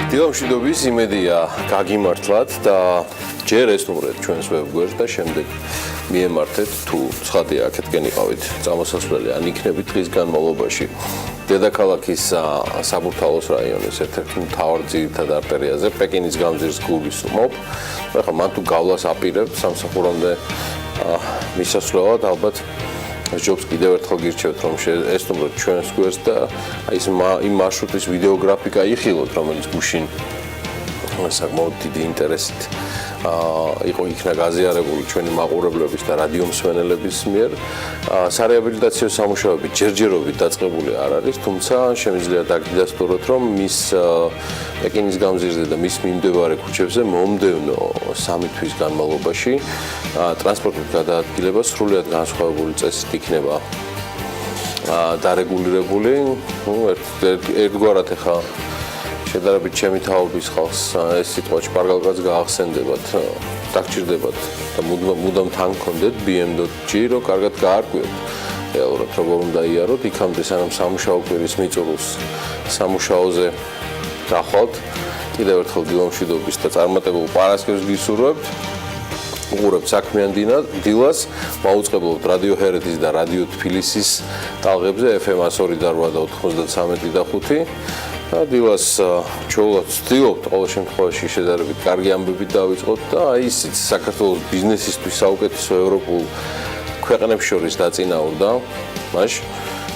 დილა მშვიდობის იმედია გაგიმართლათ და ჯერ ესტუმრეთ ჩვენს ვებგვერდს და შემდეგ მიემართეთ თუ ცხადია აქეთკენ იყავით წამოსასვლელი ან იქნებით დღის განმავლობაში დედაქალაქის საბურთალოს რაიონის ერთ-ერთ მთავარ ძირითად არტერიაზე პეკინის გამზირს გულისხმობ. ახლა მან თუ გავლას აპირებთ სამსახურამდე მისასვლელად ალბათ ჯობს კიდევ ერთხელ გირჩევთ რომ ესტუმროთ ჩვენს გვერდს და ის იმ მარშრუტის ვიდეოგრაფიკა იხილოთ რომელიც გუშინ საკმაოდ დიდი ინტერესით იყო იქნა გაზიარებული ჩვენი მაყურებლების და რადიო მსმენელების მიერ სარეაბილიტაციო სამუშაოები ჯერჯერობით დაწყებული არ არის თუმცა შემიძლია დაგიდასტუროთ რომ მის პეკინის გამზირზე და მის მიმდებარე ქუჩებზე მომდევნო 3 თვის განმავლობაში ტრანსპორტის გადაადგილება სრულად განსხვავებული წესით იქნება დარეგულირებული ერთგვარად ახლა შედარებით ჩემი თაობის ხალხს ეს სიტყვა შპარგალკაც გაახსენდებათ დაგჭირდებათ და მუდამ თან გქონდეთ bm.g რომ კარგად გაარკვიოთ რეალურად როგორ უნდა იაროთ იქამდე სანამ სამუშაო კვირის მიწურულს სამუშაოზე გახვალთ კიდევ ერთხელ დილა მშვიდობის და წარმატებულ პარასკევს გისურვებთ უყურებთ საქმიანი დილას მაუწყებლობთ რადიო ჰერეთის და რადიო თბილისის ტალღებზე FM 102 და 8 და 93 და დილას ჩვეულად ვცდილობთ ყოველ შემთხვევაში შედარებით კარგი ამბებით დავიწყოთ და აი ისიც საქართველოს ბიზნესისთვის საუკეთესო ევროპულ ქვეყნებს შორის დაწინაურდა მაშინ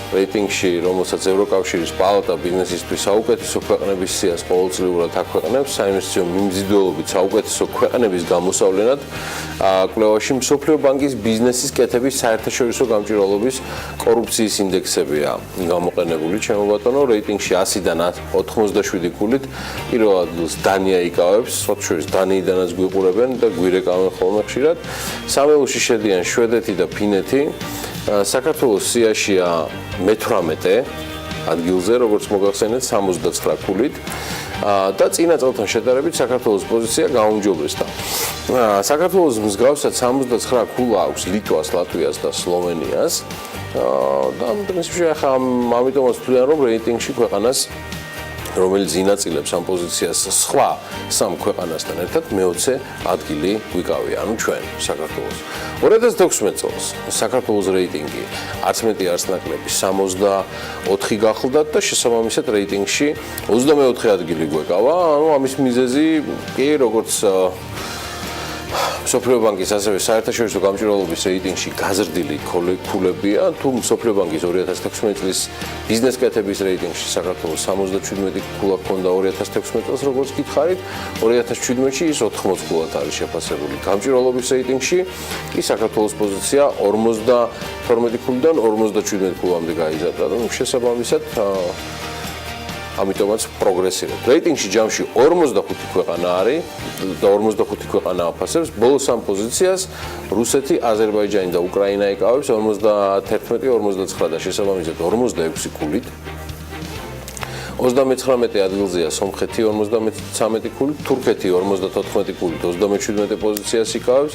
რეიტინგში რომელსაც ევროკავშირის პალატა ბიზნესისთვის საუკეთესო ქვეყნების სიას ყოველწლიურად აქვეყნებს საინვესტიციო მიმზიდველობით საუკეთესო ქვეყნების გამოსავლენად კვლევაში მსოფლიო ბანკის ბიზნესის კეთების საერთაშორისო გამჭვირვალობის კორუფციის ინდექსებია გამოყენებული ჩემო ბატონო რეიტინგში 100-დან 97 ქულით პირველ ადგილს დანია იკავებს სხვათა შორის დანიიდანაც გვიყურებენ და გვირეკავენ ხოლმე ხშირად სამეულში შედიან შვედეთი და ფინეთი საქართველოს სიაშია მე-18 ადგილზე, როგორც მოგახსენეთ 69 ქულით და წინა წელთან შედარებით საქართველოს პოზიცია გაუმჯობესდა. საქართველოს მსგავსად 69 ქულა აქვს ლიტვას, ლატვიას და სლოვენიას და პრინციპში ახლა ამიტომაც ვთვლიან რომ რეიტინგში ქვეყანას რომელიც ინაწილებს ამ პოზიციას სხვა სამ ქვეყანასთან ერთად მე-20 ადგილი ვიკავია, ანუ ჩვენ საქართველოს. 2016 წელს საქართველოს რეიტინგი არც მეტი არც ნაკლები 64 გახლდათ და შესაბამისად რეიტინგში 24 ადგილი გვეკავა, ანუ ამის მიზეზი კი როგორც მსოფლიო ბანკის ასევე საერთაშორისო გამჭვირვალობის რეიტინგში გაზრდილი ქულებია თუ მსოფლიო ბანკის 2016 წლის ბიზნეს კეთების რეიტინგში საქართველოს 77 ქულა ჰქონდა 2016 წელს როგორც გითხარით 2017-ში ის 80 ქულად არის შეფასებული გამჭვირვალობის რეიტინგში კი საქართველოს პოზიცია 52 ქულიდან 57 ქულამდე გაიზარდა და შესაბამისად ამიტომაც პროგრესირებთ. რეიტინგში ჯამში 45 ქვეყანა არის და 45 ქვეყანა აფასებს. ბოლოს ამ პოზიციას რუსეთი, აზერბაიჯანი და უკრაინა იკავებს 51-59 და შესაბამისად 46 ქულით. 39 ადგილზეა სომხეთი 53 ქულით, თურქეთი 54 ქულით 37 პოზიციას იკავებს.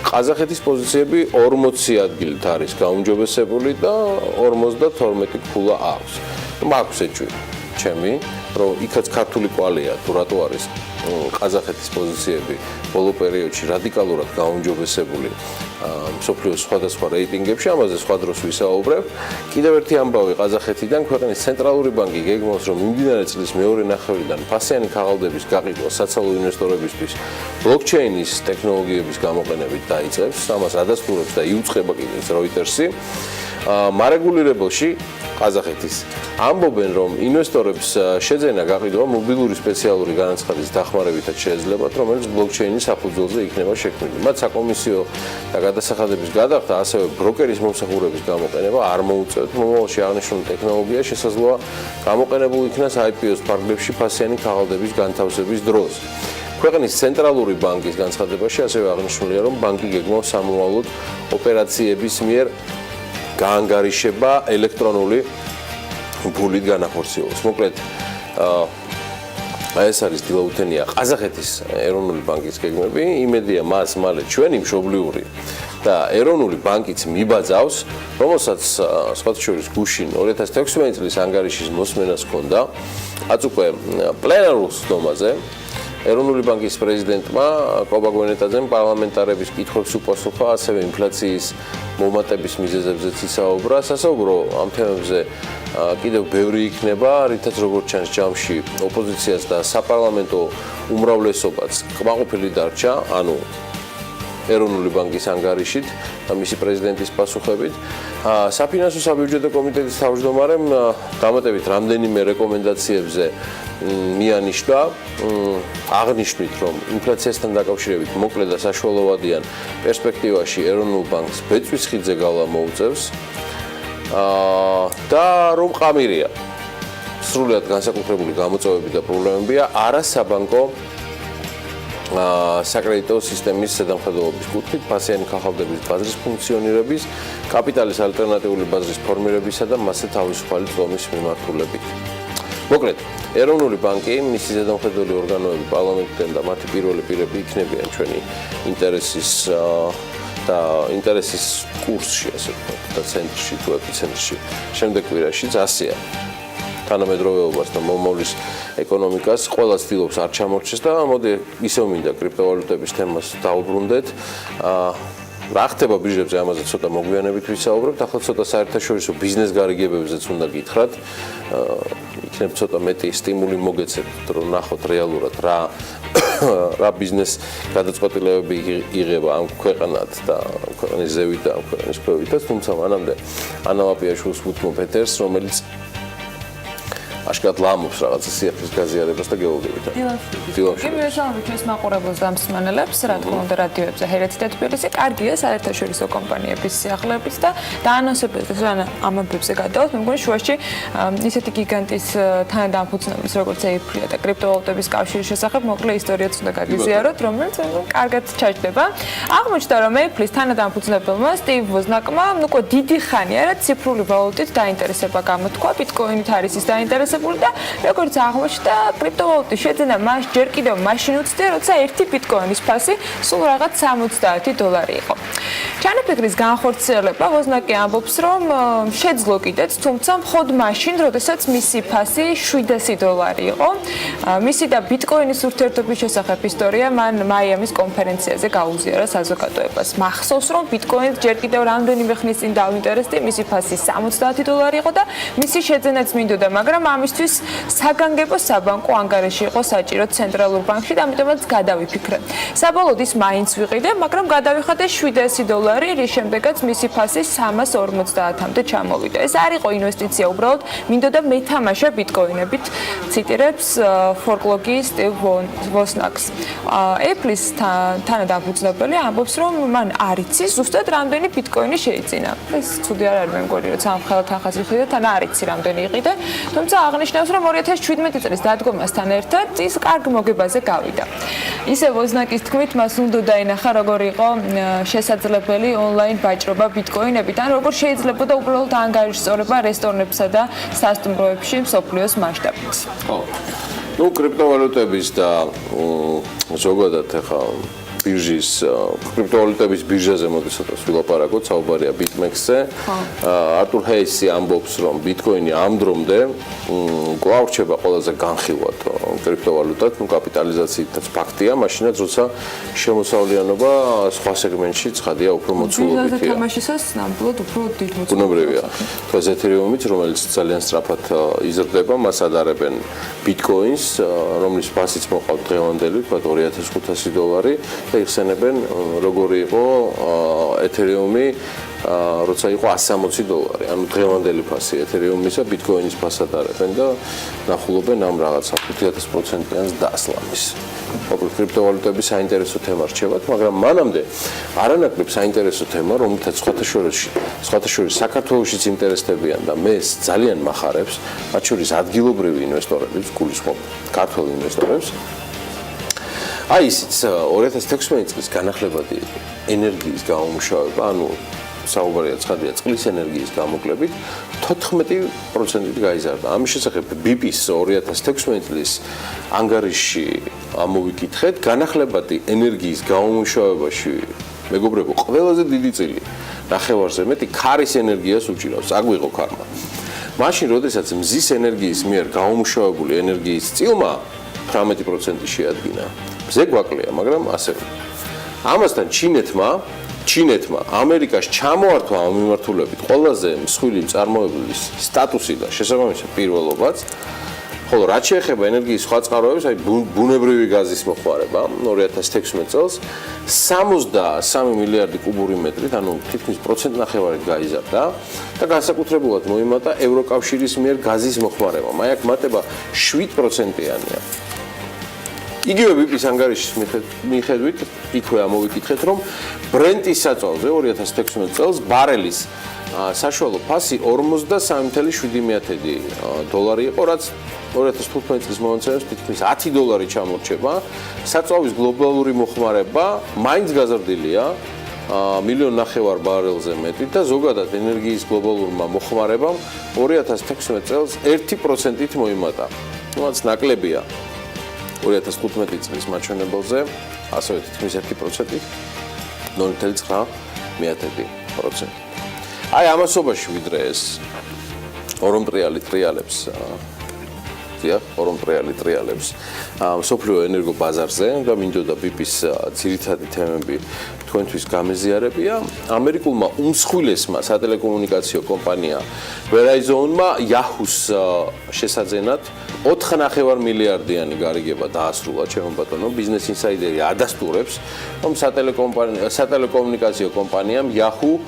ყაზახეთის პოზიციები 40 ადგილით არის გაუმჯობესებული და 52 ქულა აქვს. მაქვს ეჭვი ჩემი რომ იქაც ქართული კვალია თუ რატო არის ყაზახეთის პოზიციები ბოლო პერიოდში რადიკალურად გაუმჯობესებული მსოფლიოს სხვადასხვა რეიტინგებში ამაზე სხვა დროს ვისაუბრებ კიდევ ერთი ამბავი ყაზახეთიდან ქვეყნის ცენტრალური ბანკი გეგმავს რომ მიმდინარე წლის მეორე ნახევრიდან ფასიანი ქაღალდების გაყიდვა საცალო ინვესტორებისთვის ბლოკჩეინის ტექნოლოგიების გამოყენებით დაიწყებს ამას ადასტურებს და იუწყება კიდეც როიტერსი მარეგულირებელში ყაზახეთის ამბობენ რომ ინვესტორებს შეძენა გაყიდვა მობილური სპეციალური განაცხადის დახმარებითაც შეეძლებათ რომელიც ბლოკჩეინის საფუძველზე იქნება შექმნილი მათ საკომისიო და გადასახადების გადახდა ასევე ბროკერის მომსახურების გამოყენება არ მოუწევთ მომავალში აღნიშნული ტექნოლოგია შესაძლოა გამოყენებულ იქნას IPO-ს ფარგლებში ფასიანი ქაღალდების განთავსების დროს ქვეყნის ცენტრალური ბანკის განცხადებაში ასევე აღნიშნულია რომ ბანკი გეგმავს სამომავლოდ ოპერაციების მიერ გაანგარიშება ელექტრონული ფულით განახორციელოს. მოკლედ ეს არის დილაუთენია ყაზახეთის ეროვნული ბანკის გეგმები. იმედია მას მალე ჩვენი მშობლიური და ეროვნული ბანკიც მიბაძავს, რომელსაც სხვათა შორის გუშინ 2016 წლის ანგარიშის მოსმენას ჰქონდა, რაც უკვე პლენარულ სხდომაზე ეროვნული ბანკის პრეზიდენტმა კობა გვენეტაძემ პარლამენტარების კითხვებს უპასუხა, ასევე ინფლაციის მომატების მიზეზებზეც ისაუბრა. სასაუბრო ამ თემებზე კიდევ ბევრი იქნება, რითაც როგორც ჩანს ჯამში ოპოზიციას და საპარლამენტო უმრავლესობაც კმაყოფილი დარჩა, ანუ ეროვნული ბანკის ანგარიშით და მისი პრეზიდენტის პასუხებით. საფინანსო საბიუჯეტო კომიტეტის თავმჯდომარემ დამატებით რამდენიმე რეკომენდაციებზე მიანიშნა, აღნიშნით, რომ ინფლაციასთან დაკავშირებით მოკლე და საშუალოვადიან პერსპექტივაში ეროვნულ ბანკს ბეწვის ხიდზე გავლა მოუწევს და რომ ყამირია სრულად განსაკუთრებული გამოწვევები და პრობლემებია არასაბანკო საკრედიტო სისტემის ზედამხედველობის კუთხით, ფასიანი ხალხადების ბაზრის ფუნქციონირების, კაპიტალის ალტერნატიული ბაზრის ფორმირებისა და მასზე თავისუფალი წლომის მიმართულებით. მოკლედ, ეროვნული ბანკი, მისი ზედამხედველი ორგანოები, პარლამენტიდან და მათი პირველი პირები იქნებიან ჩვენი ინტერესის კურსში, ასე ვთქვათ, და ცენტრში თუ ეპიცენტრში. შემდეგ კვირაშიც ასეა. თანამედროვეობას და მომავლის ეკონომიკას ყველა ცდილობს არ ჩამორჩეს და მოდი ისევ მინდა კრიპტოვალუტების თემას დავუბრუნდეთ. რა ხდება ბირჟებზე, ამაზე ცოტა მოგვიანებით ვისაუბრებთ. ახლა ცოტა საერთაშორისო ბიზნეს გარიგებებზეც უნდა გითხრათ. იქნებ ცოტა მეტი სტიმული მოგეცეთ, რომ ნახოთ რეალურად რა ბიზნეს გადაწყვეტილებები იღება ამ ქვეყანად და ქვეყნის ზევით და ამ ქვეყნის ქვევითაც, თუმცა მანამდე ანა ლაპიაშვილს ვუთმობ ეთერს, რომელიც აშკარად ლამობს რაღაცა სიახლის გაზიარებას და გეოგებით. დილა. მივესალმებით ჩვენს მაყურებელს და მსმენელებს, რა თქმა უნდა, რადიოებზე ჰერეთი და თბილისი, კარგია საერთაშორისო კომპანიების სიახლეების და დაანონსებდეს ამ ამბებზე გადავთ. მე მგონი შუაში ისეთი გიგანტის თანადამფუძნებლის, როგორც ეიფლია და კრიპტოვალუტების კავშირის შესახებ მოკლე ისტორიაც უნდა გაგიზიაროთ, რომელიც კარგად ჩაჯდება. აღმოჩნდა, რომ ეიფლის თანადამფუძნებელმა სტივ ვოზნაკმა, უკვე დიდი ხანია რა ციფრული ვალუტით დაინტერესება გამოთქვა, ბიტკოინით არის ის დაინტერესება და როგორც აღმოჩნდა, კრიპტოვალუტის შეძენა მას ჯერ კიდევ მაშინ უცდია, როცა ერთი ბიტკოინის ფასი სულ რაღაც $60 იყო. ჩანაფიქრის განხორციელება ვოზნაკი ამბობს, რომ შეძლო კიდეც, თუმცა მხოლოდ მაშინ, როდესაც მისი ფასი $700 იყო. მისი და ბიტკოინის ურთიერთობის შესახებ ისტორია მან მაიამის კონფერენციაზე გაუზიარა საზოგადოებას. მახსოვს, რომ ბიტკოინს ჯერ კიდევ რამდენიმე ხნის წინ დავინტერესდი, მისი ფასი $60 იყო და მისი შეძენაც მინდოდა, მაგრამ ამისთვის საგანგებო საბანკო ანგარიში იყო საჭირო ცენტრალურ ბანკში და ამიტომაც გადავიფიქრე. საბოლოოდ ის მაინც ვიყიდე, მაგრამ გადავიხადე $700, რის შემდეგაც მისი ფასი 350-მდე ჩამოვიდა. ეს არ იყო ინვესტიცია, უბრალოდ მინდოდა მეთამაშე ბიტკოინებით, ციტირებს ფორკლოგის სტივ ვოსნაკს. ეფლის თანადამფუძნებელი ამბობს, რომ მან არ იცის ზუსტად რამდენი ბიტკოინი შეიძინა. ეს ცუდი არ არის, მე მგონი, რომ სამ ხელთ ახაც ვიყიდე, თან არ იცი რამდენი იყიდე. თუმცა აღნიშნავს, რომ 2017 წლის დადგომასთან ერთად ის კარგ მოგებაზე გავიდა. ისე ვოზნაკის თქმით, მას უნდა დაინახა, როგორ იყო შესაძლებელი ონლაინ ვაჭრობა ბიტკოინებიდან, როგორ შეიძლებოდა უბრალოდ ანგარიშსწორება რესტორნებსა და სასტუმროებში მსოფლიოს მასშტაბით. ნუ კრიპტოვალუტების და ზოგადად ახლა ბირჟის კრიპტოვალუტების ბირჟაზე მოდი ცოტა ვილაპარაკოთ, საუბარია BitMEX-ზე. არტურ ჰეისი ამბობს, რომ ბიტკოინი ამ დრომდე კვლავ რჩება ყველაზე განხილვად კრიპტოვალუტად, ნუ კაპიტალიზაციითაც ფაქტია, მაშინაც როცა შემოსავლიანობა სხვა სეგმენტში ცხადია უფრო მოცულობითია. ბირჟაზე თამაშისას ნამდვილად უფრო დიდი მოცულობითია. ბუნებრივია. თქოს ეთერიუმით, რომელიც ძალიან სწრაფად იზრდება, მას ადარებენ ბიტკოინს, რომლის ფასიც მოყავთ დღევანდელი, თქვა $2500 და იხსენებენ როგორი იყო ეთერიუმი როცა იყო $160, ანუ დღევანდელი ფასი ეთერიუმისა ბიტკოინის ფასად არებენ და ნახულობენ ამ რაღაცა 5000%-იან დასლამის. მოკლედ კრიპტოვალუტების საინტერესო თემა რჩებათ, მაგრამ მანამდე არანაკლებ საინტერესო თემა, რომელთაც სხვათა შორის საქართველოშიც ინტერესდებიან და მე ძალიან მახარებს, მათ შორის ადგილობრივი ინვესტორებს, გულისხმობ ქართველ ინვესტორებს. აი ისიც 2016 წლის განახლებადი ენერგიის გამომუშავება, ანუ საუბარია ცხადია წყლის ენერგიის გამოკლებით 14%-ით გაიზარდა. ამის შესახებ BIP-ის 2016 წლის ანგარიში ამოვიკითხეთ, განახლებადი ენერგიის გამომუშავებაში მეგობრებო, ყველაზე დიდი წილი ნახევარზე მეტი ქარის ენერგიას უჭირავს, აგვიღო ქარმა. მაშინ, როდესაც მზის ენერგიის მიერ გაუმუშავებული ენერგიის წილმა 18% შეადგინა. მზე გვაკლია, მაგრამ ასევე. ამასთან ჩინეთმა ამერიკას ჩამოართვა ამ მიმართულებით ყველაზე მსხვილი მწარმოებლის სტატუსი და შესაბამისად პირველობაც. ხოლო რაც შეეხება ენერგიის სხვა წყაროებს, აი ბუნებრივი გაზის მოხმარება 2016 წელს 63 მილიარდი კუბური მეტრით, ანუ თითქმის 1.5%-ით გაიზარდა და განსაკუთრებულად მოიმატა ევროკავშირის მიერ გაზის მოხმარება. აი აქ მატება 7%-იანია. იგივე BIP-ის ანგარიშის მიხედვით იქვე ამოვიკითხეთ, რომ ბრენტის საწვავზე 2016 წელს ბარელის საშუალო ფასი 43.7 დოლარი იყო, რაც 2015 წლის მომაცემებს თითქმის $10 ჩამორჩება. საწვავის გლობალური მოხმარება მაინც გაზრდილია 1.5 მილიონი ბარელზე მეტი და ზოგადად ენერგიის გლობალურმა მოხმარებამ 2016 წელს 1%-ით მოიმატა. რაც ნაკლებია 2015 წლის მაჩვენებელზე, ასევე თითქმის 1%-ით 0.9%. აი ამასობაში ვიდრე ეს ორომტრიალი ტრიალებს სოფლიო ენერგო ბაზარზე და მინდოდა BIP-ის ძირითადი თემები თქვენთვის გამეზიარებია. ამერიკულმა უმსხვილესმა სატელეკომუნიკაციო კომპანია Verizon-მა Yahoo-ს შესაძენად 4.5 მილიარდიანი გარიგება დაასრულა, ჩემო ბატონო. Business Insider-ი ადასტურებს, რომ სატელეკომუნიკაციო კომპანიამ Yahoo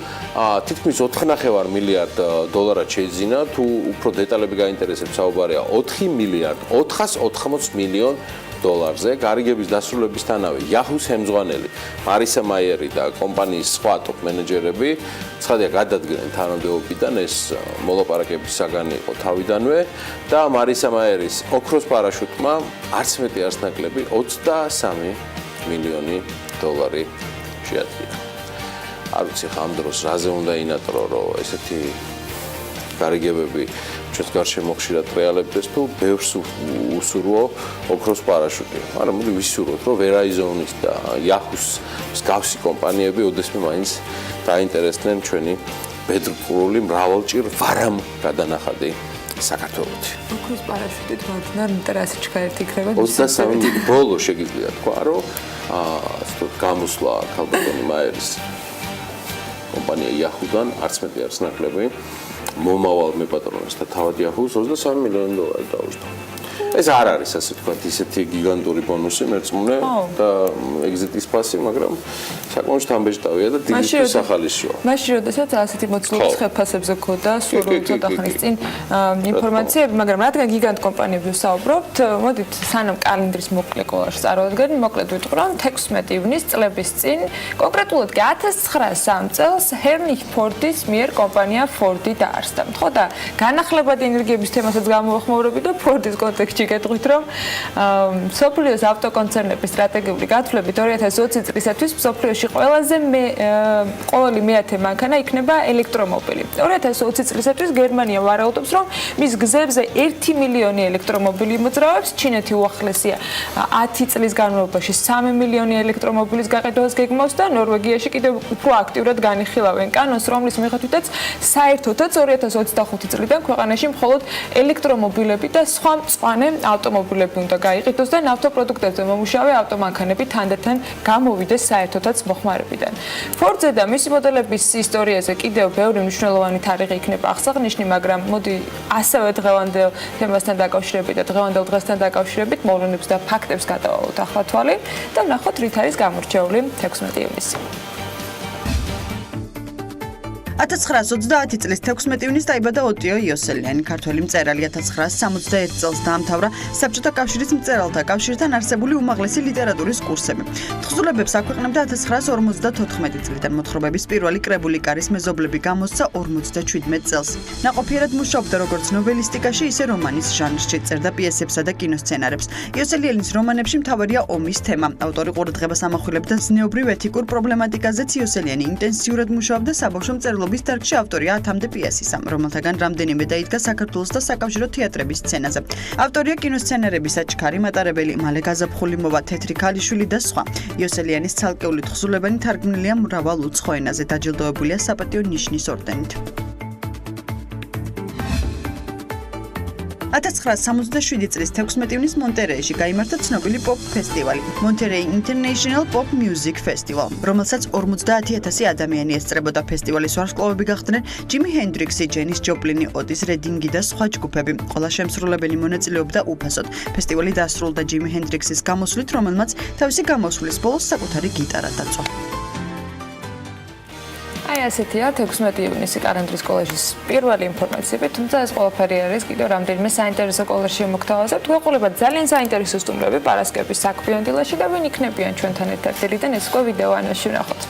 თითქმის 4.5 მილიარდ დოლარად შეიძინა, თუ უფრო დეტალები გაინტერესებს საუბარია 480 მილიონ დოლარზე. გარიგების დასრულებისთანავე Yahoo-ს ჰემძღვანელი მარისა მაიერი და კომპანიის სხვა ტოპ მენეჯერები ცხადია გადადგნენ თანამდებობიდან, ეს მოლაპარაკების საგანი იყო თავიდანვე და მარისა მაიერის ოქროს პარაშუტმა არც მეტი არც ნაკლები 23 მილიონი დოლარი შეადგინა. არ ვიცი ხა ამ დროს რაზე უნდა ინატრო, რომ ესეთი გარიგებები ჩვენს გარშემო ხშირად რეალებდეს, თუ ბევრს უსურვო ოქროს პარაშუტი. მაგრამ მოდი ვისურვოთ, რომ Verizon-ის და Yahoo-ს მსგავსი კომპანიები ოდესმე მაინც დაინტერესდნენ ჩვენი ბედრული მრავალჭირ ვარამ გადანახადი საქართველოში. ოქროს პარაშუტით ვარდნარ ტრასი ჩქარით იქნება. 23 ბოლო შეგიძლია თქვა, რომ გამოსვლა ქალბატონი მაერის კომპანია Yahoo-დან არც მეტი არც ნაკლები მომავალ მეპატრონეს და თავად Yahoo-ს 23 მილიონი დოლარი დაუშვა. ეს არ არის ასე ვთქვათ ისეთი გიგანტური ბონუსი მერწმუნე და ეგზიტის ფასი, მაგრამ საკმაოდ ამბეჭდავია და დიდი სახალისოა. მაშინ როდესაც ასეთი მოცულობის ხელფასებზე გქონდა სულ ცოტა ხნის წინ ინფორმაციები, მაგრამ რადგან გიგანტ კომპანიებზე ვსაუბრობთ, მოდით სანამ კალენდრის მოკლე კოლაჟს წარვადგენ, მოკლედ ვიტყვი, რომ 16 ივნისს წლების წინ, კონკრეტულად კი 1903 წელს ჰენრი ფორდის მიერ კომპანია Ford-ი დაარსდა. ხო და განახლებადი ენერგიების თემასაც გამოვახმაურებით და Ford-ის კონტექსტში გეტყვით, რომ მსოფლიოს ავტოკონცერნების სტრატეგიული გათვლებით 2020 წლისათვის მსოფლიოში ყოველი მეათე მანქანა იქნება ელექტრომობილი. 2020 წლისათვის გერმანია ვარაუდობს, რომ მის გზებზე 1 მილიონი ელექტრომობილი მოძრაობს, ჩინეთი უახლესია 10 წლის განმავლობაში 3 მილიონი ელექტრომობილის გაყიდვას გეგმავს და ნორვეგიაში კიდევ უფრო აქტიურად განიხილავენ კანონს, რომლის მიხედვითაც საერთოდაც 2025 წლიდან ქვეყანაში მხოლოდ ელექტრომობილები და სხვა მწვანე ავტომობილები უნდა გაიყიდოს და ნავთობპროდუქტებზე მომუშავე ავტომანქანები თანდათან გამოვიდეს საერთოდაც მოხმარებიდან. Ford-ზე და მისი მოდელების ისტორიაზე კიდევ ბევრი მნიშვნელოვანი თარიღი იქნება აღსანიშნავი, მაგრამ მოდი ასევე დღევანდელ თემასთან დაკავშირებით და დღევანდელ დღესთან დაკავშირებით მოვლენებს და ფაქტებს გადავალოთ ახლა თვალი და ვნახოთ რით არის გამორჩეული 16 ივნისი. 1930 წლის 16 ივნისს დაიბადა ოტიო იოსელიანი, ქართველი მწერალი. 1961 წელს დაამთავრა საბჭოთა კავშირის მწერალთა კავშირთან არსებული უმაღლესი ლიტერატურის კურსები. თხზულებებს აქვეყნებდა 1954 წლიდან. მოთხრობების პირველი კრებული კარის მეზობლები გამოსცა 57 წელს. ნაყოფიერად მუშაობდა როგორც ნოველისტიკაში, ისე რომანის ჟანრში, წერდა პიესებსა და კინოსცენარებს. იოსელიანის რომანებში მთავარია ომის თემა. ავტორი ყურადღებას ამახვილებდა ზნეობრივ ეთიკურ პრობლემატიკაზეც. იოსელიანი ინტენსიურად მუშაობდა საბავშვო მწერლობის მშენებლობის დარგში ავტორია 10-მდე პიესისა, რომელთაგან რამდენიმე დაიდგა საქართველოს და საკავშირო თეატრების სცენაზე. ავტორია კინოსცენარების აჩქარი მატარებელი, მალე გაზაფხული მოვა, თეთრი ქალიშვილი და სხვა. იოსელიანის ცალკეული თხზულებანი თარგმნილია მრავალ უცხო ენაზე, დაჯილდოებულია საპატიო ნიშნის ორდენით. 1967 წლის 16 ივნის მონტერეიში გაიმართა ცნობილი პოპ ფესტივალი Monterey International Pop Music Festival, რომელსაც 50,000 ადამიანი ესწრებოდა. ფესტივალის ვარსკვლავები გახდნენ ჯიმი ჰენდრიქსი, ჯენის ჯოპლინი, ოტის რედინგი და სხვა ჯგუფები. ყველა შემსრულებელი მონაწილეობდა უფასოდ. ფესტივალი დასრულდა ჯიმი ჰენდრიქსის გამოსვლით, რომელმაც თავისი გამოსვლის ბოლოს საკუთარი გიტარა დაწვა. ასეთია 16 ივნისი კარანტრის კოლეჯის პირველი ინფორმაციები, თუმცა ეს ყველაფერი არის კიდევ რამდენიმე საინტერესო კოლეჯში მოგთავაზებთ. გვეყოლებათ ძალიან საინტერესო სტუმრები პარასკევის საქმიანი დილაში და ვინ იქნებიან ჩვენთან ერთად დილიდან, ეს უკვე ვიდეო ანონსში ვნახოთ.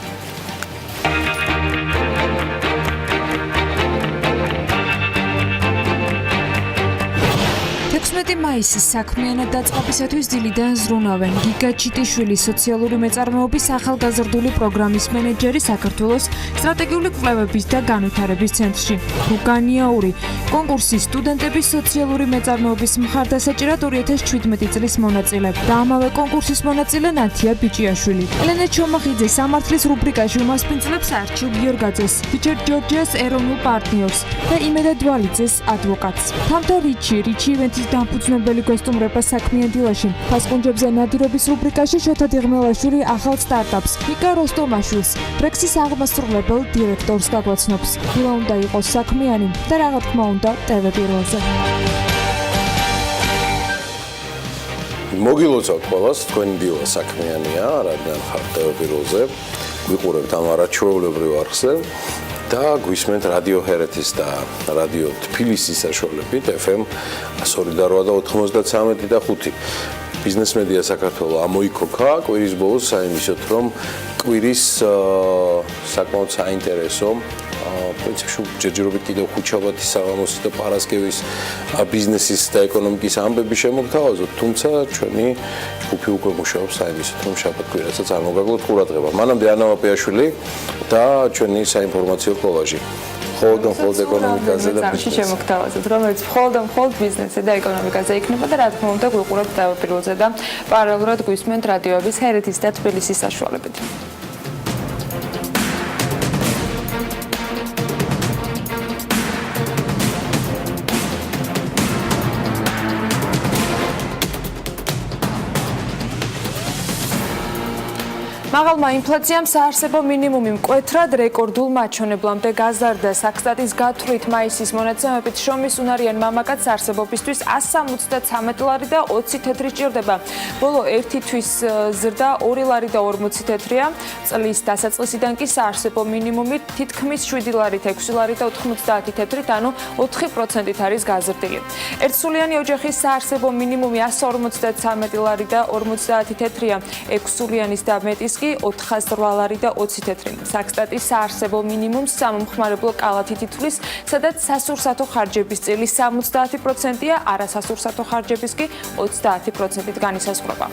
16 მაისის საქმიანად დაწყებისათვის დილიდან ზრუნავენ გიგა ჩიტიშვილი, სოციალური მეწარმეობის ახალგაზრდული პროგრამის მენეჯერი საქართველოს სტრატეგიული კვლევების და განვითარების ცენტრში. რუგანიაური კონკურსის სტუდენტების სოციალური მეწარმეობის მხარდასაჭერად 2017 წლის მონაწილე და ამავე კონკურსის მონაწილე ნათია ბიჭიაშვილი. ელენე ჩომახიძე სამართლის რუბრიკაში უმასპინძლებს არჩილ გიორგაძეს, რიჩარდ ჯორჯიას ეროვნულ პარტნიორს და იმედა დვალიძეს ადვოკატს. თამთა რიჩი ივენთის დამფუძნებელი გოსტუმრება საქმიან დილაში. ფასკუნჯებზე ნადირობის რუბრიკაში შოთა დიღმელაშვილი ახალ სტარტაპს, ნიკა როსტომაშვილს, ბრექსის აღმასრულებელ დირექტორს გაგვაცნობს. დილა უნდა იყოს საქმიანი და რა თქმა უნდა TV პირველზე. მოგილოცავთ ყველას, თქვენი დილა საქმიანია, რადგან ხართ TV პირველზე. გვიყურებთ ამ არაჩვეულებრივ არხზე და გვისმენთ რადიო ჰერეთის და რადიო თბილისის საშუალებით FM 102 და 93 და 5. ბიზნეს მედია საქართველოს ამოიქოქა კვირის ბოლოს საიმისოთ, რომ კვირის საკმაოდ საინტერესო პრინციპში ჯერჯერობით კიდევ ხუთშაბათის საღამოსის და პარასკევის ბიზნესის და ეკონომიკის ამბები შემოგთავაზოთ, თუმცა ჩვენი ჯგუფი უკვე მუშაობს საიმისოთ, რომ შაბათ-კვირასაც არ მოგაგლოთ ყურადღება. მანამდე ანა მაპიაშვილი და ჩვენი საინფორმაციო კოლაჟი. მხოლოდ ეკონომიკაზე და ბიზნესზე შემოგთავაზოთ, რომელიც მხოლოდ ბიზნესზე და ეკონომიკაზე იქნება და რა თქმა უნდა გვიყურებთ TV პირველზე და პარალელურად გვისმენთ რადიოების ჰერეთის და თბილისის საშუალებით. მაღალმა ინფლაციამ საარსებო მინიმუმი მკვეთრად რეკორდულ მაჩვენებლამდე გაზარდა. საქსტატის გათვლით მაისის მონაცემებით შრომის უნარიან მამაკაცს არსებობისთვის 173 ლარი და 20 თეთრი სჭირდება. ბოლო 1 თვის ზრდა 2 ლარი და 40 თეთრია. წლის დასაწყისიდან კი საარსებო მინიმუმი თითქმის 7 ლარით 6 ლარი და 90 თეთრით, ანუ 4%-ით არის გაზრდილი. ერთსულიანი ოჯახის საარსებო მინიმუმი 153 ლარი და 50 თეთრია. 6-სულიანის და მეტის 408 ლარი და 20 თეთრი. საქსტატის საარსებო მინიმუმს სამომხმარებლო კალათით ითვლის, სადაც სასურსათო ხარჯების წილი 70%-ია, არასასურსათო ხარჯების კი 30%-ით განისაზღვრება.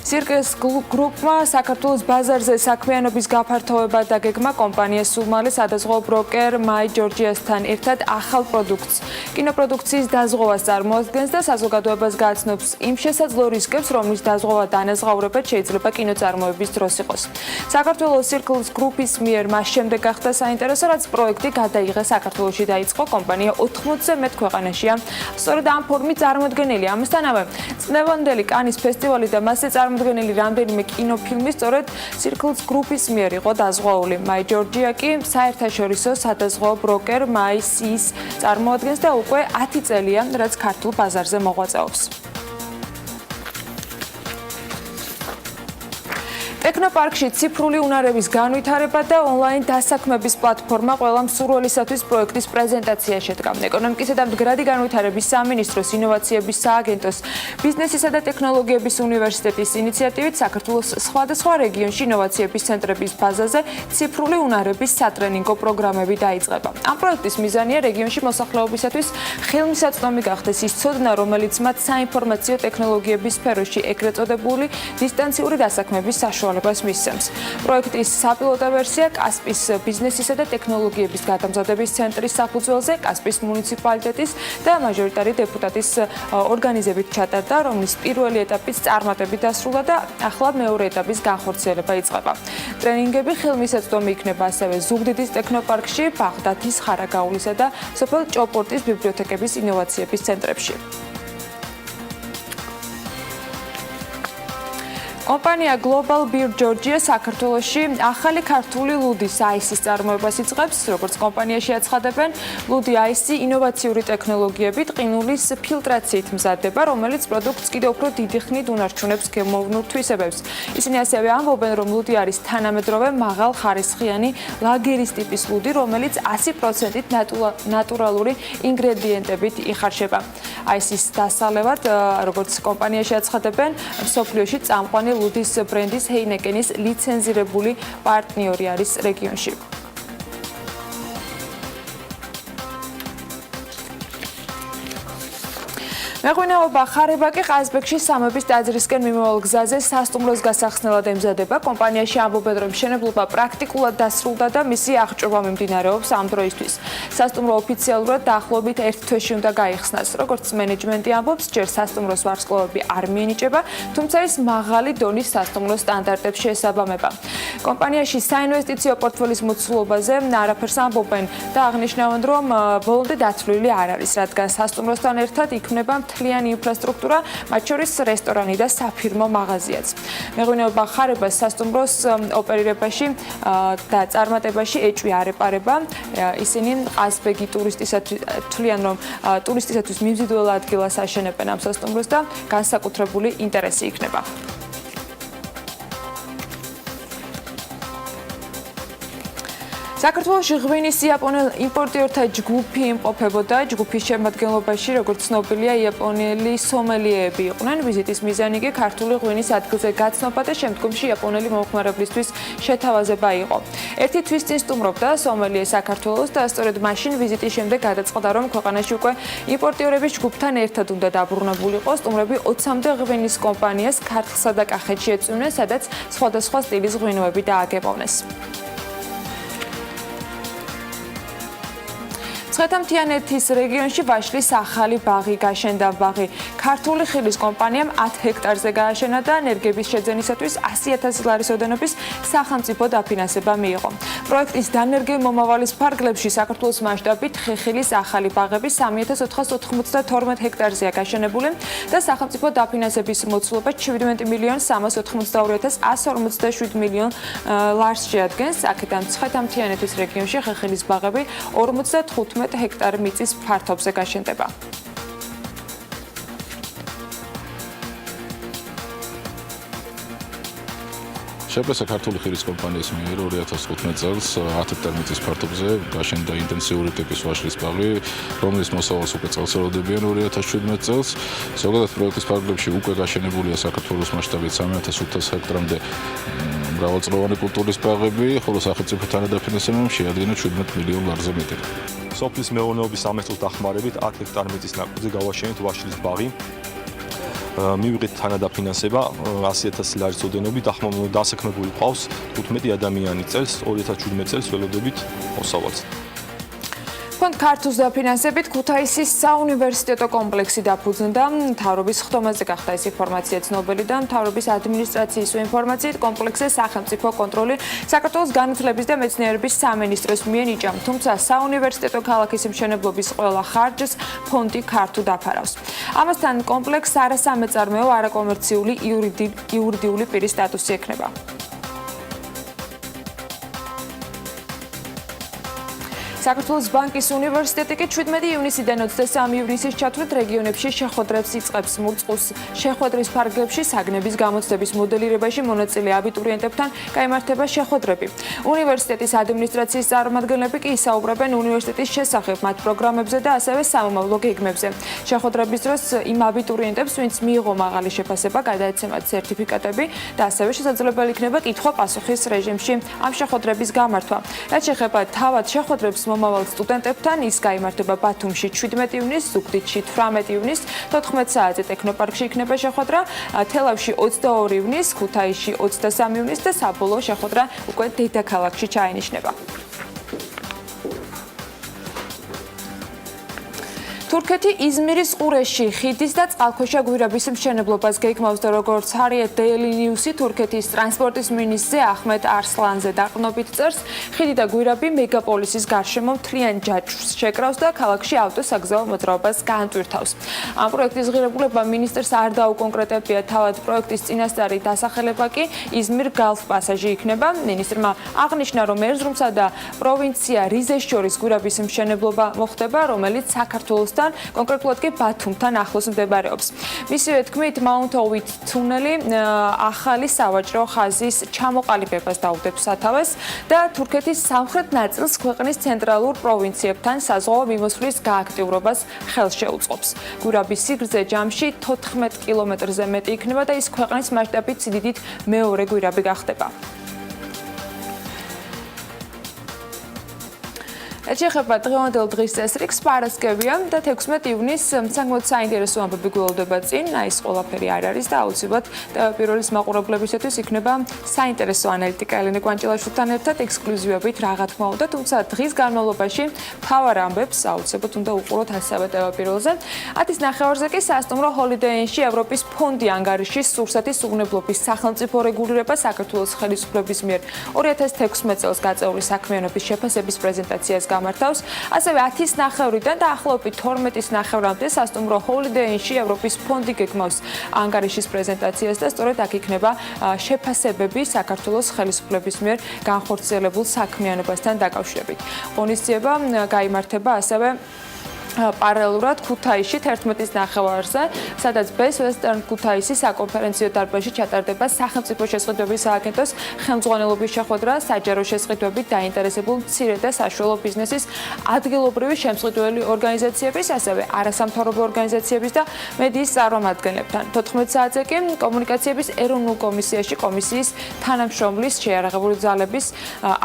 სირკეს გრუპმა საქართველოს ბაზარზე საქმიანობის გაფართოება და გეგმა კომპანია სულმალის სადაზღვო ბროკერ მაი ჯორჯიასთან ერთად ახალ პროდუქტს, კინოპროდუქციის დაზღვევას წარმოადგენს და საზოგადოებას გააცნობს იმ შესაძლო რისკებს, რომლის დაზღვევა დანაზღაურებად შეიძლება კინოწარმოების დროს იყოს. საქართველოს სირკეს გრუპის მიერ მას შემდეგ გახდა საინტერესო, რაც პროექტი გადაიღეს საქართველოში დაიწყო, კომპანია 80-ზე მეტ ქვეყანაშია. სწორედ ამ ფორმით წარმოდგენილი. ამასთანავე, წლევანდელი კანის ფესტივალი და მასზე წარმოდგენილი რამდენიმე კინოფილმი სწორედ სირკეს გრუპის მიერ იყო დაზღვეული. მაი ჯორჯია კი საერთაშორისო სადაზღვო ბროკერ მაი სის წარმოადგენს და უკვე 10 წელია, რაც ქართულ ბაზარზე მოღვაწეობს. ტექნოპარკში ციფრული უნარების განვითარება და ონლაინ დასაქმების პლატფორმა ყველა მსურველისათვის პროექტის პრეზენტაცია შედგა. ეკონომიკისა და მდგრადი განვითარების სამინისტროს, ინოვაციების სააგენტოს, ბიზნესისა და ტექნოლოგიების უნივერსიტეტის ინიციატივით საქართველოს სხვადასხვა რეგიონში ინოვაციების ცენტრების ბაზაზე ციფრული უნარების სატრენინგო პროგრამები დაიწყება. ამ პროექტის მიზანია რეგიონში მოსახლეობისათვის ხელმისაწვდომი გახდეს ის ცოდნა, რომელიც მათ საინფორმაციო ტექნოლოგიების სფეროში ეგრეთ წოდებული დისტანციური დასაქმების საშუალებას მისცემს. პროექტის საპილოტო ვერსია კასპის ბიზნესისა და ტექნოლოგიების გადამზადების ცენტრის საფუძველზე კასპის მუნიციპალიტეტის და მაჟორიტარი დეპუტატის ორგანიზებით ჩატარდა, რომლის პირველი ეტაპის წარმატებით დასრულდა და ახლა მეორე ეტაპის განხორციელება იწყება. ტრენინგები ხელმისაწვდომი იქნება ასევე ზუგდიდის ტექნოპარკში, ბაღდათის, ხარაგაულისა და სოფელ ჭოპორტის ბიბლიოთეკების ინოვაციების ცენტრებში. კომპანია Global Beer Georgia საქართველოში ახალი ქართული ლუდის აისის წარმოებას იწყებს, როგორც კომპანიაში აცხადებენ, ლუდი აისი ინოვაციური ტექნოლოგიებით ყინულის ფილტრაციით მზადდება, რომელიც პროდუქტს კიდევ უფრო დიდი ხნით უნარჩუნებს გემოვნურ თვისებებს. ისინი ასევე ამბობენ, რომ ლუდი არის თანამედროვე მაღალხარისხიანი ლაგერის ტიპის ლუდი, რომელიც 100%-ით ნატურალური ინგრედიენტებით იხარშება. აისის დასალევად, როგორც კომპანიაში აცხადებენ, მსოფლიოში წამყვანი ლუდის ბრენდის ჰეინეკენის ლიცენზირებული პარტნიორი არის რეგიონში. მეღვინეობა ხარებაკი ყაზბეგში სამების ტაძრისკენ მიმავალ გზაზე სასტუმროს გასახსნელად ემზადება. კომპანიაში ამბობენ, რომ მშენებლობა პრაქტიკულად დასრულდა და მისი აღჭურვა მიმდინარეობს ამ დროისთვის. სასტუმრო ოფიციალურად დაახლოებით 1 თვეში უნდა გაიხსნას. როგორც მენეჯმენტი ამბობს, ჯერ სასტუმროს ვარსკვლავები არ მიენიჭება, თუმცა ის მაღალი დონის სასტუმრო სტანდარტებს შეესაბამება. კომპანიაში საინვესტიციო პორტფელის მოცულობაზე არაფერს ამბობენ და აღნიშნავენ, რომ ბოლომდე დათვლილი არ არის, რადგან სასტუმროსთან ერთად იქმნება მთლიანი ინფრასტრუქტურა, მათ შორის რესტორანი და საფირმო მაღაზიაც. მეღვინეობა ხარებას სასტუმროს ოპერირებაში და წარმატებაში ეჭვი არ ეპარება. ისინი ყაზბეგი თვლიან, რომ ტურისტისათვის მიმზიდველ ადგილას აშენებენ ამ სასტუმროს და განსაკუთრებული ინტერესი იქნება. საქართველოში ღვინის იაპონელ იმპორტიორთა ჯგუფი იმყოფებოდა. ჯგუფის შემადგენლობაში, როგორც ცნობილია, იაპონელი სომელიეები იყვნენ. ვიზიტის მიზანი კი ქართული ღვინის ადგილზე გაცნობა და შემდგომში იაპონელი მომხმარებლისთვის შეთავაზება იყო. ერთი თვის წინ სტუმრობდა სომელიე საქართველოს და სწორედ მაშინ ვიზიტის შემდეგ გადაწყდა, რომ ქვეყანაში უკვე იმპორტიორების ჯგუფთან ერთად უნდა დაბრუნებულიყო. სტუმრები 20-მდე ღვინის კომპანიას ქართლსა და კახეთში ეწვივნენ, სადაც სხვადასხვა სტილის ღვინოები დააგებოვნეს. მცხეთა-მთიანეთის რეგიონში ვაშლის ახალი ბაღი გაშენდა. ბაღი ქართული ხილის კომპანიამ 10 ჰექტარზე გააშენა და ენერგების შეძენისათვის 100,000 ლარის ოდენობის სახელმწიფო დაფინანსება მიიღო. პროექტის დანერგილ მომავალის ფარგლებში საქართველოს მასშტაბით ხეხილის ახალი ბაღები 3,492 ჰექტარზეა გაშენებული და სახელმწიფო დაფინანსების მოცულობა 17,382,147 მილიონ ლარს შეადგენს. აქედან მცხეთა-მთიანეთის რეგიონში ხეხილის ბაღები 55 ჰექტარ მიწის ფართობზე გაშენდება. შეფასა ქართული ხილის კომპანიის მიერ 2015 წელს 10 ჰექტარ მიწის ფართობზე გაშენდა ინტენსიური ტიპის ვაშლის ბაღი, რომლის მოსავალს უკვე წელს ელოდებიან 2017 წელს. ზოგადად პროექტის ფარგლებში უკვე გაშენებულია საქართველოს მასშტაბით 3,500 ჰექტრამდე მრავალწლოვანი კულტურის ბაღები, ხოლო სახელმწიფო თანადაფინანსებამ შეადგინა 17 მილიონ ლარზე მეტი. სოფლის მეურნეობის სამეცნიერო დახმარებით 10 ჰექტარ მიწის ნაკრძალზე გავაშენეთ ვაშლის ბაღი. მივიღეთ თანადაფინანსება 100,000 ლარის ოდენობით, დასაქმებული ყავს 15 ადამიანი წელს, 2017 წელს ველოდებით მოსავალს. ფონდ ქართულს დაფინანსებით ქუთაისის საუნივერსიტეტო კომპლექსი დაფუძნდა. მთავრობის ხდომაზე გახდა ეს ინფორმაცია ცნობილი და მთავრობის ადმინისტრაციის ინფორმაციით კომპლექსზე სახელმწიფო კონტროლი საქართველოს განათლების და მეცნიერების სამინისტროს მიენიჭა. თუმცა საუნივერსიტეტო ქალაქის მშენებლობის ყველა ხარჯს ფონდი ქართულ დაფარავს. ამასთან კომპლექსს არასამეწარმეო, არაკომერციული იურიდიული პირის სტატუსი ექნება. საქართველოს ბანკის უნივერსიტეტი კი 17 ივნისიდან 23 ივნისის ჩათვლით რეგიონებში შეხვედრებს იწყებს. მურწყუს შეხვედრის ფარგლებში საგნების გამოცდების მოდელირებაში მონაწილე აბიტურიენტებთან გაიმართება შეხვედრები. უნივერსიტეტის ადმინისტრაციის წარმომადგენლები კი ისაუბრებენ უნივერსიტეტის შესახებ, მათ პროგრამებზე და ასევე სამომავლო გეგმებზე. შეხვედრების დროს იმ აბიტურიენტებს, ვინც მიიღო მაღალი შეფასება, გადაეცემათ სერტიფიკატები და ასევე შესაძლებელი იქნება კითხვა-პასუხის რეჟიმში ამ შეხვედრების გამართვა. რაც შეეხება თავად შეხვედრებს მომავალ სტუდენტებთან, ის გაიმართება ბათუმში 17 ივნისს, ზუგდიდში 18 ივნისს, 14 საათზე ტექნოპარკში იქნება შეხვედრა, თელავში 22 ივნისს, ქუთაისში 23 ივნისს და საბოლოო შეხვედრა უკვე დედაქალაქში ჩაენიშნება. თურქეთი იზმირის ყურეში ხიდის და წყალქვეშა გვირაბის მშენებლობას გეგმავს და როგორც ჰარიეთ დეილი ნიუსი თურქეთის ტრანსპორტის მინისტრზე ახმედ არსლანზე დაყრდნობით წერს, ხიდი და გვირაბი მეგაპოლისის გარშემო მთლიან ჯაჭვს შეკრავს და ქალაქში ავტოსაგზაო მოძრაობას გაანტვირთავს. ამ პროექტის ღირებულება მინისტრს არ დაუკონკრეტებია, თავად პროექტის წინასწარი დასახელება კი იზმირ გალფ პასაჟი იქნება. მინისტრმა აღნიშნა, რომ ერზრუმსა და პროვინცია რიზეს შორის გვირაბის მშენებლობა მოხდება, რომელიც საქართველოს კონკრეტულად კი ბათუმთან ახლოს მდებარეობს. მისივე თქმით, მაუნთ-ოვით თუნელი ახალი სავაჭრო ხაზის ჩამოყალიბებას დაუდებს სათავეს და თურქეთის სამხრეთ ნაწილს ქვეყნის ცენტრალურ პროვინციებთან საზღვაო მიმოსვლის გააქტიურებას ხელს შეუწყობს. გვირაბის სიგრძე ჯამში 14 კილომეტრზე მეტი იქნება და ის ქვეყნის მასშტაბით სიდიდით მეორე გვირაბი გახდება. შეეხება დღევანდელ დღის წესრიგს, პარასკევია და 16 ივნისს საკმაოდ საინტერესო ამბები გველოდება წინ. ის ყველაფერი არ არის და აუცილებლად პირველის მაყურებლებისათვის იქნება საინტერესო ანალიტიკა ელენე კვანჭილაშვილთან ერთად ექსკლუზივებით რა თქმა უნდა, თუმცა დღის განმავლობაში მთავარ ამბებს აუცილებლად უნდა უყუროთ ასევე პირველზე. 10-ის ნახევარზე კი სასტუმრო ჰოლიდეინში ევროპის ფონდი ანგარიშის სურსათის უღნებლობის სახელმწიფო რეგულირება საქართველოს ხელისუფლების მიერ 2016 წელს გაწეული საქმიანობის შეფასების პრეზენტაციას გამართავს. ასევე 10-ის ნახევრიდან და ახლობით 12-ის ნახევრამდე სასტუმრო ჰოლიდეინში ევროპის ფონდი გეგმავს ანგარიშის პრეზენტაციას და სწორედ აქ იქნება შეფასებები საქართველოს ხელისუფლების მიერ განხორციელებულ საქმიანობასთან დაკავშირებით. ღონისძიება გაიმართება ასევე პარალელურად ქუთაისში 11-ის ნახევარზე, სადაც Best Western ქუთაისის საკონფერენციო დარბაზში ჩატარდება სახელმწიფო შესყიდვების სააგენტოს ხელმძღვანელობის შეხვედრა საჯარო შესყიდვებით დაინტერესებულ მცირე და საშუალო ბიზნესის ადგილობრივი შემსყიდველი ორგანიზაციების, ასევე არასამთავრობო ორგანიზაციების და მედიის წარმომადგენლებთან. 14 საათზე კი კომუნიკაციების ეროვნულ კომისიაში კომისიის თანამშრომლის შეიარაღებული ძალების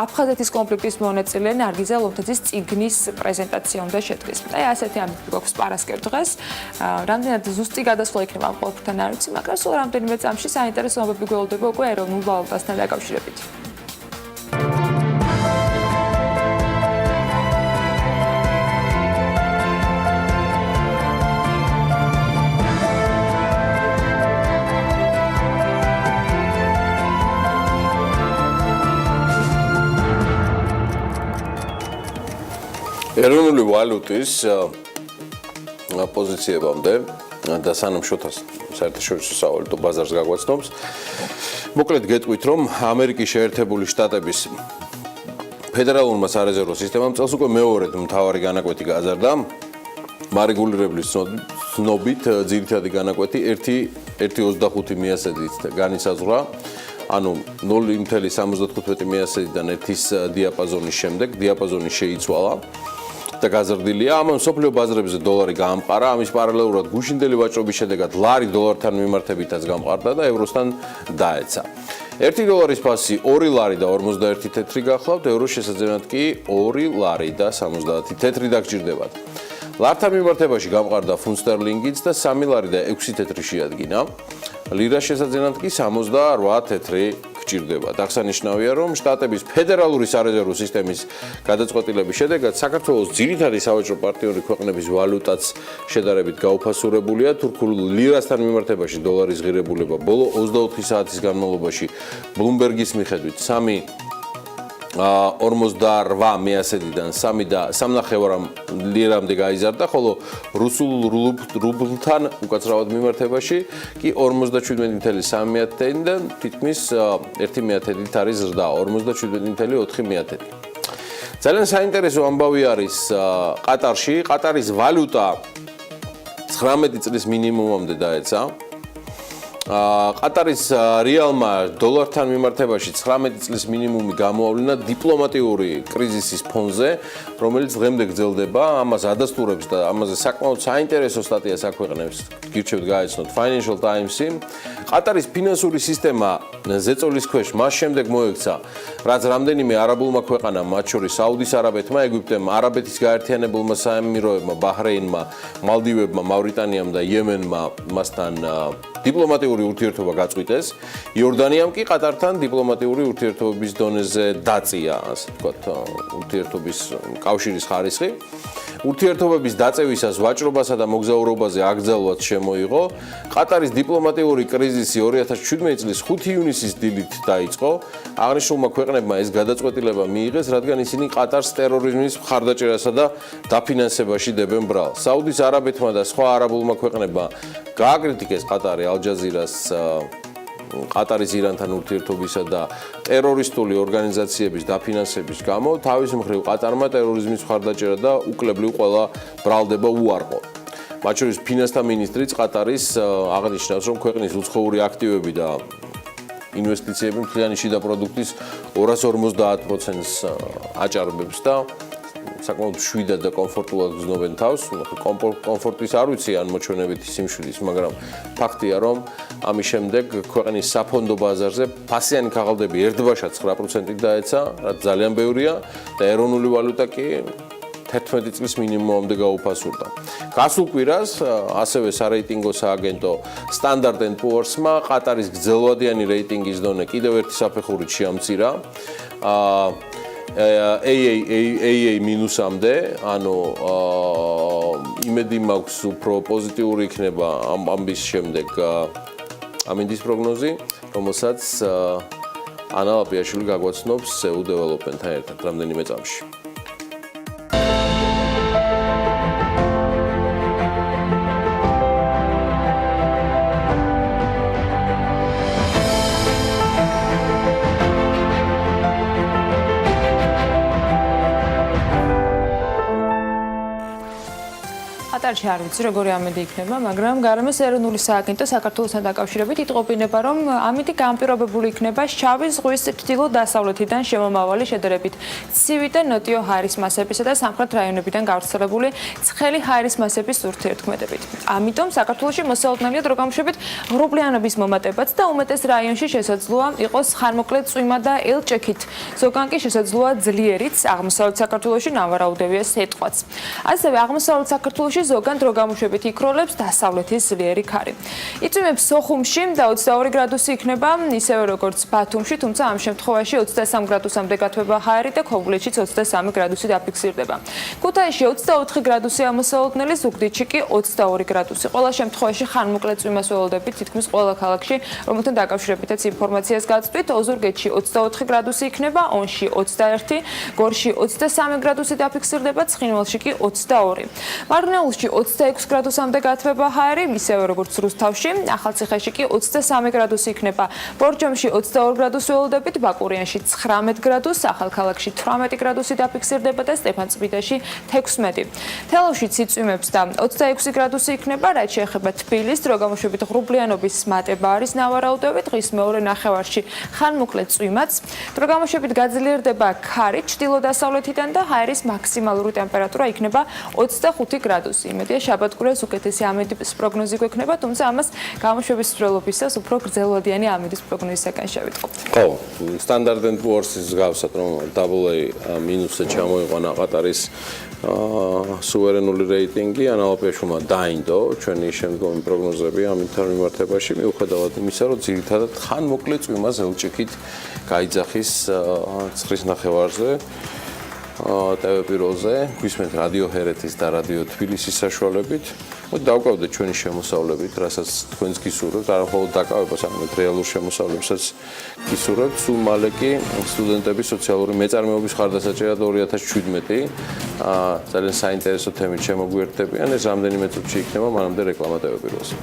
აფხაზეთის კონფლიქტის მონაწილე ნარგიზა ლომთაძის წიგნის პრეზენტაცია უნდა შედგეს. ასეთი ამბები გვაქვს პარასკევ დღეს. რამდენად ზუსტი გადასვლა იქნება ამ ყველაფერთან არ ვიცი, მაგრამ სულ რამდენიმე წამში საინტერესო ამბები გველოდება უკვე ეროვნულ ვალუტასთან დაკავშირებით. ეროვნული ვალუტის პოზიციებამდე და სანამ შოთას საერთაშორისო სავალუტო ბაზარს გაგვაცნობს, მოკლედ გეტყვით, რომ ამერიკის შეერთებული შტატების ფედერალურმა სარეზერვო სისტემამ წელს უკვე მეორედ მთავარი განაკვეთი გააზარდა. მარეგულირებლის ცნობით ძირითადი განაკვეთი 1.25 მიასედით განისაზღვრა, ანუ 0.75 მიასედიდან 1-ის დიაპაზონის შემდეგ დიაპაზონი შეიცვალა და გაზრდილია. ამან მსოფლიო ბაზრებზე დოლარი გაამყარა, ამის პარალელურად გუშინდელი ვაჭრობის შედეგად ლარი დოლართან მიმართებითაც გამყარდა და ევროსთან დაეცა. 1 დოლარის ფასი 2 ლარი და 51 თეთრი გახლავთ, ევროს შესაძლებლად კი 2 ლარი და 70 თეთრი დაგჭირდებათ. ლართან მიმართებაში გამყარდა ფუნტ სტერლინგიც და 3 ლარი და 6 თეთრი შეადგინა. ლირას შესაძლებლად კი 68 თეთრი გჭირდებათ. აღსანიშნავია, რომ შტატების ფედერალური სარეზერვო სისტემის გადაწყვეტილების შედეგად საქართველოს ძირითადი სავაჭრო პარტნიორი ქვეყნების ვალუტაც შედარებით გაუფასურებულია. თურქულ ლირასთან მიმართებაში დოლარის ღირებულება ბოლო 24 საათის განმავლობაში ბლუმბერგის მიხედვით 3.48 მიასედიდან 3.9 ლირამდე გაიზარდა, ხოლო რუსულ რუბლთან უკაცრავად მიმართებაში კი 47.3-დან თითქმის 1 მიათედით არის ზრდა, 47.4. ძალიან საინტერესო ამბავი არის ყატარში. ყატარის ვალუტა 19 წლის მინიმუმამდე დაეცა. ყატარის რეალმა დოლართან მიმართებაში 19 წლის მინიმუმი გამოავლინა დიპლომატიური კრიზისის ფონზე, რომელიც დღემდე გრძელდება. ამას ადასტურებს და ამაზე საკმაოდ საინტერესო სტატიას აქვეყნებს. გირჩევთ გაეცნოთ Financial Times-ი. ყატარის ფინანსური სისტემა ზეწოლის ქვეშ მას შემდეგ მოექცა, რაც რამდენიმე არაბულმა ქვეყანამ, მათ შორის საუდის არაბეთმა, ეგვიპტემ, არაბეთის გაერთიანებულმა საემიროებმა, ბაჰრეინმა, მალდივებმა, მავრიტანიამ და იემენმა მასთან დიპლომატიური ურთიერთობა გაწყვიტეს. იორდანიამ კი ყატართან დიპლომატიური ურთიერთობების დონეზე დაწია, ასე ვთქვათ, ურთიერთობის კავშირის ხარისხი. ურთიერთობების დაწევისას ვაჭრობასა და მოგზაურობაზე აკრძალვაც შემოიღო. ყატარის დიპლომატიური კრიზისი 2017 წლის 5 ივნისის დილით დაიწყო. აღნიშნულმა ქვეყნებმა ეს გადაწყვეტილება მიიღეს, რადგან ისინი ყატარს ტერორიზმის მხარდაჭერასა და დაფინანსებაში დებენ ბრალს. საუდის არაბეთმა და სხვა არაბულმა ქვეყნებმა გააკრიტიკეს ყატარი ალ-ჯაზირას ყატარის ირანთან ურთიერთობისა და ტერორისტული ორგანიზაციების დაფინანსების გამო. თავის მხრივ ყატარმა ტერორიზმის მხარდაჭერა და უკლებრივ ყველა ბრალდება უარყო. მათ შორის ფინანსთა მინისტრიც ყატარის აღნიშნავს, რომ ქვეყნის უცხოური აქტივები და ინვესტიციები მთლიანი შიდა პროდუქტის 250%-ს აჭარბებს და საკმაოდ შვიდად და კომფორტულად გრძნობენ თავს. კომფორტის არ ვიცი ან მოჩვენებითი სიმშვიდის, მაგრამ ფაქტია, რომ ამის შემდეგ ქვეყნის საფონდო ბაზარზე ფასიანი ქაღალდები ერთბაშად 9%-ით დაეცა, რაც ძალიან ბევრია და ეროვნული ვალუტა კი 11 წლის მინიმუმამდე გაუფასურდა. გასულ კვირას ასევე სარეიტინგო სააგენტო Standard & Poor's-მა ყატარის გრძელვადიანი რეიტინგის დონე კიდევ ერთი საფეხურით შეამცირა. AA მინუსამდე, ანუ იმედი მაქვს უფრო პოზიტიური იქნება ამის შემდეგ ამინდის პროგნოზი, რომელსაც ანა ლაპიაშვილი გაგვაცნობს EU Development-თან ერთად რამდენიმე წამში. ყატარში არ ვიცი როგორი ამედი იქნება, მაგრამ გარემოს ეროვნული სააგენტო საქართველოსთან დაკავშირებით იტყობინება, რომ ამით განპირობებული იქნება შავი ზღვის ჩრდილო-დასავლეთიდან შემომავალი შედარებით ცივი და ნოტიო ჰაერის მასებისა და სამხრეთ რაიონებიდან გავრცელებული ცხელი ჰაერის მასების ურთიერთქმედებით. ამიტომ საქართველოში მოსალოდნელია დროგამშვებით ღრუბლიანობის მომატებაც და უმეტეს რაიონში შესაძლოა იყოს ხანმოკლე წვიმა და ელჭექით. ზოგან კი შესაძლოა ძლიერიც, აღმოსავლეთ საქართველოში ნავარაუდევია სიტყვაც. ასევე აღმოსავლეთ საქართველოში ზოგან დროგამშვებით იქროლებს დასავლეთის ძლიერი ქარი. იწვიმებს სოხუმში და 22 გრადუსი იქნება, ისევე როგორც ბათუმში, თუმცა ამ შემთხვევაში 23 გრადუსამდე გათვება ჰაერი და ქობულეთშიც 23 გრადუსი დაფიქსირდება. ქუთაისში 24 გრადუსი ამოსალოდნელი, ზუგდიდში კი 22 გრადუსი. ყველა შემთხვევაში ხანმოკლე წვიმას ველოდებით თითქმის ყველა ქალაქში, რომელთან დაკავშირებითაც ინფორმაციას გაწვდით. ოზურგეთში 24 გრადუსი იქნება, ონში 21, გორში 23 გრადუსი დაფიქსირდება, ცხინვალში კი 22. მარნეულში 26 გრადუსამდე გათვება ჰაერი, ისევე როგორც რუსთავში, ახალციხეში კი 23 გრადუსი იქნება. ბორჯომში 22 გრადუსი ველოდებით, ბაკურიანში 19 გრადუსი, ახალქალაქში 18 გრადუსი დაფიქსირდება და სტეფანწმინდაში 16. თელავში ციწვიმებს და 26 გრადუსი იქნება, რაც შეეხება თბილისს, დროგამოშვებით ღრუბლიანობის მატება არის ნავარაუდები, დღის მეორე ნახევარში ხანმოკლე წვიმაც, დროგამოშვებით გაძლიერდება ქარი ჩრდილო-დასავლეთიდან და ჰაერის მაქსიმალური ტემპერატურა იქნება 25 გრადუსი. იმედია შაბათ-კვირას უკეთესი ამედის პროგნოზი გვექნება, თუმცა ამას გამოშვების მსვლელობისას უფრო გრძელვადიანი ამედის პროგნოზისაგან შევიტყობთ. ხო, Standard & Poor's-ის გავსად, რომ AA მინუსზე ჩამოიყვანა ყატარის სუვერენული რეიტინგი, ანა ლაპიაშვილმა დაინდო ჩვენი შემდგომი პროგნოზები ამითთან მიმართებაში, მიუხედავად იმისა, რომ ძირითადად ხანმოკლე წვიმას ელჭექით გაიძახის ცხრის ნახევარზე. TV პიროზე, გვისმენთ რადიო ჰერეთის და რადიო თბილისის საშუალებით. მოდი დავკავდეთ ჩვენი შემოსავლებით, რასაც თქვენს გისურვებთ, არა მხოლოდ დაკავებას, არამედ რეალურ შემოსავლებსაც გისურვებთ. სულ მალე კი სტუდენტების სოციალური მეწარმეობის ხარდასაჭერად 2017 ძალიან საინტერესო თემით შემოგვიერთდებიან. ეს რამდენიმე წუთში იქნება, მანამდე რეკლამა TV პიროზე.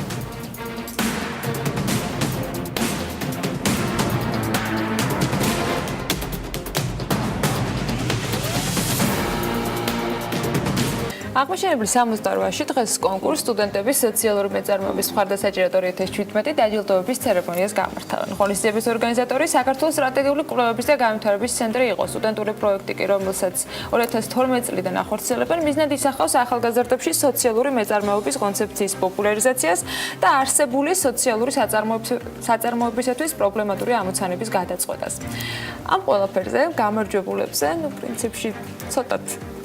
აღმაშენებლის 68-ში დღეს კონკურს სტუდენტების სოციალური მეწარმეობის მხარდასაჭერად 2017 დაჯილდოების ცერემონიას გამართავენ. ღონისძიების ორგანიზატორი საქართველოს სტრატეგიული კვლევების და განვითარების ცენტრი იყო. სტუდენტური პროექტი კი, რომელსაც 2012 წლიდან ახორციელებენ, მიზნად ისახავს ახალგაზრდებში სოციალური მეწარმეობის კონცეფციის პოპულარიზაციას და არსებული სოციალური საწარმოებისათვის პრობლემატური ამოცანების გადაწყვეტას. ამ ყველაფერზე გამარჯვებულებზე, პრინციპში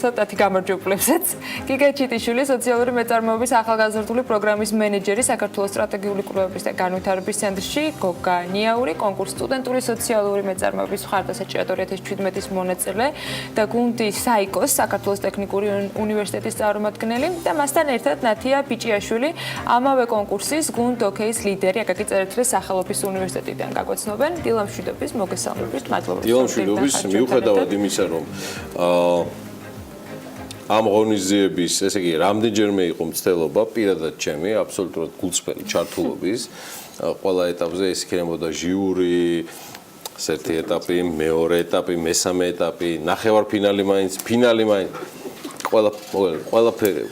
ცოტათი გამარჯვებულებსაც გიგა ჩიტიშვილი სოციალური მეწარმეობის ახალგაზრდული პროგრამის მენეჯერი საქართველოს სტრატეგიული კვლევების და განვითარების ცენტრში გოგა ნიაური, კონკურს სტუდენტური სოციალური მეწარმეობის მხარდასაჭერად 2017-ის მონაწილე და გუნდი საიკოს საქართველოს ტექნიკური უნივერსიტეტის წარმომადგენელი და მასთან ერთად ნათია ბიჭიაშვილი, ამავე კონკურსის გუნდ ოკეის ლიდერი აკაკი წერეთლის სახელობის უნივერსიტეტიდან გაგვაცნობენ. დილა მშვიდობის მოგესალმებით. მადლობა. დილა მშვიდობის მიუხედავად იმისა, რომ ამ ღონისძიების, ესე იგი, რამდენჯერმე იყო მცდელობა, პირადად ჩემი, აბსოლუტურად გულწრფელი ჩართულობის, ყველა ეტაპზე ეს იქნებოდა ჟიური, ერთი ეტაპი, მეორე ეტაპი, მესამე ეტაპი, ნახევარფინალი მაინც, ფინალი მაინც,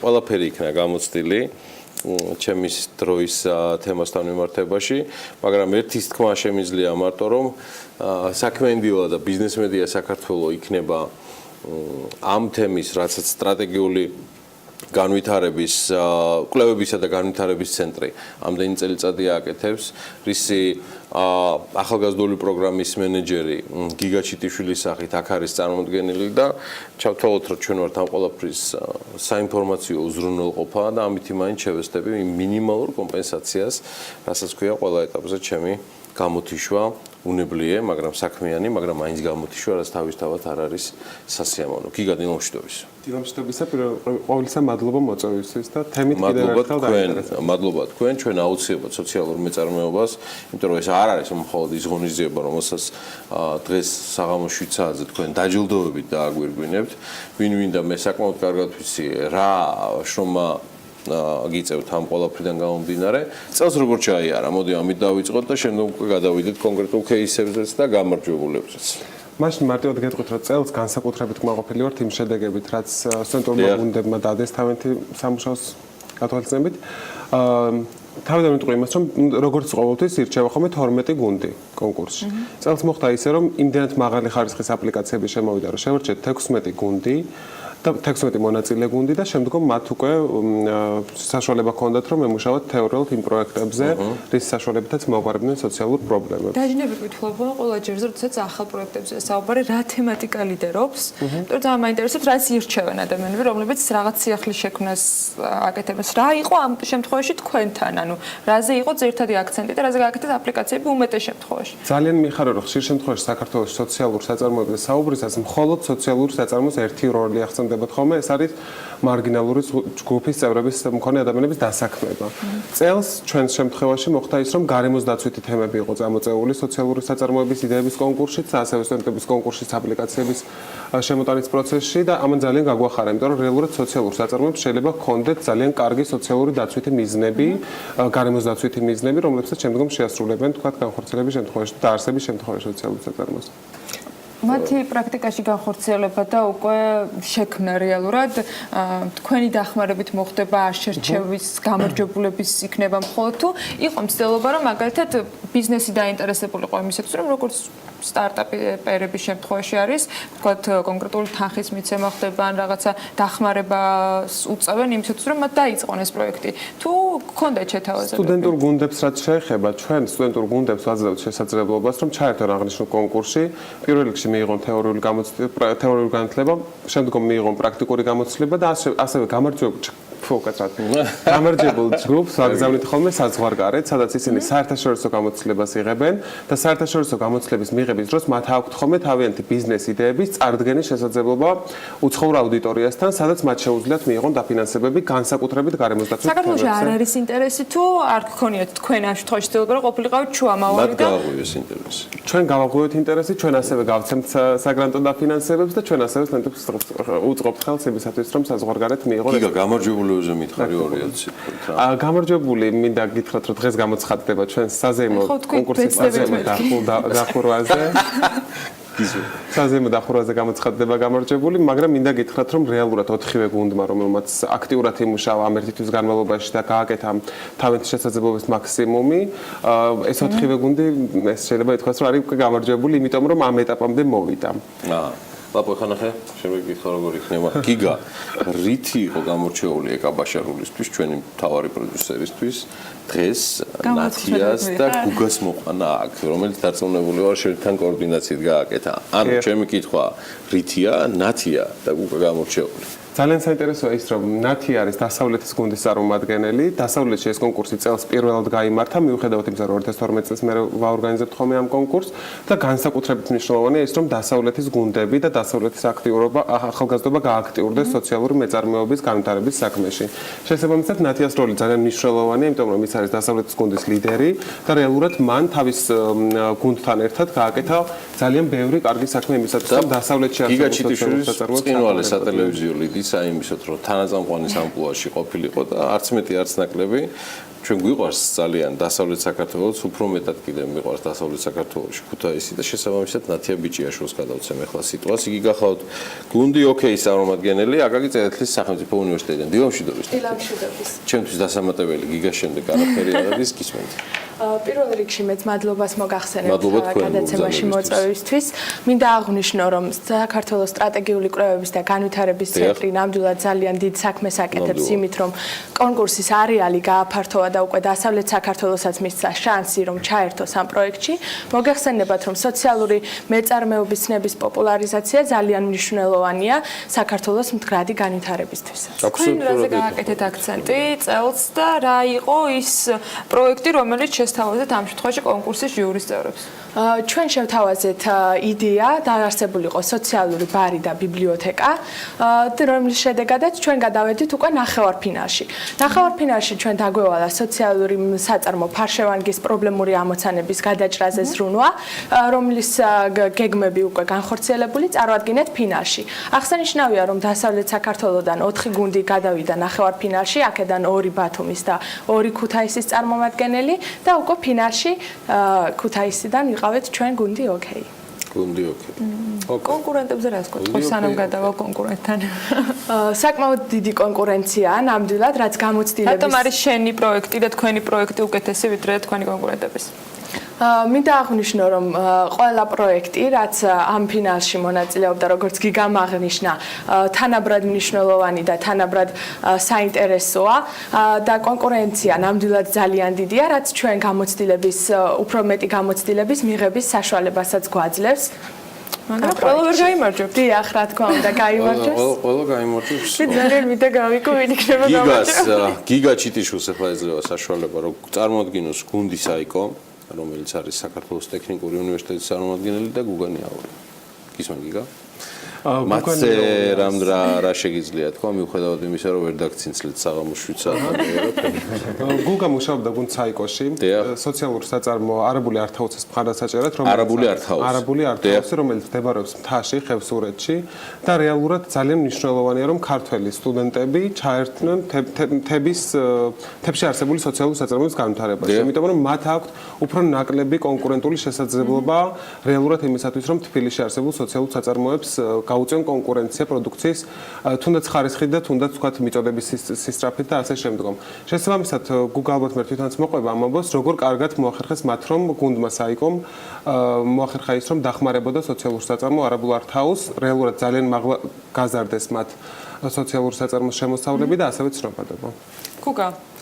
ყველაფერი იქნა გამოცდილი ჩემის დროის თემასთან მიმართებაში, მაგრამ ერთის თქმა შემიძლია მარტო, რომ საქმიანი დილა და ბიზნეს მედია საქართველოს იქნება ამ თემის, რასაც სტრატეგიული განვითარების, კვლევებისა და განვითარების ცენტრი ამდენი წელიწადი აკეთებს, რისი ახალგაზრდული პროგრამის მენეჯერი გიგა ჩიტიშვილის სახით აქ არის წარმოდგენილი და ჩავთვალოთ, რომ ჩვენ ვართ ამ ყველაფრის საინფორმაციო უზრუნველყოფა და ამითი მაინც შევესწრები მინიმალურ კომპენსაციას, რასაც ქვია ყველა ეტაპზე ჩემი გამოთიშვა უნებლიე, მაგრამ საქმიანი, მაგრამ მაინც გამოთიშვა, რაც თავისთავად არ არის სასიამოვნო. გიგა დილა მშვიდობის. დილა მშვიდობისა, ყოველისა მადლობა მოწვევისთვის და თემით კიდევ ერთხელ დაინტერესდა. მადლობა თქვენ, ჩვენ აუცილებლად სოციალურ მეწარმეობას, იმიტომ რომ ეს არ არის მხოლოდ ის ღონისძიება, რომელსაც დღეს საღამოს 7 საათზე თქვენ დაჯილდოებით დააგვირგვინებთ. ვინ და მე საკმაოდ კარგად ვიცი რა შრომა გიწევთ ამ ყველაფრიდან გამომდინარე. წელს როგორ ჩაიარა, მოდი ამით დავიწყოთ და შემდგომ უკვე გადავიდეთ კონკრეტულ кейსებზეც და გამარჯვებულებზეც. მაშინ მარტივად გეტყვით, რომ წელს განსაკუთრებით კმაყოფილი ვართ იმ შედეგებით, რაც სტუდენტურმა გუნდებმა დადეს თავენთი სამუშაოს გათვალისწინებით. თავიდან ვიტყვი იმას, რომ როგორც ყოველთვის ირჩევა ხოლმე 12 გუნდი კონკურსში. წელს მოხდა ისე, რომ იმდენად მაღალი ხარისხის აპლიკაციები შემოვიდა, რომ შევარჩიეთ 16 გუნდი. და 16 მონაწილე გუნდი და შემდგომ მათ უკვე საშუალება ჰქონდათ რომ ემუშავათ თეორიულად იმ პროექტებზე, რის საშუალებითაც მოგვარებდნენ სოციალურ პრობლემებს. დაჟინებით ვითხოვნა ყველა ჯერზე, როდესაც ახალ პროექტებზე საუბარი რა თემატიკა ლიდერობს, იმიტომ რომ მაინტერესებს რაც ირჩევენ ადამიანები, რომლებიც რაღაც სიახლის შექმნას აკეთებენ. რა იყო ამ შემთხვევაში თქვენთან, ანუ რაზე იყო ძირითადი აქცენტი და რაზე გააკეთეთ აპლიკაციები უმეტეს შემთხვევაში. ძალიან მიხარია რომ ხშირ შემთხვევაში საქართველოს სოციალურ საწარმოებზე საუბრისას მხოლოდ სოციალურ საწარმოს ერთი როლი ახსენდება. ხოლმე ეს არის მარგინალური ჯგუფის წევრების მქონე ადამიანების დასაქმება. წელს ჩვენს შემთხვევაში მოხდა ის, რომ გარემოს დაცვითი თემები იყო წამოწეული სოციალური საწარმოების იდეების კონკურსშიც, ასევე სტუდენტების კონკურსის აპლიკაციების შემოტანის პროცესში და ამან ძალიან გაგვახარა, იმიტომ რომ რეალურად სოციალურ საწარმოებს შეიძლება ჰქონდეთ ძალიან კარგი სოციალური დაცვითი მიზნები, გარემოს დაცვითი მიზნები, რომლებსაც შემდგომ შეასრულებენ თქვა განხორციელების შემთხვევაში და არსების შემთხვევაში სოციალურ საწარმოს. მათი პრაქტიკაში განხორციელება და უკვე შექმნა რეალურად თქვენი დახმარებით მოხდება არჩევის გამარჯვებულების იქნება მხოლოდ თუ იყო მცდელობა რომ მაგალითად ბიზნესი დაინტერესებული იყო იმისათვის რომ როგორც სტარტაპერების შემთხვევაში არის ვთქვათ კონკრეტული თანხის მიცემა ხდება ან რაღაცა დახმარებას უწევენ იმისათვის რომ მათ დაიწყონ ეს პროექტი თუ გქონდათ შეთავაზებები სტუდენტურ გუნდებს რაც შეეხება ჩვენ სტუდენტურ გუნდებს ვაძლევთ შესაძლებლობას რომ ჩაერთონ აღნიშნულ კონკურსში პირველ რიგში მიიღონ თეორიული განათლება, შემდგომ მიიღონ პრაქტიკული გამოცდილება და ასევე გამარჯვებულ ჯგუფს ვაგზავნით ხოლმე საზღვარგარეთ, სადაც ისინი საერთაშორისო გამოცდილებას იღებენ და საერთაშორისო გამოცდილების მიღების დროს მათ აქვთ ხოლმე თავიანთი ბიზნეს იდეების წარდგენის შესაძლებლობა უცხოურ აუდიტორიასთან, სადაც მათ შეუძლიათ მიიღონ დაფინანსებები განსაკუთრებით გარემოს დაცვის საქართველოში არ არის ინტერესი თუ არ გქონიათ თქვენ ამ შემთხვევაში ცდილობა რომ ყოფილიყავით შუამავალი და გავაღვიოს ინტერესი. ჩვენ გავაღვიოთ ინტერესი, ჩვენ ასევე გავცემთ საგრანტო დაფინანსებებს და ჩვენ ასევე უწყობთ ხელს იმისათვის რომ საზღვარგარეთ მიიღონ გიგა გამარჯვებულებებზე მითხარი 2-10 რა. გამარჯვებული მინდა გითხრათ რომ დღეს გამოცხადდება ჩვენ საზეიმო კონკურსის საზეიმო დახურვაზე. საზეიმო დახურვაზე გამოცხადდება გამარჯვებული, მაგრამ მინდა გითხრათ, რომ რეალურად 4-ვე გუნდმა, რომელმაც აქტიურად იმუშავა ამ ერთი თვის განმავლობაში და გააკეთა თავის შესაძლებლობის მაქსიმუმი, ეს 4-ვე გუნდი ეს შეიძლება ითქვას, რომ არის გამარჯვებული, იმიტომ რომ ამ ეტაპამდე მოვიდა. ლაპო ხანახე, შემიგიქხა როგორ იქნება. გიგა, რითი იყო გამორჩეული ეკაბაშარულისთვის, ჩვენი მთავარი პროდიუსერისთვის, დღეს ნათიას და გუგას მოყვანა აქ, რომელიც დარწმუნებული ვარ, შენთან კოორდინაციით გააკეთა. ანუ ჩემი კითხვა, რითია, ნათია და გუგა გამორჩეული. ძალიან საინტერესოა ის, რომ ნათი არის დასავლეთის გუნდის წარმომადგენელი. დასავლეთში ეს კონკურსი წელს პირველად გაიმართა, მიუხედავად იმისა, რომ 2012 წელს მე ვაორგანიზებთ ხოლმე ამ კონკურსს და განსაკუთრებით მნიშვნელოვანია ის, რომ დასავლეთის გუნდები და დასავლეთის აქტიურობა, ახალგაზრდობა გააქტიურდეს სოციალური მეწარმეობის განვითარების საქმეში. შესაბამისად, ნათიას როლი ძალიან მნიშვნელოვანია, იმიტომ რომ ის არის დასავლეთის გუნდის ლიდერი და რეალურად მან თავის გუნდთან ერთად გააკეთა ძალიან ბევრი კარგი საქმე იმისათვის, რომ დასავლეთში არსებულ სოციალურ საწარმოებს წინვალე სატელევიზიო ლიდერი საიმისოთ, რომ თანაწამყვანის ამპლუაში ყოფილიყო და არც მეტი არც ნაკლები ჩვენ გვიყვარს ძალიან დასავლეთ საქართველოს, უფრო მეტად კიდე მიყვარს დასავლეთ საქართველოში ქუთაისი და შესაბამისად ნათია ბიჭიაშვილს გადავცემ ახლა სიტუაცია. იგი გახავთ გუნდი ოკეის წარმომადგენელი აკაკი წერეთლის სახელმწიფო უნივერსიტეტიდან. დილამშვიდობის. დილამშვიდობის. ჩემთვის დასამატებელი გიგას შემდეგ არაფერი არ არის გისმენთ. პირველ რიგში მეც მადლობას მოგახსენებთ გადაცემაში მოწვევისთვის. მინდა აღვნიშნო, რომ საქართველოს სტრატეგიული კვლევების და განვითარების ცენტრი ნამდვილად ძალიან დიდ საქმეს აკეთებს იმით, რომ კონკურსის არეალი გააფართოვა და უკვე დასავლეთ საქართველოსაც მისცა შანსი, რომ ჩაერთოს ამ პროექტში. მოგახსენებათ, რომ სოციალური მეწარმეობის ცნების პოპულარიზაცია ძალიან მნიშვნელოვანია საქართველოს მდგრადი განვითარებისთვის. თქვენ რაზე გააკეთეთ აქცენტი წელს და რა იყო ის პროექტი, რომელიც შესთავაზეთ ამ შემთხვევაში კონკურსის ჟიურის წევრებს? ჩვენ შევთავაზეთ იდეა დაარსებული იყო სოციალური ბარი და ბიბლიოთეკა, რომლის შედეგადაც ჩვენ გადავედით უკვე ნახევარფინალში. ნახევარფინალში ჩვენ დაგვევალა სოციალური საწარმო ფარშევანგის პრობლემური ამოცანების გადაჭრაზე ზრუნვა, რომლის გეგმები უკვე განხორციელებული წარვადგინეთ ფინალში. აღსანიშნავია, რომ დასავლეთ საქართველოსდან 4 გუნდი გადავიდა ნახევარფინალში, აქედან 2 ბათუმის და 2 ქუთაისის წარმომადგენელი და უკვე ფინალში ქუთაისიდან ვიყავით ჩვენ გუნდი ოკეი. გუნდი ოკეი. კონკურენტებზე რა გქონდა? სანამ გადავალ კონკურენტთან. საკმაოდ დიდი კონკურენციაა ნამდვილად, რაც გამოცდილების. რატომ არის შენი პროექტი და თქვენი პროექტი უკეთესი ვიდრე თქვენი კონკურენტების? მინდა აღვნიშნო, რომ ყველა პროექტი, რაც ამ ფინალში მონაწილეობდა, როგორც გიგამ აღნიშნა, თანაბრად მნიშვნელოვანი და თანაბრად საინტერესოა და კონკურენცია ნამდვილად ძალიან დიდია, რაც ჩვენ გამოცდილების, უფრო მეტი გამოცდილების მიღების საშუალებასაც გვაძლევს. მაგრამ ყველა ვერ გაიმარჯვებთ. დიახ, რა თქმა უნდა, გაიმარჯვებს. ყველა გაიმარჯვებს. ძალიან მინდა გავიკო, ვინ იქნება გამარჯვებული. გიგა ჩიტიშვილს ახლა ეძლევა საშუალება, რომ წარმოადგინოს გუნდი საიკო, რომელიც არის საქართველოს ტექნიკური უნივერსიტეტის წარმომადგენელი და გუგანი აური. გისმენ გიგა? მათზე რა შეგიძლია თქვა, მიუხედავად იმისა, რომ ვერ დაგცინცლეთ საღამოს 7 საათამდე. გუგა მუშაობდა გუნდ საიკოში, სოციალურ საწარმო არაბული ართაუსის მხარდასაჭერად, არაბული ართაუსი, რომელიც მდებარეობს მთაში, ხევსურეთში და რეალურად ძალიან მნიშვნელოვანია, რომ ქართველი სტუდენტები ჩაერთნენ თებში არსებული სოციალური საწარმოების განვითარებაში. იმიტომ რომ მათ აქვთ უფრო ნაკლები კონკურენტული შესაძლებლობა რეალურად იმისათვის, რომ თბილისში არსებულ სოციალურ საწარმოებს გაუწევენ კონკურენცია პროდუქციის თუნდაც ხარისხით და თუნდაც თქვათ მიწოდების სისწრაფით და ასე შემდგომ. შესაბამისად, გუგა ალბათ მე თვითონაც მოყვება ამ ამბავს, როგორ კარგად მოახერხეს მათ, რომ გუნდმა საიკომ მოახერხა ის, რომ დახმარებოდა სოციალურ საწარმო არაბულ ართაუსს, რეალურად ძალიან მაღლა გაზარდეს მათ სოციალურ საწარმოს შემოსავლები და ასევე ცნობადება. გუგა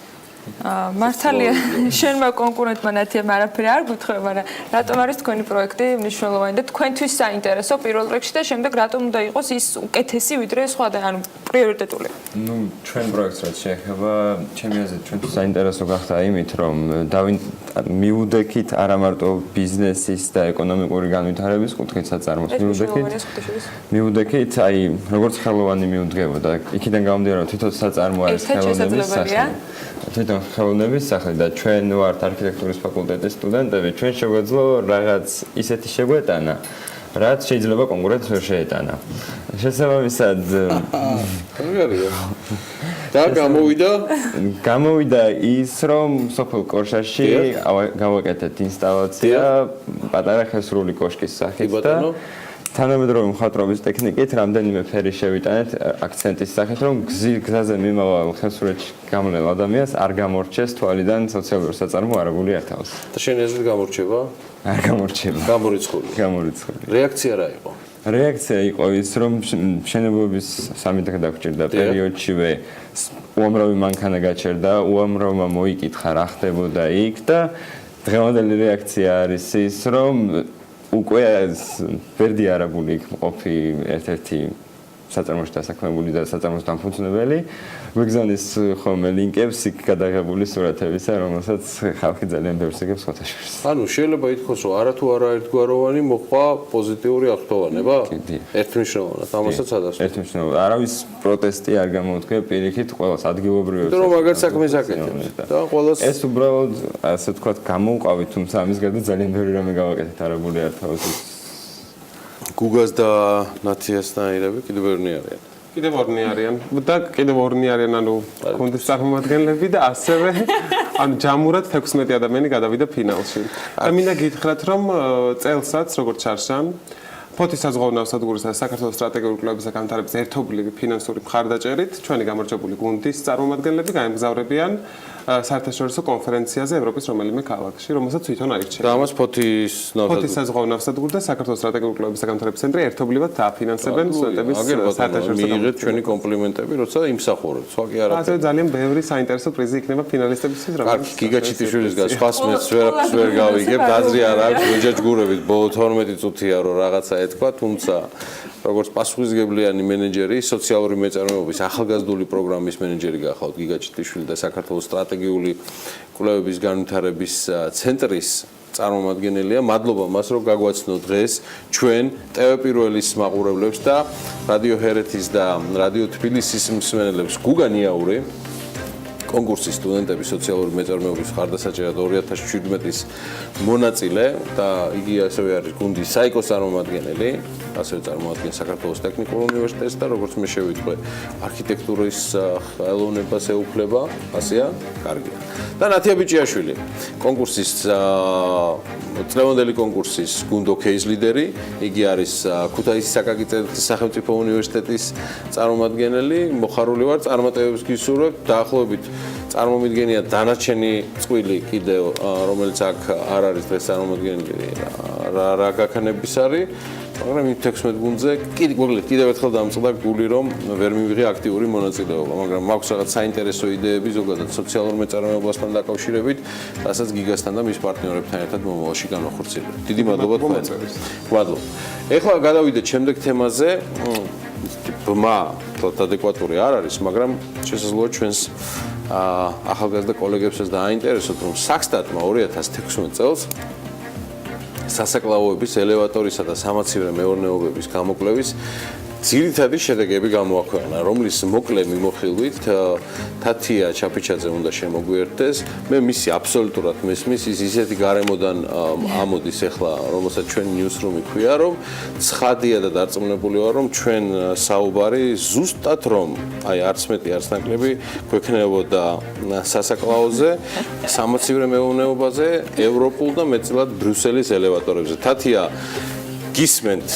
მართალია შენმა კონკურენტმა ნათიამ არაფერი არ გითხრა, მაგრამ რატომ არის თქვენი პროექტი მნიშვნელოვანი და თქვენთვის საინტერესო პირველ რიგში და შემდეგ რატომ უნდა იყოს ის უკეთესი ვიდრე სხვა და ანუ პრიორიტეტული? ჩვენ პროექტს რაც შეეხება, ჩემი აზრით ჩვენთვის საინტერესო გახდა იმით, რომ მიუდექით არა მარტო ბიზნესის და ეკონომიკური განვითარების კუთხით საწარმოს მიუდექით, აი როგორც ხელოვანი მიუდგებოდა, იქიდან გამომდინარე, თვითონ საწარმო არის ხელოვნების სახე. თვითონ ხელოვნების სახე და ჩვენ ვართ არქიტექტურის ფაკულტეტის სტუდენტები, ჩვენ შეგვეძლო რაღაც ისეთი შეგვეტანა, რაც შეიძლება კონკურენტს ვერ შეეტანა. შესაბამისად და გამოვიდა ის, რომ სოფელ კოშაში გავაკეთეთ ინსტალაცია პატარა ხესრული კოშკის სახით და თანამედროვე მხატვრობის ტექნიკით რამდენიმე ფერი შევიტანეთ აქცენტის სახით, რომ გზაზე მიმავალ ხესრულეთში გამლელ ადამიანს არ გამორჩეს თვალიდან სოციალური საწარმო არაგული ართავს. და შენ ეზრით გამორჩება? არ გამორჩება. გამორიცხული. რეაქცია რა იყო? რეაქცია იყო ის, რომ მშენებლობის 3 დღე დაგჭირდა პერიოდშივე უამრავი მანქანა გაჩერდა, უამრავმა მოიკითხა რა ხდებოდა იქ და დღევანდელი რეაქცია არის ის, რომ უკვე ვერდი არაგული იქ მყოფი ერთ-ერთი საწარმოში დასაქმებული და საწარმოს დამფუძნებელი გვიგზავნის ხოლმე ლინკებს იქ გადაღებული სურათებისა, რომელსაც ხალხი ძალიან ბევრს იგებს ფოტოშოპში. ანუ შეიძლება ითქვას, რომ არა თუ არა ერთგვაროვანი მოხდა პოზიტიური აღფრთოვანება? ერთმნიშვნელოვნად, ამასაც ადასტურებს. ერთმნიშვნელოვნად. არავის პროტესტი არ გამოუდგა პირიქით ყველას ადგილობრივებს. რომ მაგარ საქმეს აკეთებს და ყველას ეს უბრალოდ ასე ვთქვათ გამოვყავით, თუმცა ამის გარდა ძალიან ბევრი რამე გავაკეთეთ არაგული ართავის. გუგას და ნათიასნაირები კიდევ ვერნი არიან. კიდევ ორნი არიან და კიდევ ორნი არიან ანუ კონდეს წარმომადგენლები და ასევე ანუ ჯამურად 16 ადამიანი გადავიდა ფინალში. და მინდა გითხრათ რომ წელსაც როგორც ჩარშან ფოთის საზღვაო სადგურის და საქართველოს სტრატეგიული კვლევებისა განვითარების ერთობლივი ფინანსური მხარდაჭერით ჩვენი გამარჯვებული გუნდის წარმომადგენლები გაემგზავრებიან საერთაშორისო კონფერენციაზე ევროპის რომელიმე ქალაქში, რომელსაც თვითონ აირჩევენ. და ამას ფოთის საზღვაო ნავსადგური და საქართველოს სტრატეგიული კვლევებისა განვითარების ცენტრი ერთობლივად დააფინანსებენ სტუდენტების საერთაშორისო მიიღეთ ჩვენი კომპლიმენტები, როცა იმსახურებთ. სხვა კი არა. ასე ძალიან ბევრი საინტერესო პრიზი იქნება ფინალისტებისთვის, რომელიც გიგაჩიტიშვილის გას სხვას ვერაფერს ვერ გავიგებ, აზრი არ აქვს, ვეჯაჯგურებით ბოლო 12 წუთია რომ რაღაცა ეთქვა, თუმცა როგორც პასუხისმგებლიანი მენეჯერი, სოციალური მეწარმეობის ახალგაზრდული პროგრამის მენეჯერი გახავთ გიგაჩიტიშვილი და საქართველოს სტრატეგიული კვლევების განვითარების ცენტრის წარმომადგენელია. მადლობა მას, რომ გაგვაცნო დღეს ჩვენ ტევ-პირველის მაყურებლებს და რადიო ჰერეთის და რადიო თბილისის მსმენელებს. გუგა ნიაური კონკურსის სტუდენტების სოციალური მეწარმეობის მხარდასაჭერად 2017-ის მონაწილე და იგი ასევე არის გუნდის საიკოს წარმომადგენელი, ასევე წარმოადგენს საქართველოს ტექნიკურ უნივერსიტეტს და როგორც მე შევიტყვე, არქიტექტურის ხელოვნებას ეუფლება, ასეა, კარგია. და ნათია ბიჭიაშვილი, კონკურსის წლევანდელი კონკურსის გუნდ ოკეის ლიდერი, იგი არის ქუთაისის აკაკი წერეთის სახელმწიფო უნივერსიტეტის წარმომადგენელი, მოხარული ვარ, წარმატებებს გისურვებ, დაახლოებით წარმომიდგენია დანარჩენი წყვილი კიდევ, რომელიც აქ არ არის დღეს წარმომადგენელი, რა გაქანების არის. მაგრამ იმ 16 გუნდზე კიდევ ერთხელ დამწყდა გული, რომ ვერ მივიღე აქტიური მონაწილეობა, მაგრამ მაქვს რაღაც საინტერესო იდეები ზოგადად სოციალურ მეწარმეობასთან დაკავშირებით, რასაც გიგასთან და მის პარტნიორებთან ერთად მომავალში განვახორციელებთ. დიდი მადლობა თქვენს. მადლობა. ეხლა გადავიდეთ შემდეგ თემაზე. ბმა ადეკვატური არ არის, მაგრამ შესაძლოა ჩვენს ახალგაზრდა კოლეგებსაც დააინტერესოთ, რომ საქსტატმა 2016 წელს სასაკლაოების, ელევატორისა და სამაცივრე მეურნეობების გამოკვლევის ძირითადი შედეგები გამოაქვეყნა, რომლის მოკლე მიმოხილვით თათია ჩაფიჩაძე უნდა შემოგვიერთდეს. მე მისი აბსოლუტურად მესმის, ის ისეთი გარემოდან ამოდის ახლა, რომელსაც ჩვენ ნიუსრუმი ქვია, რომ ცხადია და დარწმუნებული ვარ, რომ ჩვენ საუბარი ზუსტად რომ აი არც მეტი არც ნაკლები გვექნებოდა სასაკლაოზე, სამაცივრე მეურნეობაზე, ევროპულ და მეტწილად ბრიუსელის ელევატორებზე. თათია გისმენთ.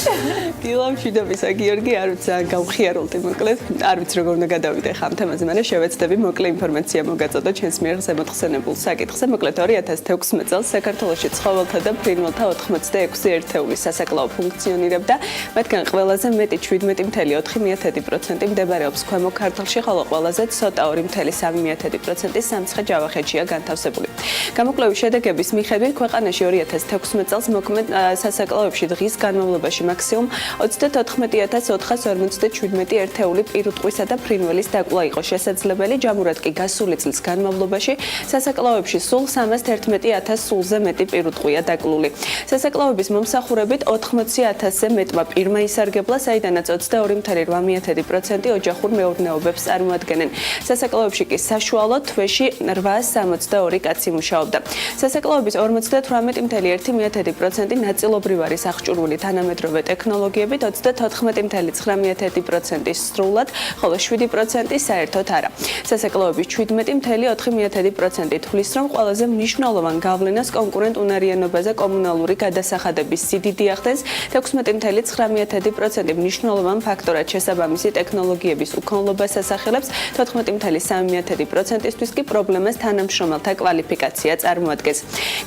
დილა მშვიდობისა, გიორგი, არ ვიცი, გავხიარულდი მოკლედ. არ ვიცი როგორ უნდა გადავიდე ხა ამ თემაზე, მაგრამ შევეცდები მოკლე ინფორმაცია მოგაწოდა ჩვენს მიერ ზემოთხსენებულ საკითხზე. მოკლედ 2016 წელს საქართველოში ცხოველთა და ფრინველთა 86 ერთეულის სასაკლაო ფუნქციონირებდა. მათგან ყველაზე მეტი 17.4% მდებარეობს ქვემო ქართლში, ხოლო ყველაზე ცოტა 2.3% სამცხე-ჯავახეთშია განთავსებული. გამოკვლევის შედეგების მიხედვით ქვეყანაში 2016 წელს მოქმედ სასაკლაოებში დღის განმავლობაში მაქსიმუმ 34457 ერთეული პირუტყვისა და ფრინველის დაკვლვა იყო შესაძლებელი, ჯამურად კი გასული წლის განმავლობაში სასაკლაოებში სულ 311000 სულზე მეტი პირუტყვია დაკლული. სასაკლაოების მომსახურებით 80000-ზე მეტმა პირმა ისარგებლა, საიდანაც 22.8% ოჯახურ მეურნეობებს წარმოადგენენ. სასაკლაოებში კი საშუალო თვეში 862 კაცი მუშაობდა. სასაკლაოების 58.1% ნაწილობრივ არის აღჭურვილი თანამედროვე ტექნოლოგიებით 34.9% სრულად, ხოლო 7% საერთოდ არა. სასაკლოების 17.4% თვლის, რომ ყველაზე მნიშვნელოვან გავლენას კონკურენტუნარიანობაზე კომუნალური გადასახადების სიდიდი ახდენს, 16.9% მნიშვნელოვან ფაქტორად შესაბამისი ტექნოლოგიების უქონლობას ასახელებს, 14.3%-ისთვის კი პრობლემას თანამშრომელთა კვალიფიკაცია წარმოადგენს.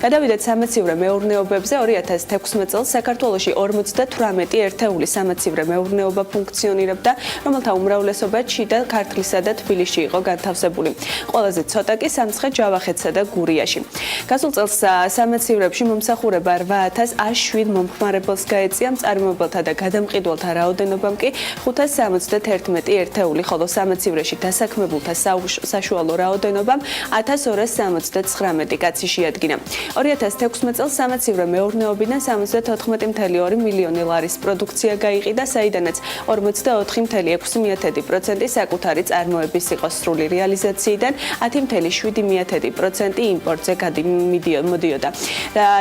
გადავიდეთ სამეცნიერო მეურნეობებზე 2016 წელს საქართველოში 58 ერთეული სამეცნიერო მეურნეობა ფუნქციონირებდა, რომელთა უმრავლესობა შიდა ქართლისა და თბილისში იყო განთავსებული. ყველაზე ცოტა კი სამცხე, ჯავახეთსა და გურიაში. გასულ წელს სამეცნიეროებში მომსახურება 8107 მომხმარებელს გაეწია, მწარმოებელთა და გადამყიდველთა რაოდენობამ კი 571 ერთეული, ხოლო სამეცნიეროში დასაქმებულთა საშუალო რაოდენობამ 1279 კაცი შეადგინა. 2016 წელს სამეცნიერო მეურნეობიდან 74.2 მილიონი ლარის პროდუქცია გაიყიდა, საიდანაც 44.6% საკუთარი წარმოების იყო სრული რეალიზაციიდან, 10.7% იმპორტზე მოდიოდა.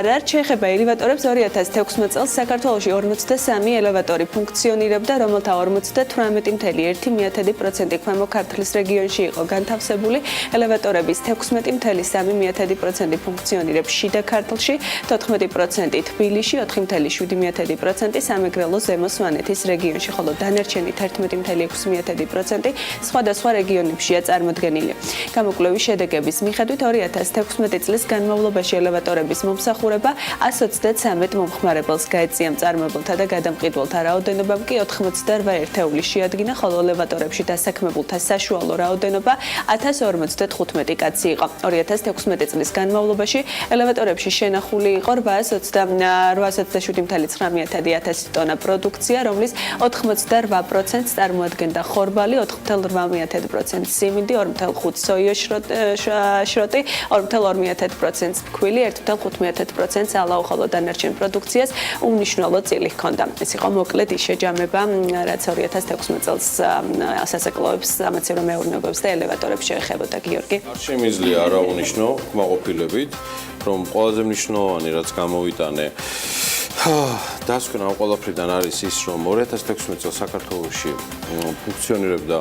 რაც შეეხება ელევატორებს, 2016 წელს საქართველოში 43 ელევატორი ფუნქციონირებდა, რომელთა 58.1% ქვემო ქართლის რეგიონში იყო განთავსებული. ელევატორების 16.3% ფუნქციონირებს შიდა ქართლში, 14% თბილისში, 4.7% სამეგრელო ზემო სვანეთის რეგიონში, ხოლო დანარჩენი 11.6% სხვადასხვა რეგიონებშია წარმოდგენილი. გამოკვლევის შედეგების მიხედვით 2016 წლის განმავლობაში ელევატორების მომსახურება 133 მომხმარებელს გაეწია, მწარმოებელთა და გადამყიდველთა რაოდენობამ კი 88 ერთეული შეადგინა, ხოლო ელევატორებში დასაქმებულთა საშუალო რაოდენობა 1055 კაცი იყო. 2016 წლის განმავლობაში ელევატორებში შენახული იყო 827.9 ტონა პროდუქცია, რომლის 88% წარმოადგენდა ხორბალი, 4.8% სიმინდი, 2.5 სოია შროტი, 2.2% ფქვილი, 1.5% სალაო, ხოლო დანარჩენ პროდუქციას უმნიშვნელო წილი ჰქონდა. ეს იყო მოკლედ ის შეჯამება, რაც 2016 წელს სასაკლოებს, სამეცნიერო მეურნეობებს და ელევატორებს შეეხებოდა. გიორგი. არ შემიძლია არა უნიშნო კმაყოფილებით, რომ ყველაზე მნიშვნელოვანი რაც გამოვიტანე დასკვნა ამ ყველაფრიდან არის ის, რომ 2016 წელს საქართველოში ფუნქციონირებდა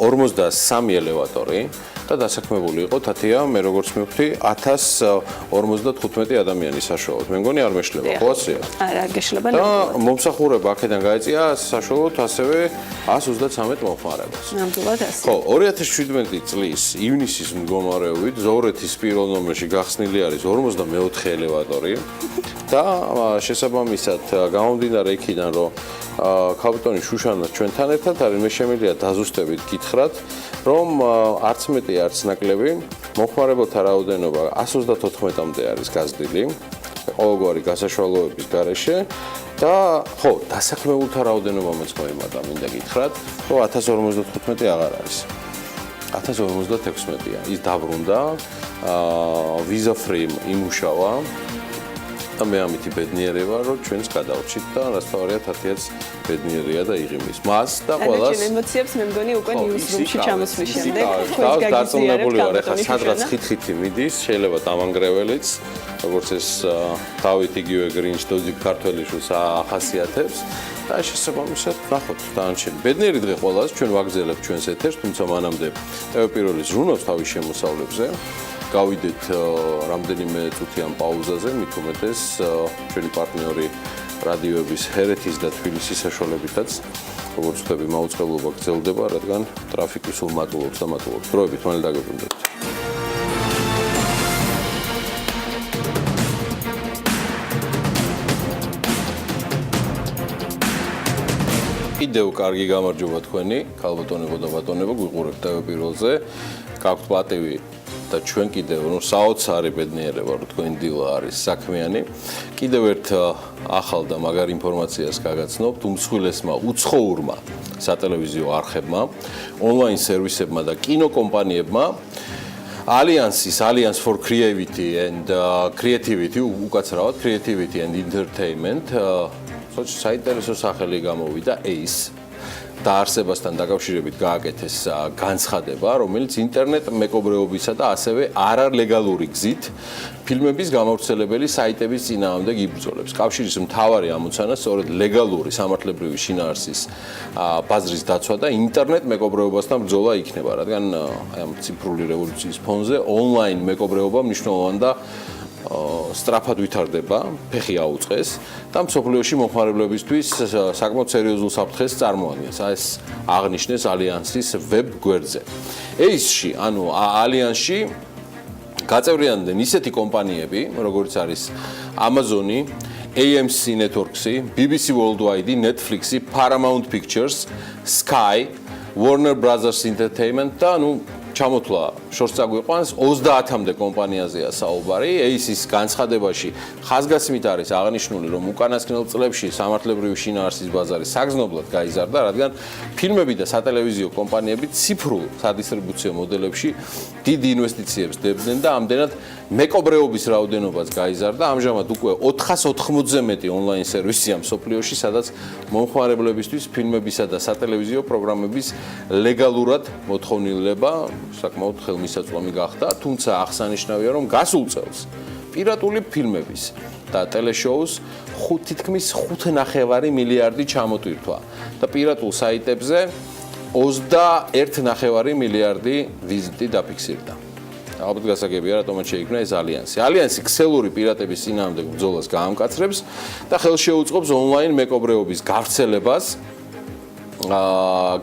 53 ელევატორი და დასაქმებული იყო თათია, მე როგორც მივხვდი 1055 ადამიანი საშუალოდ. მე მგონი არ მეშლება, ხო ასეა? არა, გეშლება. და მომსახურება აქედან გაეწია საშუალოდ ასევე 133 მომხმარებელს. ნამდვილად ასე. ხო, 2017 წლის ივნისის მდგომარეობით ზოვრეთის პირველ ნომერში გახსნილი არის 54 ელევატორი და შესაბამისად გამომდინარე იქიდან, რომ კაპიტანი შუშანაც ჩვენთან ერთად არის, მე შემიძლია დაზუსტებით გითხრათ, რომ არც მეტი არც ნაკლები მომხმარებელთა რაოდენობა 134-მდე არის გაზრდილი ყოველგვარი გასაშვალოების გარეშე და ხო, დასაქმებულთა რაოდენობამაც მოიმატა, მინდა გითხრათ, რომ 1055 აღარ არის. 1056-ია. ის დაბრუნდა, ვიზა ფრი იმუშავა და მე ამითი ბედნიერება, რომ ჩვენს გადავრჩით და რასთავარია თათიაც ბედნიერია და იღიმის. მას და ყველას ჩემ ემოციებს მე მგონი უკვე ნიუსრუმში ჩამოსვლის შემდეგ დარწმუნებული ვარ, ეხლა სადღაც ხით-ხითი მიდის, შეიძლება დამანგრეველიც, როგორც ეს დავით იგივე გრინჩდოზი ქართველი შუს ახასიათებს და შესაბამისად ნახოთ დანარჩენი. ბედნიერი დღე ყველას, ჩვენ ვაგრძელებთ ჩვენს ეთერს, თუმცა მანამდე ტელეპიროლის ზრუნავს თავის შემოსავლებზე. გავიდეთ რამდენიმე წუთიან პაუზაზე, მით უმეტეს ჩვენი პარტნიორი რადიოების ჰერეთის და თბილისის საშუალებითაც, როგორც ვთქვი, მაუწყებლობა გრძელდება, რადგან ტრაფიკი სულ მატულობს და მატულობს. დროებით მალე დაგებრუნდებით. კიდევ კარგი გამარჯობა თქვენი, ქალბატონებო და ბატონებო, გვიყურებთ ტელეპიროზე. გაქვთ პატივი და ჩვენ კიდევ რომ საოცარი ბედნიერება რომ თქვენი დილა არის საქმიანი. კიდევ ერთ ახალ და მაგარ ინფორმაციას გაგაცნობთ უმსხვილესმა უცხოურმა სატელევიზიო არხებმა, ონლაინ სერვისებმა და კინოკომპანიებმა Alliance for Creativity and Creativity, უკაცრავად Creativity and Entertainment, საინტერესო სახელი გამოვიდა ACE. დაარსებასთან დაკავშირებით გააკეთეს განცხადება, რომელიც ინტერნეტ მეკობრეობისა და ასევე არალეგალური გზით ფილმების გამავრცელებელი საიტების წინააღმდეგ იბრძოლებს. კავშირის მთავარი ამოცანა სწორედ ლეგალური სამართლებრივი შინაარსის ბაზრის დაცვა და ინტერნეტ მეკობრეობასთან ბრძოლა იქნება, რადგან ამ ციფრული რევოლუციის ფონზე ონლაინ მეკობრეობა მნიშვნელოვანი და სწრაფად ვითარდება, ფეხი აუწყეს და მსოფლიოში მომხმარებლებისთვის საკმაოდ სერიოზულ საფრთხეს წარმოადგენს. ეს აღნიშნეს ალიანსის ვებ გვერდზე. ACE-ში, ანუ ალიანსში გაწევრიანდნენ ისეთი კომპანიები, როგორც არის Amazon-ი, AMC Networks-ი, BBC Worldwide-ი, Netflix-ი, Paramount Pictures, Sky, Warner Brothers Entertainment და ჩამოთვლა შორს წაგვიყვანს 30-მდე კომპანიაზეა საუბარი. ACE-ის განცხადებაში ხაზგასმით არის აღნიშნული, რომ უკანასკნელ წლებში სამართლებრივი შინაარსის ბაზარი საგრძნობლად გაიზარდა, რადგან ფილმები და სატელევიზიო კომპანიები ციფრულ სადისტრიბუციო მოდელებში დიდ ინვესტიციებს დებდნენ და ამდენად მეკობრეობის რაოდენობაც გაიზარდა. ამჟამად უკვე 480-ზე მეტი ონლაინ სერვისია მსოფლიოში, სადაც მომხმარებლებისთვის ფილმებისა და სატელევიზიო პროგრამების ლეგალურად მოთხოვნილება საკმაოდ ხელმისაწვდომი გახდა, თუმცა აღსანიშნავია, რომ გასულ წელს პირატული ფილმების და ტელეშოუს თითქმის 5.5 მილიარდი ჩამოტვირთვა და პირატულ საიტებზე 21.5 მილიარდი ვიზიტი დაფიქსირდა. ალბათ გასაგებია, რატომაც შეიქმნა ეს ალიანსი. ალიანსი ქსელური პირატების წინააღმდეგ ბრძოლას გაამკაცრებს და ხელს შეუწყობს ონლაინ მეკობრეობის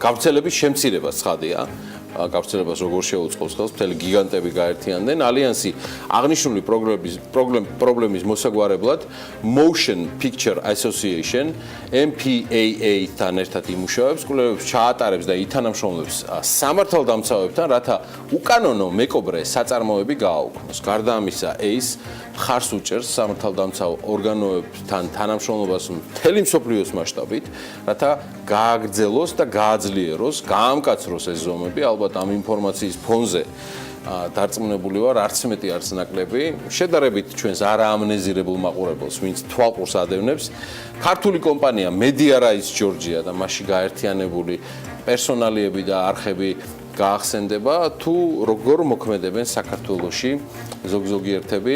გავრცელების შემცირებას, ცხადია. გავრცელებას როგორ შეუწყობს ხელს, მთელი გიგანტები გაერთიანდნენ. ალიანსი აღნიშნული პრობლემის მოსაგვარებლად Motion Picture Association MPAA-თან ერთად იმუშავებს, კვლევებს ჩაატარებს და ითანამშრომლებს სამართალდამცავებთან, რათა უკანონო მეკობრე საწარმოები გააუქმოს. გარდა ამისა, ACE მხარს უჭერს სამართალდამცავ ორგანოებთან თანამშრომლობას მთელი მსოფლიოს მასშტაბით, რათა გააგრძელოს და გააძლიეროს, გაამკაცროს ეს ზომები. ალბათ ამ ინფორმაციის ფონზე დარწმუნებული ვარ, არც მეტი არც ნაკლები, შედარებით ჩვენს არაამნეზირებულ მაყურებელს, ვინც თვალყურს ადევნებს, ქართული კომპანია Media-Rights Georgia და მასში გაერთიანებული პერსონალიები და არხები გაახსენდება, თუ როგორ მოქმედებენ საქართველოში ზოგიერთები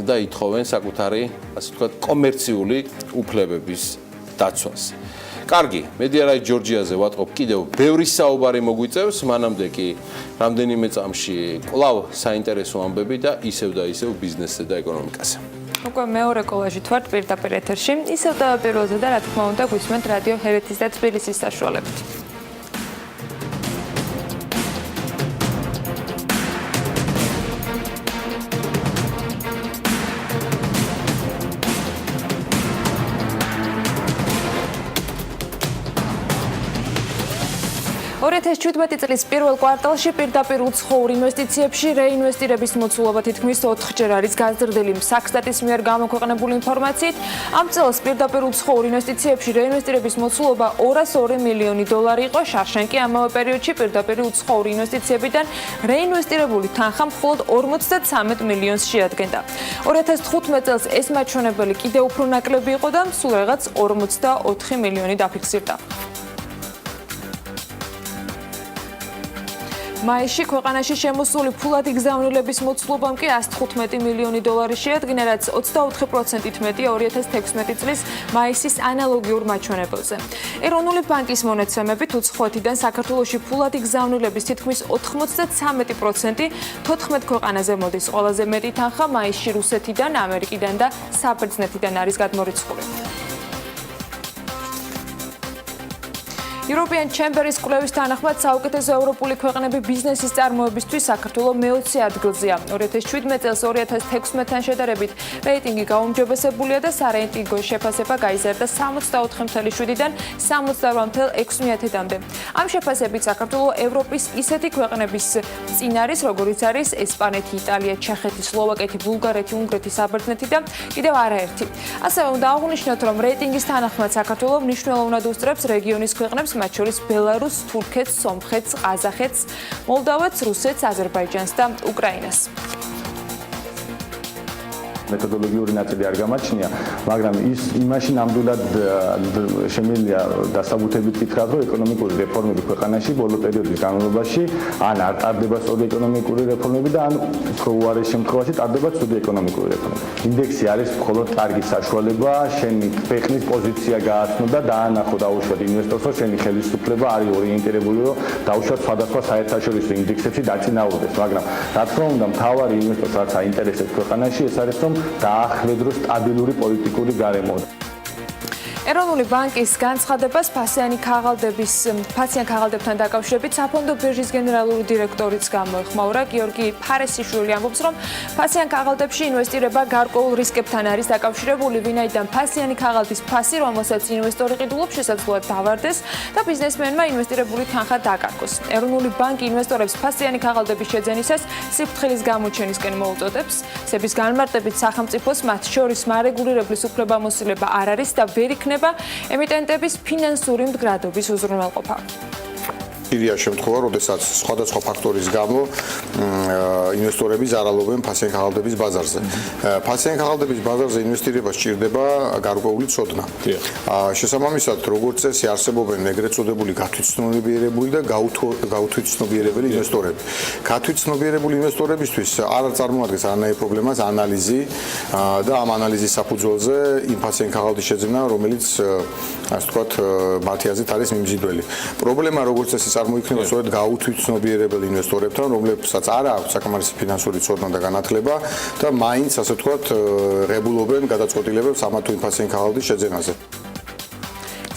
და ითხოვენ საკუთარი, ასე ვთქვათ, კომერციული უფლებების დაცვას. კარგი, Media-Rights Georgia-ზე ვატყობ კიდევ ბევრი საუბარი მოგვიწევს, მანამდე კი რამდენიმე წამში კვლავ საინტერესო ამბები და ისევ ბიზნესზე და ეკონომიკაზე. უკვე მეორე კოლაჟით ვართ პირდაპირ ეთერში, ისევ და პირველზე და რა თქმა უნდა გვისმენთ რადიო ჰერეთის და თბილისის საშუალებით. ეს 17 წლის პირველ კვარტალში პირდაპირ უცხოურ ინვესტიციებში რეინვესტირების მოცულობა თითქმის 4-ჯერ არის გაზრდილი. საქსტატის მიერ გამოქვეყნებული ინფორმაციით, ამ წელს პირდაპირ უცხოურ ინვესტიციებში რეინვესტირების მოცულობა 202 მილიონი დოლარი იყო. შარშან კი ამავე პერიოდში პირდაპირ უცხოური ინვესტიციებიდან რეინვესტირებული თანხა მხოლოდ 53 მილიონს შეადგენდა. 2015 წელს ეს მაჩვენებელი კიდევ უფრო ნაკლები იყო და სულ რაღაც 44 მილიონი დაფიქსირდა. მაისში ქვეყანაში შემოსული ფულადი გზავნილების მოცულობამ კი 115 მილიონი დოლარი შეადგინა, რაც 24%-ით მეტია 2016 წლის მაისის ანალოგიურ მაჩვენებელზე. ეროვნული ბანკის მონაცემებით უცხოეთიდან საქართველოში ფულადი გზავნილების თითქმის 93% 14 ქვეყანაზე მოდის. ყველაზე მეტი თანხა მაისში რუსეთიდან, ამერიკიდან და საბერძნეთიდან არის გადმორიცხული. European Chamber-ის კვლევის თანახმად საუკეთესო ევროპული ქვეყნები ბიზნესის წარმოებისთვის საქართველო მე-20 ადგილზეა. 2017 წელს 2016-თან შედარებით რეიტინგი გაუმჯობესებულია და სარეიტინგო შეფასება გაიზარდა 64.7-დან 78.6-მდე. ამ შეფასებით საქართველო ევროპის ისეთი ქვეყნების წინ არის, როგორიც არის ესპანეთი, იტალია, ჩეხეთი, სლოვაკეთი, ბულგარეთი, უნგრეთი, საბერძნეთი და კიდევ არაერთი. ასევე უნდა აღვნიშნოთ, რომ რეიტინგის თანახმად საქართველო მნიშვნელოვნად უსწრებს რეგიონის ქვეყნებს, მათ შორის ბელარუსს, თურქეთს, სომხეთს, ყაზახეთს, მოლდავეთს, რუსეთს, აზერბაიჯანს და უკრაინას. მეთოდოლოგიური ნაწილი არ გამაჩნია, მაგრამ ის იმაში ნამდვილად შემიძლია დასაბუთებით ვთქვათ, რომ ეკონომიკური რეფორმები ქვეყანაში ბოლო პერიოდის განმავლობაში ან არ ტარდება სწორი ეკონომიკური რეფორმები და ან უფრო უარეს შემთხვევაში ტარდება ცუდი ეკონომიკური რეფორმები. ინდექსი არის მხოლოდ კარგი საშუალება, შენი ქვეყნის პოზიცია გააცნო და დაანახო დაუშვათ ინვესტორს, რომ შენი ხელისუფლება არის ორიენტირებული, რომ დაუშვათ სხვადასხვა საერთაშორისო ინდექსებში დაწინაურდეს, მაგრამ რა თქმა უნდა, მთავარი ინვესტორს რაც აინტერესებს ქვეყანაში, ეს არის რომ დაახვედროს სტაბილური პოლიტიკური გარემო. ეროვნული ბანკის განცხადებას ფასიან ქაღალდებთან დაკავშირებით საფონდო ბირჟის გენერალური დირექტორიც გამოეხმაურა. გიორგი ფარესიშვილი ამბობს, რომ ფასიან ქაღალდებში ინვესტირება გარკვეულ რისკებთან არის დაკავშირებული, ვინაიდან ფასიანი ქაღალდის ფასი, რომელსაც ინვესტორი ყიდულობს, შესაძლოა დავარდეს და ბიზნესმენმა ინვესტირებული თანხა დაკარგოს. ეროვნული ბანკი ინვესტორებს ფასიანი ქაღალდების შეძენისას სიფრთხილის გამოჩენისკენ მოუწოდებს. სების განმარტებით სახელმწიფოს მათ შორის მარეგულირებლის უფლებამოსილება არ არის და ვერ იქნება ემიტენტების ფინანსური მდგრადობის უზრუნველყოფა. ირია შემთხვევა, როდესაც სხვადასხვა ფაქტორის გამო ინვესტორები ზარალობენ ფასიან ქაღალდების ბაზარზე. ფასიან ქაღალდების ბაზარზე ინვესტირება სჭირდება გარკვეული ცოდნა. შესაბამისად, როგორც წესი არსებობენ ეგრეთ წოდებული გათვითცნობიერებული და გაუთვითცნობიერებელი ინვესტორები. გათვითცნობიერებული ინვესტორებისთვის არ წარმოადგენს არანაირ პრობლემას ანალიზი და ამ ანალიზის საფუძველზე იმ ფასიან ქაღალდის შეძენა, რომელიც ასე ვთქვათ, მათი აზრით არის მიმზიდველი. პრობლემა როგორც წესი წარმოიქმნება სწორედ გაუთვითცნობიერებელ ინვესტორებთან, რომლებსაც არ აქვს საკმარისი ფინანსური ცოდნა და განათლება და მაინც ასე ვთქვათ ღებულობენ გადაწყვეტილებებს ამა თუ იმ ფასიან ქაღალდის შეძენაზე.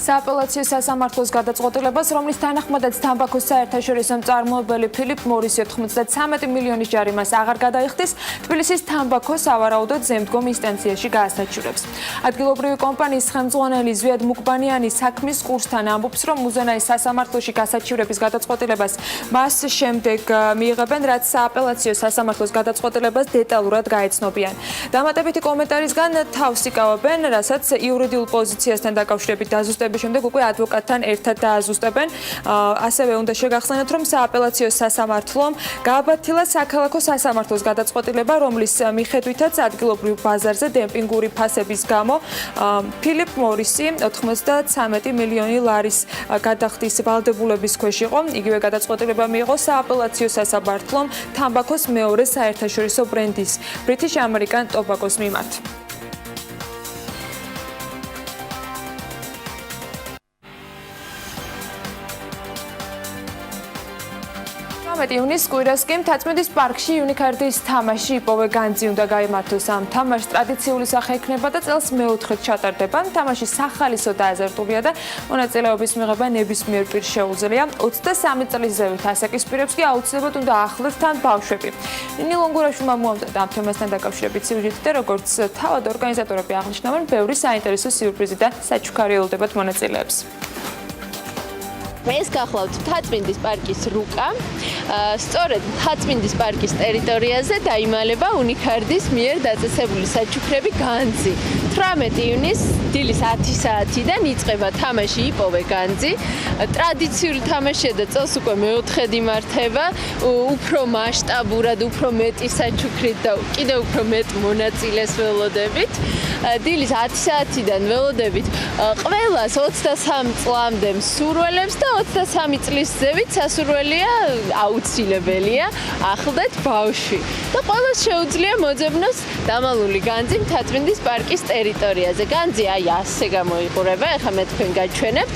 სააპელაციო სასამართლოს გადაწყვეტილებას, რომლის თანახმადაც თამბაქოს საერთაშორისო მწარმოებელი ფილიპ მორისი 93 მილიონის ჯარიმას აღარ გადაიხდის, თბილისის თამბაქოს სავარაუდოდ ზემდგომ ინსტანციაში გაასაჩივრებს. ადგილობრივი კომპანიის ხელმძღვანელი ზვიად მუკბანიანი საქმის კურსთან ამბობს, რომ უზენაეს სასამართლოში გასაჩივრების გადაწყვეტილებას მას შემდეგ მიიღებენ, რაც სააპელაციო სასამართლოს გადაწყვეტილებას დეტალურად გაეცნობიან. დამატებითი კომენტარისგან თავს იკავებენ, რასაც იურიდიულ პოზიციასთან დაკავშირებით დაზუსტების შემდეგ უკვე ადვოკატთან ერთად დააზუსტებენ. ასევე უნდა შეგახსენოთ, რომ სააპელაციო სასამართლომ გააბათილა საქალაქო სასამართლოს გადაწყვეტილება, რომლის მიხედვითაც ადგილობრივ ბაზარზე დემპინგური ფასების გამო ფილიპ მორისი 93 მილიონი ლარის გადახდის ვალდებულების ქვეშ იყო. იგივე გადაწყვეტილება მიიღო სააპელაციო სასამართლომ თამბაქოს მეორე საერთაშორისო ბრენდის British American Tobacco-ს მიმართ. იუნის კვირას კი მთაწმინდის პარკში იუნიკარდის თამაში იპოვე განძი უნდა გაიმართოს. ამ თამაშს ტრადიციული სახე ექნება და წელს მეოთხრედ ჩატარდება. თამაში სახალისო და აზარტულია და მონაწილეობის მიღება ნებისმიერ პირს შეუძლია. 23 წლის ზევით ასაკის პირებს კი აუცილებლად უნდა ახლდეთ თან ბავშვები. ნინი ლონგურაშვილმა მოამზადა ამ თემასთან დაკავშირებით სიუჟეტი და როგორც თავად ორგანიზატორები აღნიშნავენ, ბევრი საინტერესო სიურპრიზი და საჩუქარი ელოდებათ მონაწილეებს. ეს გახლავთ მთაწმინდის პარკის რუკა. სწორედ მთაწმინდის პარკის ტერიტორიაზე დაიმალება უნიკარდის მიერ დაწესებული საჩუქრები განძი. 18 ივნის დილის 10 საათიდან იწყება თამაში იპოვე განძი. ტრადიციული თამაშია და წელს უკვე მეოთხედ იმართება. უფრო მასშტაბურად, უფრო მეტი საჩუქრით და კიდევ უფრო მეტ მონაწილეს ველოდებით. დილის 10 საათიდან ველოდებით ყველას 23 წლამდე მსურველებს და 23 წლის ზევით სასურველია აუცილებელია ახლდეთ ბავშვი და ყველას შეუძლია მოძებნოს დამალული განძი მთაწმინდის პარკის ტერიტორიაზე. განძი აი ასე გამოიყურება, ეხლა მე თქვენ გაჩვენებთ.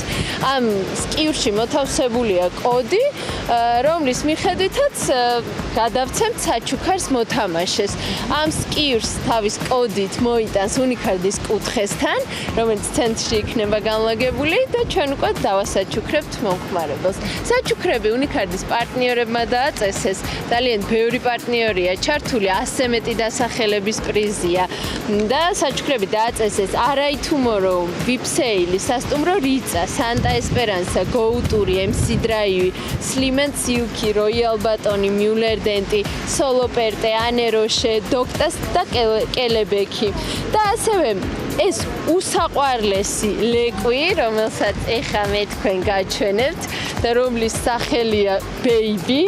ამ სკიურში მოთავსებულია კოდი, რომლის მიხედვითაც გადავცემთ საჩუქარს მოთამაშეს. ამ სკიურს თავის კოდით მოიტანს უნიკარდის კუთხესთან, რომელიც ცენტრში იქნება განლაგებული და ჩვენ უკვე დავასაჩუქრებთ მომხმარებელს. საჩუქრები უნიკარდის პარტნიორებმა დააწესეს. ძალიან ბევრი პარტნიორია ჩართული, 100 მეტი დასახელების პრიზია და საჩუქრები დააწესეს Arai Tomorrow, Vipseili, სასტუმრო რიცა, Santa Esperanza, Gouturi, MC Drive, Slim and Silky, Royal Batoni, Muller Denti, Solo Perte, Ane Roche, Doctas და კელებექი და ასევე ეს უსაყვარლესი ლეკვი, რომელსაც ეხა მე თქვენ გაჩვენებთ და რომლის სახელია Baby.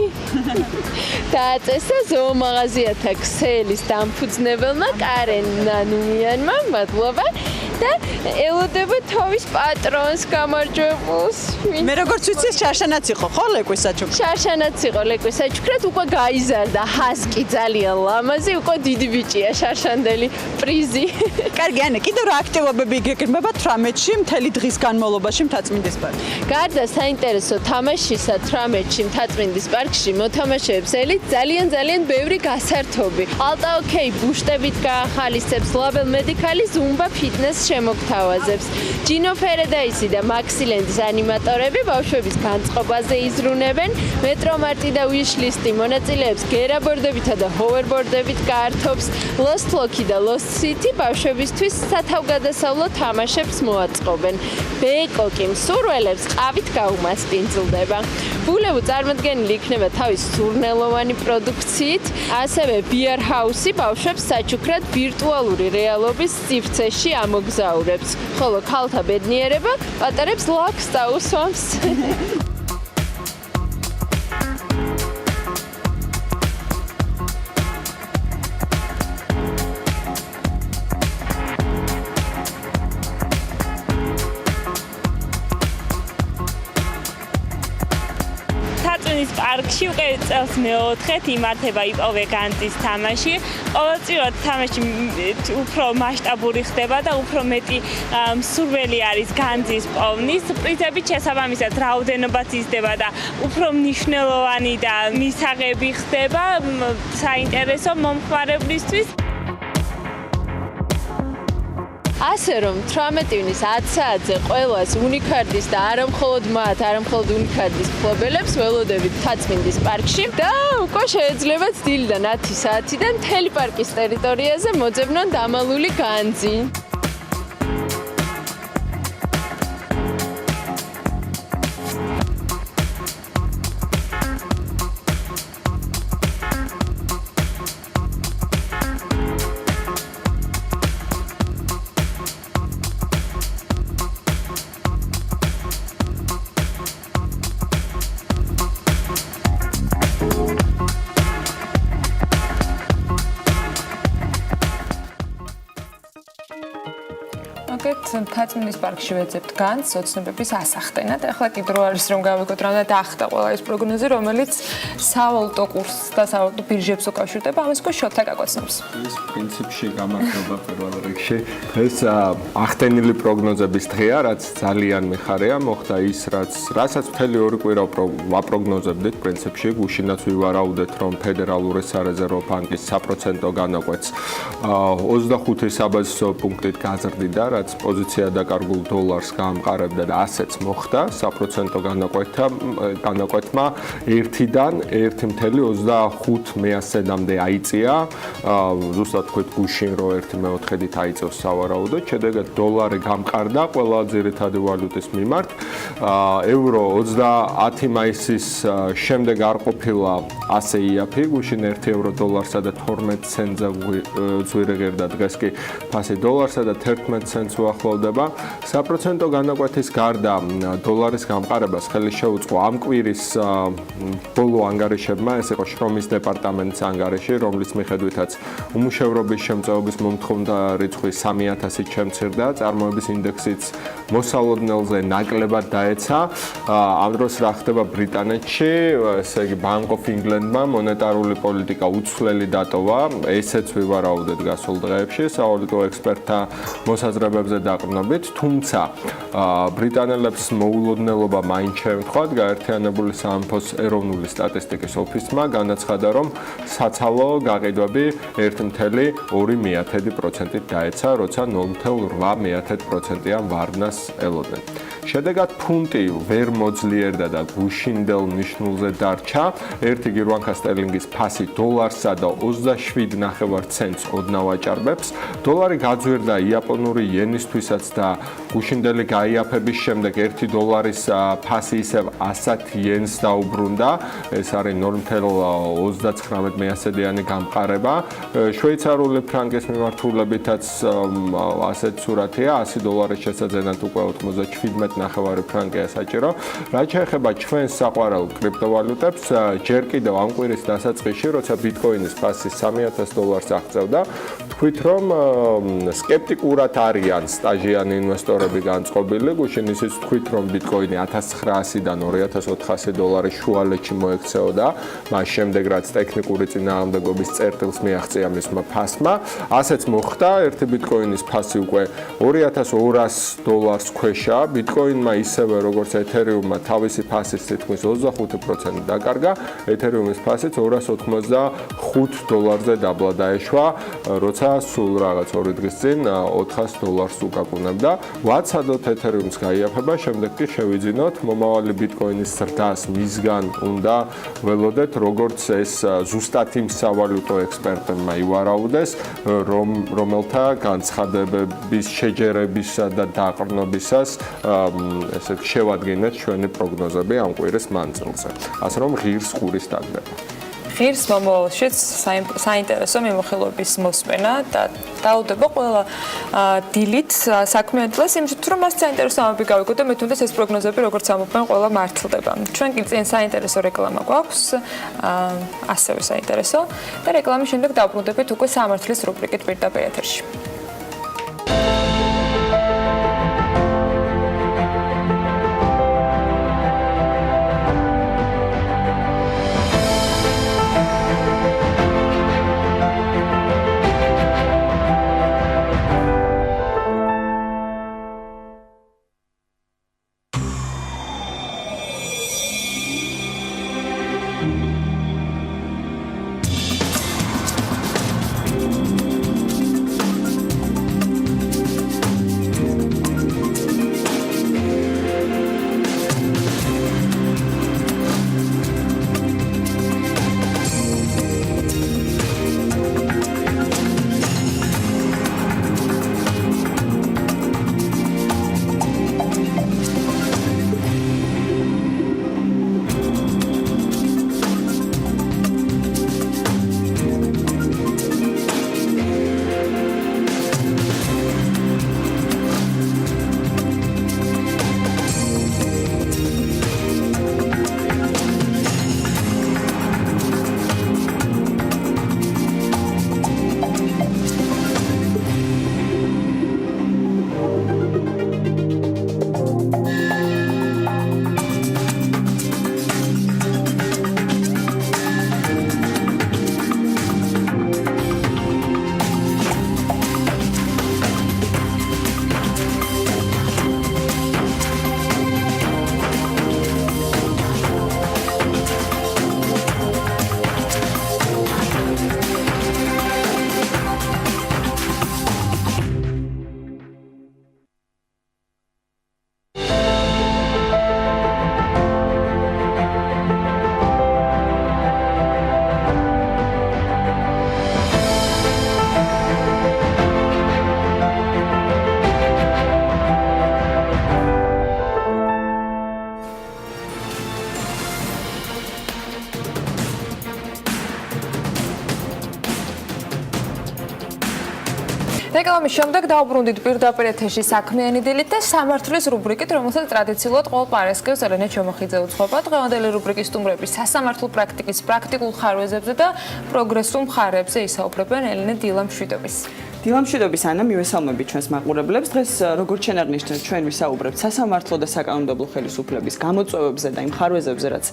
დააწესა ზოომაღაზიათა ქსელის დამფუძნებელმა კარენ ნანუმიანმა, მადლობა. და ელოდება თავის პატრონს გამარჯვებულს. მე როგორც ვიცი, შარშანაც იყო, ხო, ლეკვის საჩუქრად? შარშანაც იყო ლეკვის საჩუქრად, უკვე გაიზარდა ჰასკი ძალიან ლამაზი, უკვე დიდი ბიჭია შარშანდელი პრიზი. კარგი, ანა, კიდევ რა აქტივობები გეკრიბება 18-ში მთელი დღის განმავლობაში მთაწმინდის პარკში? გარდა საინტერესო თამაშისა 18-ში მთაწმინდის პარკში მოთამაშეებს ელით ძალიან ბევრი გასართობი. ალტაოკეი ბუშტებით გაახალისებს, ლაბელ მედიკალი ზუმბა ფიტნეს შემოგთავაზებს. ჯინო ფერედაისი და მაქსილენდის ანიმატორები ბავშვების განწყობაზე იზრუნებენ. მეტრომარტი და ვიშლისტი მონაწილეებს გერაბორდებითა და ჰოვერბორდებით გაართობს. ლოსტ ლოკი და ლოსტ სიტი ბავშვებისთვის სათავგადასავლო თამაშებს მოაწყობენ. ბეკო კი მსურველებს ყავით გაუმასპინძლდება. ბულევუ წარმოდგენილი იქნება თავის სურნელოვანი პროდუქციით, ასევე ბიარ ჰაუსი ბავშვებს საჩუქრად ვირტუალური რეალობის სივრცეში ამოგზაურებს, ხოლო ქალთა ბედნიერება პატარებს ლაქს დაუსვამს. თაწმინდის პარკში უკვე წელს მეოთხედ იმართება იპოვე განძის თამაში. ყოველწლიურად თამაში უფრო მასშტაბური ხდება და უფრო მეტი მსურველი არის განძის პოვნის. პრიზებით შესაბამისად რაოდენობაც იზრდება და უფრო მნიშვნელოვანი და მისაღები ხდება საინტერესო მომხმარებლისთვის. ასე რომ 18 ივნის 10 საათზე ყველას უნიკარდის და არამხოლოდ მათ, არამხოლოდ უნიკარდის მფლობელებს ველოდებით თაწმინდის პარკში და უკვე შეეძლებათ დილიდან 10 საათიდან მთელი პარკის ტერიტორიაზე მოძებნონ დამალული განძი. თაწმინდის პარკში ვეძებთ განძს ოცნებების ასახტენად. ახლა კიდე რო არის რომ გავიგოთ რამდენად ახტა ყველა ეს პროგნოზი, რომელიც სავალუტო კურსს და სავალუტო ბირჟებს უკავშირდება, ამას უკვე შოთა გაგვაცნობს. ეს პრინციპში გამარჯობა პირველ რიგში. ეს ახტენილი პროგნოზების დღეა, რაც ძალიან მიხარია, მოხდა ის, რასაც მთელი ორი კვირა ვაპროგნოზებდით პრინციპში, გუშინაც ვივარაუდეთ, რომ ფედერალური სარეზერვო ბანკის საპროცენტო განაკვეთს 25 საბაზისო პუნქტით გაზრდიდა, რაც პოზიცია დაკარგულ დოლარს გაამყარებდა და ასეც მოხდა. საპროცენტო განაკვეთმა 1-დან 1.25-მდე აიწია. ზუსტად თქვით გუშინ რომ 1/4-ით აიწევს სავარაუდოდ. შედეგად დოლარი გამყარდა ყველა ძირითადი ვალუტის მიმართ. ევრო 30 მაისის შემდეგ არ ყოფილა ასე იაფი. გუშინ 1 ევრო დოლარსა და 12 ცენტზე ზვირიღერდა, დღეს კი ფასი დოლარსა და 11 ცენტს უახლოვდება. საპროცენტო განაკვეთის გარდა დოლარის გამყარებას ხელი შეუწყო ამ კვირის ბოლო ანგარიშებმა, ეს იყო შრომის დეპარტამენტის ანგარიში, რომლის მიხედვითაც უმუშევრობის შემწეობის მომთხოვნა რიცხვი 3000-ით შემცირდა, წარმოების ინდექსიც მოსალოდნელზე ნაკლებად დაეცა. ამ დროს რა ხდება ბრიტანეთში, ესე იგი Bank of England-მა მონეტარული პოლიტიკა უცვლელი დატოვა, ესეც ვივარაუდეთ გასულ დღეებში სავალუტო ექსპერტთა მოსაზრებებზე დაყრდნობით, თუმცა ბრიტანელებს მოულოდნელობა მაინც შეემთხვათ. გაერთიანებული სამეფოს ეროვნული სტატისტიკის ოფისმა განაცხადა, რომ საცალო გაყიდვები 1.2%-ით დაეცა, როცა 0.8%-იან ვარდნას ელოდნენ. შედეგად ფუნტი ვერ მოძლიერდა და გუშინდელ ნიშნულზე დარჩა. ერთი გირვანქა სტერლინგის ფასი $-სა და 27.5 ცენტს ოდნავ აჭარბებს. დოლარი გაძვირდა იაპონური იენისთვისაც და გუშინდელი გაიაფების შემდეგ $1 ფასი ისევ 100 იენს დაუბრუნდა. ეს არის 0.39 გამყარება. შვეიცარიული ფრანკის მიმართულებითაც ასეთ სურათია, $100 შესაძენად უკვე 97.9 ფრანკია საჭირო. რაც შეეხება ჩვენს საყვარელ კრიპტოვალუტებს, ჯერ კიდევ ამ კვირის დასაწყისში, როცა ბიტკოინის ფასი $3000 აღწევდა, თქვით, რომ სკეპტიკურად არიან სტაჟიანი ინვესტორები განწყობილი. გუშინ ისიც თქვით, რომ ბიტკოინი $1900-დან $2400 შუალედში მოექცეოდა, მას შემდეგ რაც ტექნიკური წინააღმდეგობის წერტილს მიაღწია მისმა ფასმა. ასეც მოხდა, ერთი ბიტკოინის ფასი უკვე $2200 ქვეშა. ბიტკოინმა ისევე როგორც ეთერიუმმა თავისი ფასის თითქმის 25% დაკარგა, ეთერიუმის ფასიც $285-ზე დაბლა დაეშვა, როცა სულ რაღაც 2 დღის წინ $400 უკაკუნებდა. ვაცადოთ ეთერიუმს გაიაფება, შემდეგ კი შევიძინოთ მომავალი ბიტკოინის ზრდას მისგან უნდა ველოდეთ, როგორც ეს ზუსტად იმ სავალუტო ექსპერტებმა ივარაუდეს, რომელთა განცხადებების შეჯერებისა და დაყრდნობისას ესე შევადგენეთ ჩვენი პროგნოზები ამ კვირის მანძილზე. ასე რომ ღირს ყურის დაგდება. ღირს მომავალშიც საინტერესო მიმოხილვების მოსმენა და დაუდება ყველა დილით საქმიანი დღეს იმით რომ მას საინტერესო ამბები გავიგო და მე თუნდაც ეს პროგნოზები როგორც ამობენ ყველა მართლდება. ჩვენ კი წინ საინტერესო რეკლამა გვაქვს, ასევე საინტერესო და რეკლამის შემდეგ დავბრუნდებით უკვე სამართლის რუბრიკით პირდაპირ ეთერში. რეკლამის შემდეგ დავბრუნდით პირდაპირ ეთერში საქმიანი დილით და სამართლის რუბრიკით, რომელსაც ტრადიციულად ყოველ პარასკევს ელენე ჩომოხიძე უძღვება. დღევანდელი რუბრიკის სტუმრები სასამართლო პრაქტიკის პრაქტიკულ ხარვეზებზე და პროგრესულ მხარეებზე ისაუბრებენ. ელენე, დილა მშვიდობის. დილა მშვიდობის, ანა, მივესალმებით ჩვენს მაყურებლებს. დღეს როგორც ჩვენ აღნიშნეთ, ჩვენ ვისაუბრებთ სასამართლო და საკანონმდებლო ხელისუფლების გამოწვევებზე და იმ ხარვეზებზე, რაც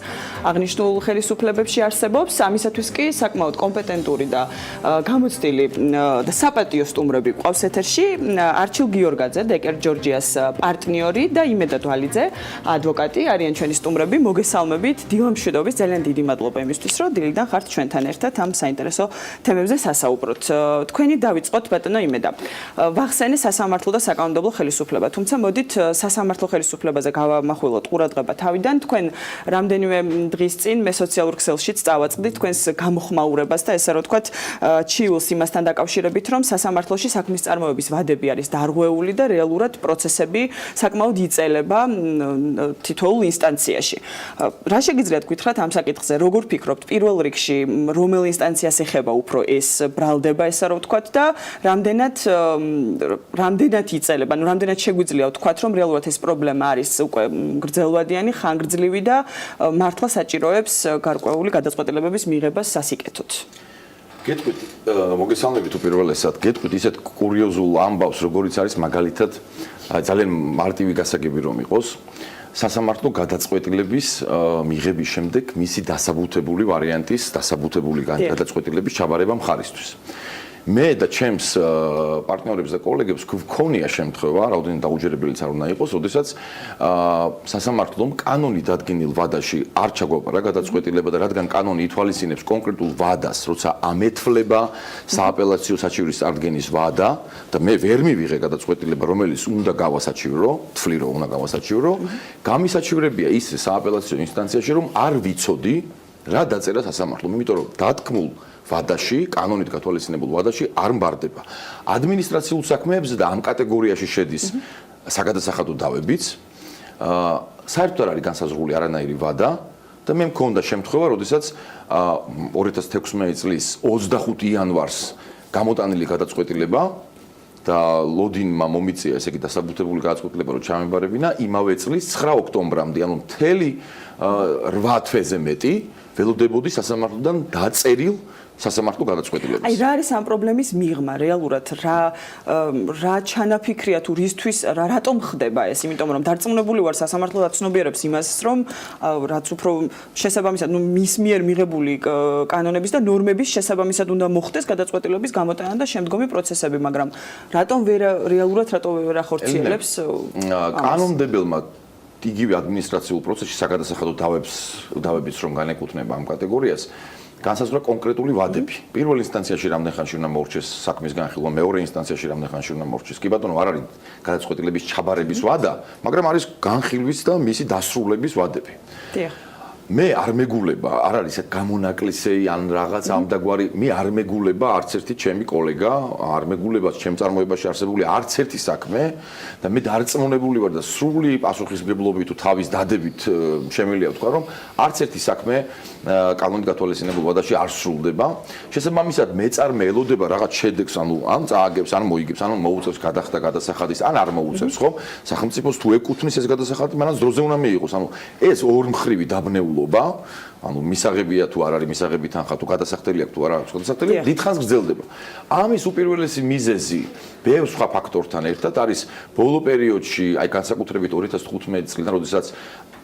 აღნიშნულ ხელისუფლებებში არსებობს. ამისათვის კი საკმაოდ კომპეტენტური და გამოცდილი და საპატიო სტუმრები გვყავს ეთერში. არჩილ გიორგაძე, დეკერ ჯორჯიას პარტნიორი და იმედა დვალიძე, ადვოკატი არიან ჩვენი სტუმრები. მოგესალმებით. დილა მშვიდობის, ძალიან დიდი მადლობა იმისთვის, რომ დილიდან ხართ ჩვენთან ერთად ამ საინტერესო თემებზე სასაუბროთ. თქვენი დავიწყოთ ბატონო იმედა. ვახსენე სასამართლო და საკანონმდებლო ხელისუფლება. თუმცა მოდით სასამართლო ხელისუფლებაზე გავამახვილოთ ყურადღება თავიდან. თქვენ რამდენიმე დღის წინ მე სოციალურ ქსელშიც წავაწყდით თქვენს გამოხმაურებას და ესე რომ ვთქვათ ჩიულს იმასთან დაკავშირებით, რომ სასამართლოში საქმის წარმოების ვადები არის დარღვეული და რეალურად პროცესები საკმაოდ იწელება თითოეულ ინსტანციაში. რა შეგიძლიათ გითხრათ ამ საკითხზე? როგორ ფიქრობთ, პირველ რიგში რომელ ინსტანციას ეხება უფრო ეს ბრალდება, ესე რომ ვთქვათ და რამდენად იწელება, ანუ რამდენად შეგვიძლია ვთქვათ, რომ რეალურად ეს პრობლემა არის უკვე გრძელვადიანი, ხანგრძლივი და მართლა საჭიროებს გარკვეული გადაწყვეტილებების მიღებას სასიკეთოდ. გეტყვით, მოგესალმებით უპირველესად, გეტყვით ისეთ კურიოზულ ამბავს, როგორიც არის მაგალითად ძალიან მარტივი გასაგები რომ იყოს, სასამართლო გადაწყვეტილების მიღების შემდეგ მისი დასაბუთებული ვარიანტის, დასაბუთებული გადაწყვეტილების ჩაბარება მხარისთვის. მე და ჩემს პარტნიორებს და კოლეგებს გვქონია შემთხვევა, რაოდენიმე დაუჯერებელიც არ უნდა იყოს, როდესაც სასამართლომ კანონით დადგენილ ვადაში არ ჩაგვაპარა გადაწყვეტილება და რადგან კანონი ითვალისწინებს კონკრეტულ ვადას, როცა ამეთვლება სააპელაციო საჩივრის წარდგენის ვადა და მე ვერ მივიღე გადაწყვეტილება, რომელიც უნდა გავასაჩივრო, თვლი რომ უნდა გავასაჩივრო, გამისაჩივრებია ის სააპელაციო ინსტანციაში, რომ არ ვიცოდი რა დაწერა სასამართლომ, იმიტომ რომ დათქმულ ვადაში, კანონით გათვალისწინებულ ვადაში არ მბარდება. ადმინისტრაციულ საქმეებზე და ამ კატეგორიაში შედის საგადასახადო დავებიც, საერთოდ არ არის განსაზღვრული არანაირი ვადა და მე მქონდა შემთხვევა, როდესაც 2016 წლის 25 იანვარს გამოტანილი გადაწყვეტილება და ლოდინმა მომიწია, ესე იგი დასაბუთებული გადაწყვეტილება რომ ჩამებარებინა იმავე წლის 9 ოქტომბრამდე, ანუ მთელი 8 თვეზე მეტი ველოდებოდი სასამართლოდან დაწერილ სასამართლო გადაწყვეტილებას. აი რა არის ამ პრობლემის მიღმა რეალურად რა ჩანაფიქრია თუ რისთვის რატომ ხდება ეს? იმიტომ რომ დარწმუნებული ვარ სასამართლო აცნობიერებს იმას, რომ რაც უფრო შესაბამისად, მის მიერ მიღებული კანონების და ნორმების შესაბამისად უნდა მოხდეს გადაწყვეტილების გამოტანა და შემდგომი პროცესები, მაგრამ რატომ რეალურად ვერ ახორციელებს კანონმდებელმა იგივე ადმინისტრაციულ პროცესში საგადასახადო დავებიც რომ განეკუთვნება ამ კატეგორიას განსაზღვრა კონკრეტული ვადები. პირველ ინსტანციაში რამდენ ხანში უნდა მოურჩეს საქმის განხილვა, მეორე ინსტანციაში რამდენ ხანში უნდა მოურჩეს. კი ბატონო, არ არის გადაწყვეტილების ჩაბარების ვადა, მაგრამ არის განხილვის და მისი დასრულების ვადები. დიახ. მე არ მეგულება, არ არის გამონაკლისეი ან რაღაც ამდაგვარი, მე არ მეგულება არც ერთი ჩემი კოლეგა, არ მეგულება ჩემ წარმოებაში არსებული არც ერთი საქმე და მე დარწმუნებული ვარ და სრული პასუხისმგებლობით თუ თავის დადებით შემიძლია ვთქვა, რომ არც ერთი საქმე კანონით გათვალისწინებულ ვადაში არ სრულდება. შესაბამისად, მეწარმე ელოდება რაღაც შედეგს, ანუ ან წააგებს, ან მოიგებს, ან მოუწევს გადახდა გადასახადის, ან არ მოუწევს, ხო? სახელმწიფოს თუ ეკუთვნის ეს გადასახადი, მანაც დროზე უნდა მიიღოს. ანუ ეს ორმხრივი დაბნეულობა, ანუ მისაღებია თუ არ არის მისაღები თანხა თუ გადასახდელი აქვს თუ არ აქვს გადასახდელი, დიდხანს გრძელდება. ამის უპირველესი მიზეზი ბევრ სხვა ფაქტორთან ერთად არის ბოლო პერიოდში, აი განსაკუთრებით 2015 წლიდან, როდესაც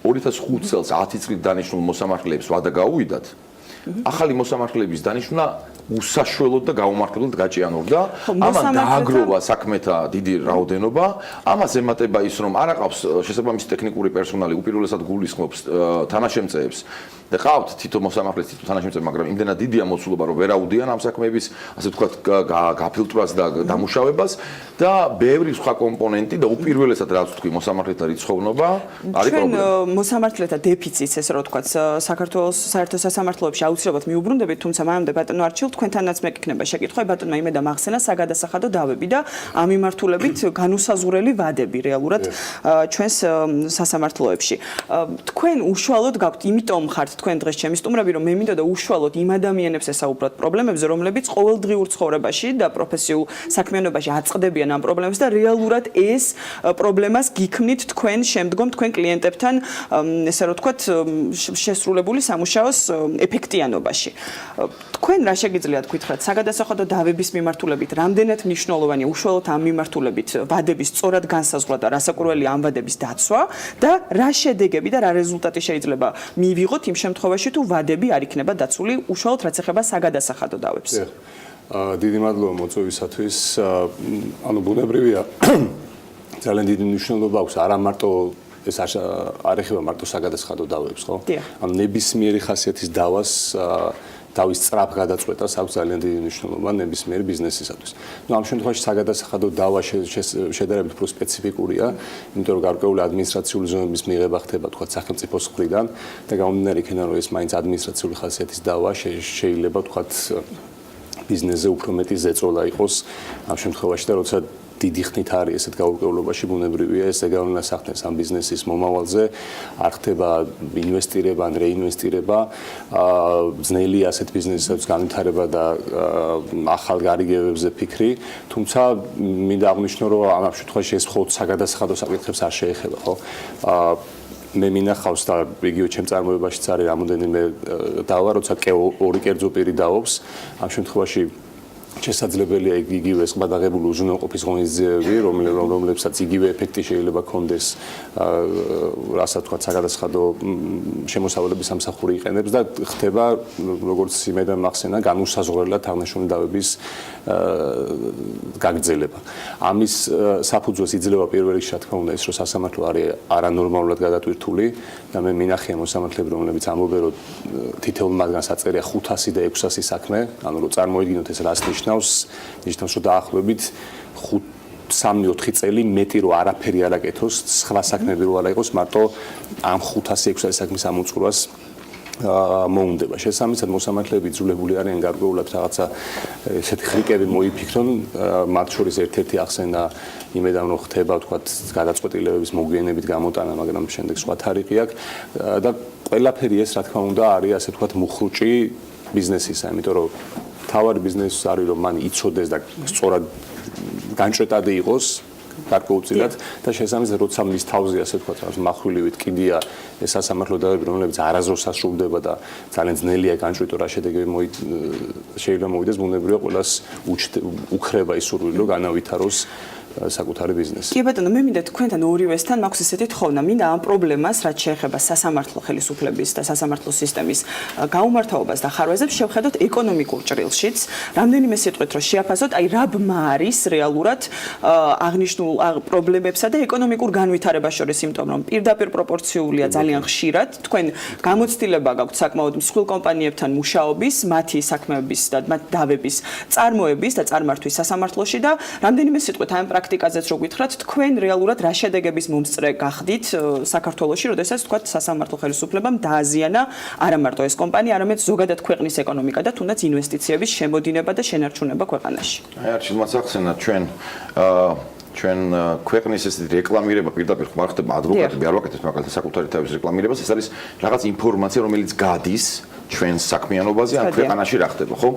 2005 წელს 10 წლით დანიშნულ მოსამართლეებს ვადა გაუვიდათ. ახალი მოსამართლეების დანიშვნა უსაშველოდ და გაუმართლებლად გაჭიანურდა. ამან დააგროვა საქმეთა დიდი რაოდენობა. ამას ემატება ის, რომ არ აყავს შესაბამისი ტექნიკური პერსონალი, უპირველესად გულისხმობს თანაშემწეებს. და ყავთ თითო მოსამართლეს, თითო თანაშემწე, მაგრამ იმდენად დიდია მოცულობა, რომ ვერ აუდიან ამ საქმეების, ასე ვთქვათ, გაფილტრებას და დამუშავებას და ბევრი სხვა კომპონენტი და უპირველესად რაც ვთქვი, მოსამართლეთა რიცხოვნობა არის პრობლემა. ჩვენ მოსამართლეთა დეფიციტს, ესე რომ ვთქვათ, საქართველოს საერთო სასამართლოებში აუცილებლად მიუბრუნდებით, თუმცა მანამდე ბატონო არჩილ თქვენთანაც მეკითხება შეკითხვა, ბატონმა იმედა მახსენა საგადასახადო დავები და ამ მიმართულებით განუსაზღვრელი ვადები რეალურად ჩვენს სასამართლოებში. თქვენ უშუალოდ გაქვთ, იმიტომ ხართ თქვენ დღეს ჩემი სტუმრები, რომ მე მინდა და უშუალოდ იმ ადამიანებს ესაუბროთ პრობლემებზე, რომლებიც ყოველდღიურ ცხოვრებაში და პროფესიულ საქმიანობაში აწყდებიან ამ პრობლემებს და რეალურად ეს პრობლემას გიქმნით თქვენ შემდგომ თქვენ კლიენტებთან, ესე რომ ვთქვათ, შესრულებული სამუშაოს ეფექტიანობაში. თქვენ რა შეგიძლიათ გითხრათ საგადასახადო დავების მიმართულებით, რამდენად მნიშვნელოვანია უშუალოდ ამ მიმართულებით ვადების სწორად განსაზღვრა და რასაკვირველია ამ ვადების დაცვა და რა შედეგები და რა რეზულტატი შეიძლება მივიღოთ იმ შემთხვევაში თუ ვადები არ იქნება დაცული უშუალოდ რაც ეხება საგადასახადო დავებს. დიდი მადლობა მოწვევისათვის. ანუ ბუნებრივია ძალიან დიდი მნიშვნელობა აქვს არა მარტო ეს არ ეხება მარტო საგადასახადო დავებს, ხო? ანუ ნებისმიერი ხასიათის დავას დავის სწრაფ გადაწყვეტას აქვს ძალიან დიდი მნიშვნელობა ნებისმიერი ბიზნესისათვის. ამ შემთხვევაში საგადასახადო დავა შედარებით უფრო სპეციფიკურია, იმიტომ რომ გარკვეული ადმინისტრაციული ზომების მიღება ხდება თქვა სახელმწიფოს მხრიდან და გამომდინარე იქიდან რომ ეს მაინც ადმინისტრაციული ხასიათის დავა შეიძლება თქვა ბიზნესზე უფრო მეტი ზეწოლა იყოს ამ შემთხვევაში და როცა დიდი ხნით არის ესეთ გაურკვევლობაში ბუნებრივია ეს ზეგავლენას ახდენს ამ ბიზნესის მომავალზე არ ხდება ინვესტირება ან რეინვესტირება ძნელია ასეთ ბიზნესებს განვითარება და ახალ გარიგებებზე ფიქრი თუმცა მინდა აღვნიშნო რომ ამ შემთხვევაში ეს მხოლოდ საგადასახადო საკითხებს არ შეეხება ხო მე მინახავს და იგივე ჩემ წარმოებაშიც არის რამოდენიმე დავა როცა ორი კერძო პირი დაობს ამ შემთხვევაში შესაძლებელია იგივე სხვადასხვაგვარი უზრუნველყოფის ღონისძიებები, რომლებსაც იგივე ეფექტი შეიძლება კონდეს, რასაც თქვა საგადასახადო შემოსავლების სამსახური იყენებს და ხდება როგორც იმედან მახსენა განუსაზღვრელად აღნიშნული დავების გაგრძელება. ამის საფუძველს იძლევა პირველ რიგში რა თქმა უნდა ის რომ სასამართლო არის არანორმალურად გადატვირთული და მე მინახია მოსამართლეები რომლებიც ამბობენ რომ თითოეულ მათგანს აწერია 500 და 600 საქმე, ანუ რომ წარმოიდგინოთ ეს რას ნიშნავს რომ დაახლოებით 3-4 წელი მეტი რომ არაფერი არ აკეთოს, სხვა საქმეები რო არ იყოს, მარტო ამ 500-600 საქმის ამოწყურვას მოუნდება. შესაბამისად მოსამართლეები იძულებული არიან გარკვეულად რაღაცა ესეთი ხრიკები მოიფიქრონ, მათ შორის ერთ-ერთი ახსენა იმედან რომ ხდება თქვა გადაწყვეტილებების მოგვიანებით გამოტანა, მაგრამ შემდეგ სხვა თარიღი აქვს და ყველაფერი ეს რა თქმა უნდა არის ასე თქვა მუხრუჭი ბიზნესისა, იმიტომ რომ თავარი ბიზნესი არის რომ მან იცოდეს და სწორად განჭრეტადი იყოს გარკვეულწილად და შესაბამისად როცა მის თავზე ასე თქვა მახვილივით კიდია ეს სასამართლო დავები რომლებიც არასდროს ასრულდება და ძალიან ძნელია განჭრიტო რა შედეგები შეიძლება მოვიდეს ბუნებრივია ყველას უქრება ის სურვილი რომ განავითაროს საკუთარი ბიზნესი. კი ბატონო, მე მინდა თქვენთან ორივესთან მაქვს ესეთი თხოვნა, მინდა ამ პრობლემას, რაც შეეხება სასამართლო ხელისუფლების და სასამართლო სისტემის გაუმართავობას და ხარვეზებს, შევხედოთ ეკონომიკურ ჭრილშიც. რამდენიმე სიტყვით რომ შეაფასოთ, აი რა ბმა არის რეალურად აღნიშნულ პრობლემებსა და ეკონომიკურ განვითარებას შორის, იმიტომ რომ პირდაპირ პროპორციულია ძალიან ხშირად. თქვენ გამოცდილება გაქვთ საკმაოდ მსხვილ კომპანიებთან მუშაობის, მათი საქმეების და მათ დავების წარმოების და წარმართვის სასამართლოში და რამდენიმე სიტყვით ამ პრაქტიკაზეც რო გითხრათ, თქვენ რეალურად რა შედეგების მომსწრე გახდით საქართველოში, როდესაც თქვა სასამართლო ხელისუფლებამ დააზიანა არა მარტო ეს კომპანია, არამედ ზოგადად ქვეყნის ეკონომიკა და თუნდაც ინვესტიციების შემოდინება და შენარჩუნება ქვეყანაში. აი არ შემოახსენა ჩვენ ქვეყნის ეს რეკლამირება პირდაპირ ხმარ ხდება ადვოკატები არ ვაკეთებთ მაგალითად საკუთარი თავის რეკლამირებას, ეს არის რაღაც ინფორმაცია, რომელიც გადის ჩვენს საქმიანობაზე ან ქვეყანაში რა ხდება, ხო?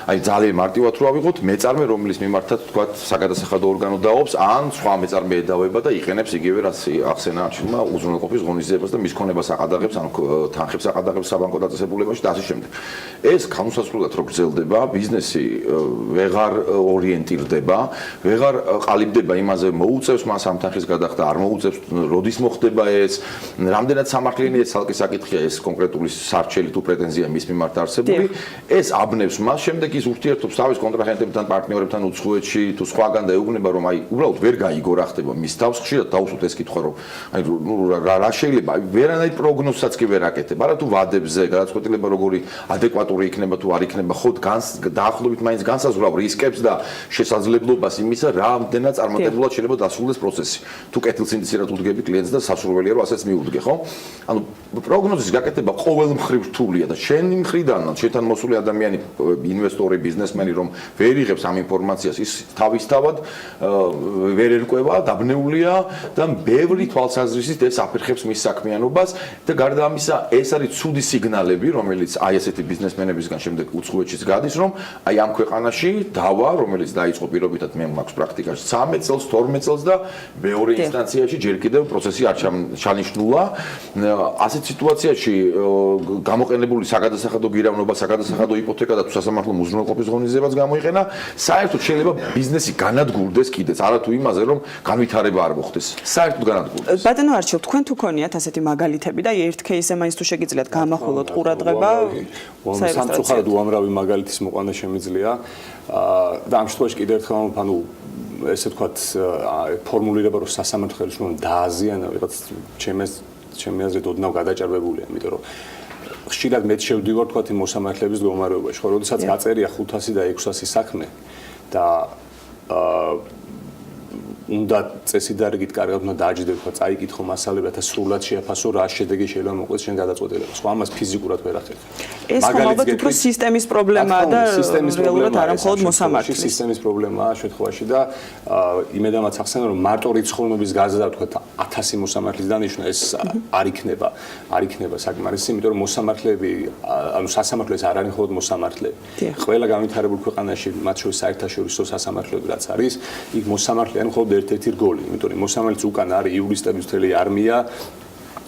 აი ძალიან მარტივად რო ავიღოთ, მეწარმე რომლის მიმართაც თქვა საგადასახადო ორგანო დაობს, ან სხვა მეწარმე ედავება და იყენებს იგივე რაც ახსენა არჩილმა უზრუნველყოფის ღონისძიებას და მის ქონებას აყადაღებს, ან თანხებს აყადაღებს საბანკო დაწესებულებაში და ასე შემდეგ. ეს განუსაზღვრელად რო გრძელდება, ბიზნესი ვეღარ ორიენტირდება, ვეღარ ყალიბდება იმაზე მოუწევს მას ამ თანხის გადახდა, არ მოუწევს, როდის მოხდება ეს, რამდენად სამართლიანია ცალკე საკითხია ეს კონკრეტული სარჩელი თუ პრეტენზია მის მიმართ არსებული, ეს აბნევს მას შემდეგ ის ურთიერთობს თავის კონტრაჰენტებთან, პარტნიორებთან უცხოეთში თუ სხვაგან და ეუბნება რომ აი უბრალოდ ვერ გაიგო რა ხდება მის თავს ხშირად დაუსვათ ეს კითხვა რომ აი რა შეიძლება ვერანაირ პროგნოზსაც კი ვერ აკეთებ არა თუ ვადებზე გადაწყვეტილება როგორი ადეკვატური იქნება თუ არ იქნება ხოდ დაახლოებით მაინც განსაზღვრავ რისკებს და შესაძლებლობას იმისა რამდენად წარმატებულად შეიძლება დასრულდეს პროცესი თუ კეთილსინდისიერად უდგები კლიენტს და სასურველია რომ ასეც მიუდგე ხო ანუ პროგნოზის გაკეთება ყოველ მხრივ რთულია და შენი მხრიდან შენთან მოსული ადამიანი ინვესტორი, ბიზნესმენი რომ ვერ იღებს ამ ინფორმაციას, ის თავისთავად ვერ ერკვევა, დაბნეულია და ბევრი თვალსაზრისით ეს აფერხებს მის საქმიანობას და გარდა ამისა, ეს არის ცუდი სიგნალები, რომელიც აი ესეთი ბიზნესმენებისგან შემდეგ უცხოეთშიც გადის, რომ აი ამ ქვეყანაში დავა, რომელიც დაიწყო პირობითად მე მაქვს პრაქტიკაში 13 წელს, 12 წელს და მეორე ინსტანციაში ჯერ კიდევ პროცესი არ ჩანიშნულა. ასეთ სიტუაციაში გამოყენებული საგადასახადო გირავნობა, საგადასახადო იპოთეკა და სასამართლო უზრუნველყოფის ღონისძიებაც გამოიყენა, საერთოდ შეიძლება ბიზნესი განადგურდეს კიდეც, არა თუ იმაზე, რომ განვითარება არ მოხდეს. საერთოდ განადგურდეს. ბატონო არჩილ, თქვენ თუ ქონიათ ასეთი მაგალითები და ერთ кейსზე მაინც თუ შეგიძლიათ გამახვილოთ ყურადღება, სამწუხაროდ უამრავი მაგალითის მოყვანა შემიძლია და ამ შემთხვევაში კიდევ ერთხელ ანუ ესე ვთქვათ, ფორმულირება რომ სასამართლო ხელისუფლებამ დააზიანა, ვიღაც ჩემი აზრით ოდნავ გადაჭარბებულია, იმიტომ რომ ხშირად მეც შევდივარ თქვათ იმ მოსამართლეების მდგომარეობაში, ხო, როდესაც გაწერია 500 და 600 საქმე და უნდა წესიდარიგით კარგად უნდა დააჯდეთ, ხო, წაიკითხო მასალებად და სრულად შეაფასო რა შედეგი შეიძლება მოყვეს შენ გადაწყვეტილებას. ხო, ამას ფიზიკურად ვერ ახერხებ. ეს ალბათ უფრო სისტემის პრობლემაა და რეალურად არა მხოლოდ მოსამართლის. სისტემის პრობლემაა შემთხვევაში და იმედამაც ახსენე რომ მარტო რიცხოვნობის გაზრდა თქვათ 1000 მოსამართლის დანიშვნა ეს არ იქნება საკმარისი, იმიტომ რომ მოსამართლეები, ანუ სასამართლოებს არ არის მხოლოდ მოსამართლეები. ყველა განვითარებულ ქვეყანაში, მათ შორის საერთაშორისო სასამართლოები რაც არის, იქ მოსამართლე არის მხოლოდ ერთ-ერთი რგოლი, იმიტომ რომ მოსამართლის უკან არის იურისტების მთელი არმია,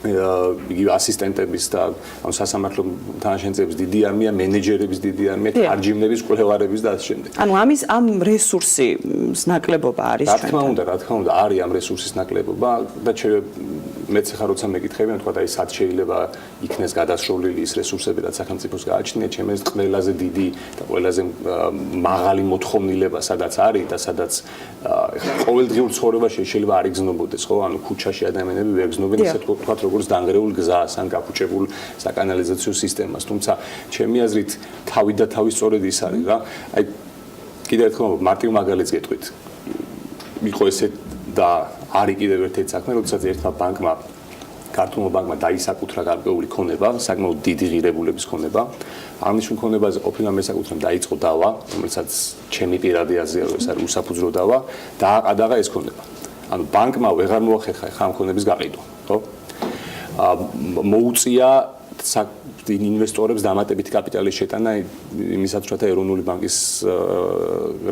იგივე ასისტენტების და ამ სასამართლო თანაშემწეების დიდი არმია, მენეჯერების დიდი არმია, თარჯიმნების, კვლევარების და ასე შემდეგ. ანუ ამ რესურსის ნაკლებობა არის ჩვენთან. რა თქმა უნდა, არის ამ რესურსის ნაკლებობა და მეც ხარ როცა მეკითხებიან, თქვა და ის სად შეიძლება იქნეს გადასროლილი ის რესურსები, რაც სახელმწიფოს გააჩნია, ჩემს ყველაზე დიდი და ყველაზე მაღალი მოთხოვნილება სადაც არის და სადაც ყოველდღიურ ცხოვრებაში შეიძლება არ იგრძნობოდეს, ხო? ანუ ქუჩაში ადამიანები ვერ გრძნობენ ისე თქვა როგორც დანგრეულ გზას ან გაფუჭებულ საკანალიზაციო სისტემას, თუმცა ჩემი აზრით თავი და თავი სწორედ ის არის რა. აი კიდევ ერთხელ მარტივ მაგალითს გეტყვით. იყო ესე და არის კიდევ ერთ-ერთი საქმე, როდესაც ერთმა ბანკმა, ქართულმა ბანკმა დაისაკუთრა გარკვეული ქონება, საკმაოდ დიდი ღირებულების ქონება. აღნიშნულ ქონებაზე ყოფილა მესაკუთრემ დაიწყო დავა, რომელსაც ჩემი პირადი აზრია, რომ ეს არის უსაფუძვრო დავა, დააყადაღა ეს ქონება. ანუ ბანკმა ვეღარ მოახერხა ხა ამ ქონების გაყიდვა, ხო? მოუწია ინვესტორებს დამატებითი კაპიტალის შეტანა იმისათვის, რომ ეროვნული ბანკის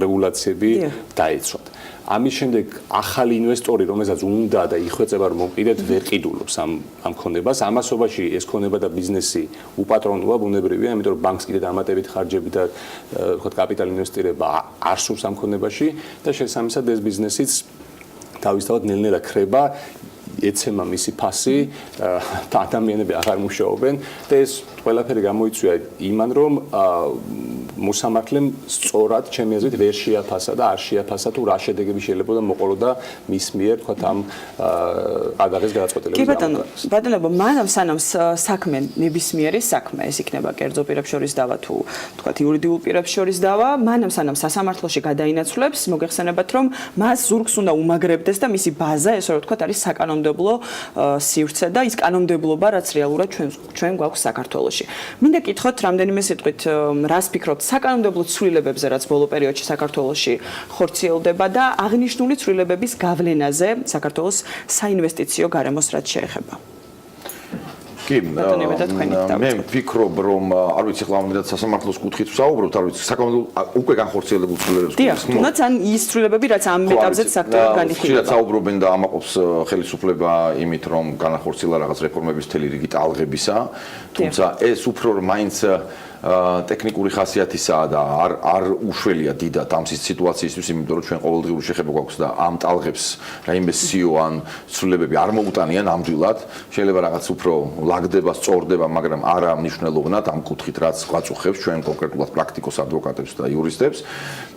რეგულაციები დაეცვათ. ამის შემდეგ ახალი ინვესტორი, რომელსაც უნდა და იხვეწება რომ მოკიდეთ, ვერ ყიდულობს ამ ქონებას. ამასობაში ეს ქონება და ბიზნესი უპატრონოა, ბუნებრივია, იმიტომ რომ ბანკს კიდე დამატებით ხარჯები და ვთქვათ კაპიტალი ინვესტირება არ სურს ამ ქონებაში და შესაბამისად ეს ბიზნესიც თავისთავად ნელ-ნელა ქრება, ეცემა მისი ფასი და ადამიანები აღარ მუშაობენ და ეს ყველაფერი გამოიწვია იმან რომ მოსამართლემ სწორად ჩემი აზრით ვერ შეაფასა და არ შეაფასა თუ რა შედეგები შეიძლება და მოყოლოდა მის მიერ თქვა ამ ყადაღის გადაწყვეტილების. კი ბატონო, მანამ სანამ საქმე ნებისმიერი საქმე ეს იქნება კერძო პირებს შორის დავა თუ თქვა იურიდიულ პირებს შორის დავა, მანამ სანამ სასამართლოში გადაინაცვლებს, მოგეხსენებათ რომ მას ზურგს უნდა უმაგრებდეს და მისი ბაზა ესე რომ თქვა არის საკანონმდებლო სივრცე და ის კანონმდებლობა რაც რეალურად ჩვენ გვაქვს საქართველოში. მინდა კითხოთ რამდენიმე სიტყვით რას ფიქრობთ საკანონმდებლო ცვლილებებზე, რაც ბოლო პერიოდში საქართველოში ხორციელდება და აღნიშნული ცვლილებების გავლენაზე საქართველოს საინვესტიციო გარემოს რაც შეეხება. კი, მე ვფიქრობ, რომ არ ვიცი ხლა ამიტომაც სასამართლოს კუთხით ვსაუბრობთ, არ ვიცი, საკანონმდებლო უკვე განხორციელებულ ცვლილებებს. დიახ, თუნდაც ან ის ცვლილებები, რაც ამ ეტაპზეც საქმეა განიხილება. ხშირად საუბრობენ და ამაყობს ხელისუფლება იმით, რომ განახორციელა რაღაც რეფორმების მთელი რიგი ტალღებისა, თუმცა ეს უფრო მაინც ტექნიკური ხასიათისაა და არ უშველია დიდად ამ სიტუაციისთვის, იმიტომ რომ ჩვენ ყოველდღიური შეხება გვაქვს და ამ ტალღებს რაიმე სიო ან ცვლილებები არ მოუტანიან ნამდვილად. შეიძლება რაღაც უფრო ლაგდება, სწორდება, მაგრამ არა მნიშვნელოვნად ამ კუთხით, რაც გვაწუხებს ჩვენ კონკრეტულად პრაქტიკოს ადვოკატებს და იურისტებს.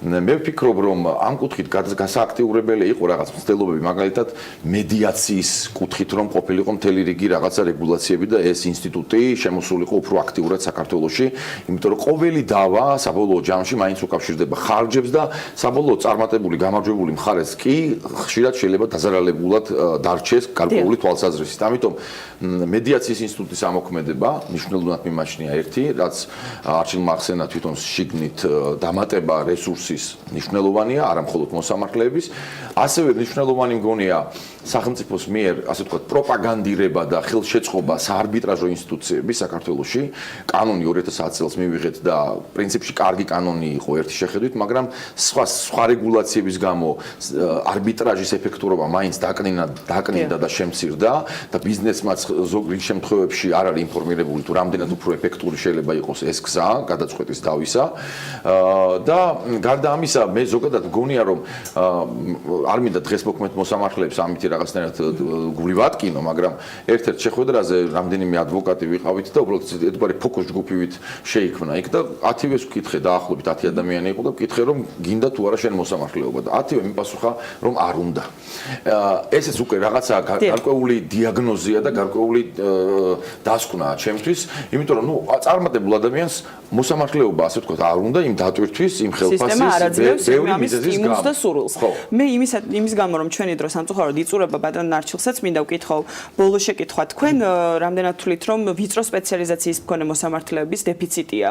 მე ვფიქრობ, რომ ამ კუთხით გასააქტიურებელი იყო რაღაც მცდელობები, მაგალითად მედიაციის კუთხით, რომ ყოფილიყო მთელი რიგი რაღაცა რეგულაციები და ეს ინსტიტუტი შემოსულიყო უფრო აქტიურად საქართველოში. იმიტომ რომ ყოველი დავა საბოლოო ჯამში მაინც უკავშირდება ხარჯებს და საბოლოო წარმატებული გამარჯვებული მხარეს კი ხშირად შეიძლება დაზარალებულად დარჩეს გარკვეული თვალსაზრისით. ამიტომ მედიაციის ინსტიტუტის ამოქმედება მნიშვნელოვნად მიმაჩნია ერთი, რაც არჩილმა ახსენა თვითონ შიგნით დამატება რესურსის მნიშვნელოვანია, არა მხოლოდ მოსამართლეების, ასევე მნიშვნელოვანი მგონია სახელმწიფოს მიერ, ასე ვთქვათ, პროპაგანდირება და ხელშეწყობა საარბიტრაჟო ინსტიტუციების საქართველოში. კანონი 2010 წელს მივიღეთ და პრინციპში კარგი კანონი იყო ერთი შეხედვით, მაგრამ სხვა რეგულაციების გამო არბიტრაჟის ეფექტურობა მაინც დაკნინდა და შემცირდა და ბიზნესმაც ზოგ შემთხვევებში არ არის ინფორმირებული თუ რამდენად უფრო ეფექტური შეიძლება იყოს ეს გზა გადაწყვეტის დავისა და გარდა ამისა მე ზოგადად მგონია რომ არ მინდა დღეს მოქმედ მოსამართლეებს ამითი რაღაცნაირად გული ვატკინო, მაგრამ ერთ-ერთ შეხვედრაზე რამდენიმე ადვოკატი ვიყავით და უბრალოდ ერთგვარი ფოკუს ჯგუფივით შეიქმნა იქ და 10-ვეს ვკითხე დაახლოებით 10 ადამიანი იყო და ვკითხე რომ გინდა თუ არა შენ მოსამართლეობა და 10-ვე მიპასუხა რომ არ უნდა. ესეც უკვე რაღაცა გარკვეული დიაგნოზია და გარკვეული დასკვნაა ჩემთვის, იმიტომ რომ წარმატებულ ადამიანს მოსამართლეობა ასე ვთქვათ არ უნდა იმ დატვირთვის, იმ ხელფასის ბევრი მიზეზის გამო. მე იმის გამო რომ ჩვენი დრო სამწუხაროდ იწურება ბატონ ნარჩილსაც მინდა ვკითხო ბოლო შეკითხვა თქვენ რამდენად თვლით რომ ვიწრო სპეციალიზაციის მქონე მოსამართლეების დეფიციტია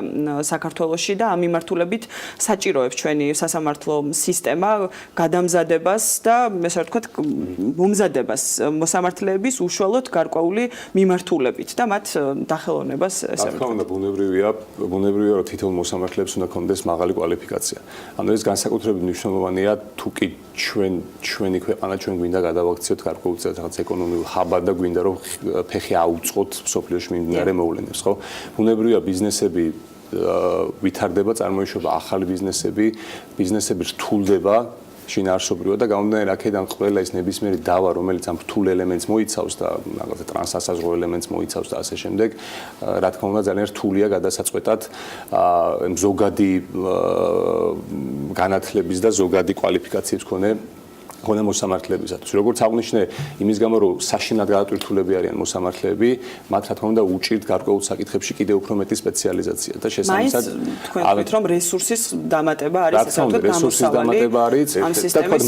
საქართველოში და ამ მიმართულებით საჭიროებს ჩვენი სასამართლო სისტემა გადამზადებას და ესე ვთქვათ მომზადებას მოსამართლეების უშუალოდ გარკვეული მიმართულებით და მათ დახელოვნებას ესე ვთქვათ. რა თქმა უნდა ბუნებრივია რომ თითოეულ მოსამართლეებს უნდა კონდეს მაღალი კვალიფიკაცია. ანუ ეს განსაკუთრებით მნიშვნელოვანია თუ კი ჩვენი ქვეყანა ჩვენ გვინდა გადავაქციოთ გარკვეულწილად რაღაც ეკონომიურ ხაბად და გვინდა რომ ფეხი აუწყოთ სოფლიოში მიმდინარე მოვლენებს, ხო? ბუნებრივია ბიზნესები ვითარდება, წარმოიშობა ახალი ბიზნესები რთულდება შინაარსობრივად და გამომდინარე აქედან ყველა ის ნებისმიერი დავა, რომელიც ამ რთულ ელემენტს მოიცავს და რაღაცა ტრანსასაზღვრო ელემენტს მოიცავს და ასე შემდეგ, რა თქმა უნდა ძალიან რთულია გადასაწყვეტად ზოგადი განათლების და ზოგადი კვალიფიკაციების მქონე მოსამართლეებისათვის. როგორც აღვნიშნე, იმის გამო რომ საშინად გადატვირთულები არიან მოსამართლეები, მათ რა თქმა უნდა უჭირთ გარკვეულ საკითხებში კიდევ უფრო მეტი სპეციალიზაცია და შესაბამისად თქვენ თქვით რომ რესურსის დამატება არის ასე ვთქვათ, რესურსის დამატება არის და თქვათ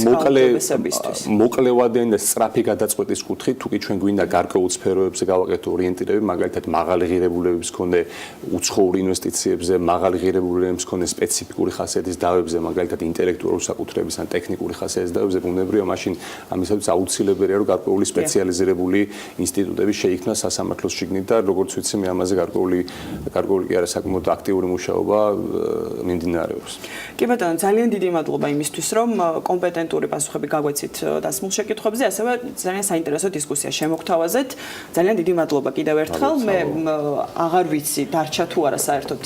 მოკლევადიანი და სწრაფი გადაწყვეტის კუთხით, თუ კი ჩვენ გვინდა გარკვეულ სფეროებზე გავაკეთო ორიენტირები, მაგალითად მაღალი ღირებულებების მქონე უცხოურ ინვესტიციებზე, მაღალი ღირებულებების მქონე სპეციფიკური ხასიათის დავებზე, მაგალითად ინტელექტუალური საკუთრების ან ტექნიკური ხასიათის დავებზე ბუნებრივია მაშინ ამისათვის აუცილებელია რომ გარკვეული სპეციალიზირებული ინსტიტუტები შეიქმნა სასამართლოს შიგნით და როგორც ვიცი მე ამაზე გარკვეული კი არა საკმაოდ აქტიური მუშაობა მიმდინარეობს. კი ბატონო, ძალიან დიდი მადლობა იმისთვის რომ კომპეტენტური პასუხები გაგვეცით დასმულ შეკითხვებზე, ასევე ძალიან საინტერესო დისკუსია შემოგთავაზეთ. ძალიან დიდი მადლობა კიდევ ერთხელ. მე აღარ ვიცი დარჩა თუ არა საერთოდ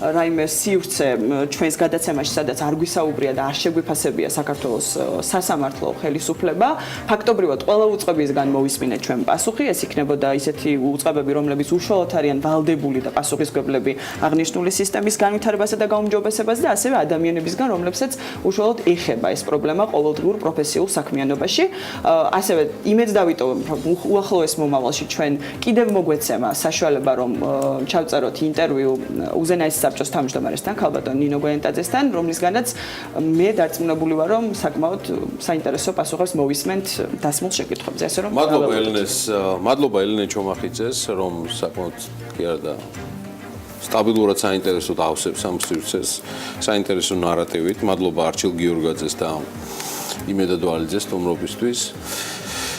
რაიმე სივრცე ჩვენს გადაცემაში, სადაც არ გვისაუბრია და არ შეგვიფასებია საქართველოს სასამართლო ხელისუფლება. ფაქტობრივად ყველა უწყებისგან მოვისმინეთ ჩვენ პასუხი, ეს იქნებოდა ისეთი უწყებები, რომლებიც უშუალოდ არიან ვალდებული და პასუხისმგებლები აღნიშნული სისტემის განვითარებასა და გაუმჯობესებას და ასევე ადამიანებისგან, რომლებსაც უშუალოდ ეხება ეს პრობლემა ყოველდღიურ პროფესიულ საქმიანობაში. ასევე იმედს დავიტოვებ, უახლოეს მომავალში ჩვენ კიდევ მოგვეცემა საშუალება, რომ ჩავწეროთ ინტერვიუ უზენაესი საბჭოს თავმჯდომარესთან, ქალბატონ ნინო გვიენტაძესთან, რომლისგანაც მე დარწმუნებული ვარ, რომ საკმაოდ საინტერესო პასუხებს მოვისმენთ დასმულ შეკითხვებზე, ასე რომ მადლობა ელენე ჩომახიძეს, რომ საკმაოდ კი არა და სტაბილურად საინტერესოდ ავსებს ამ სივრცეს, საინტერესო ნარატივით. მადლობა არჩილ გიორგაძეს და იმედად ვალიძეს სტუმრობისთვის.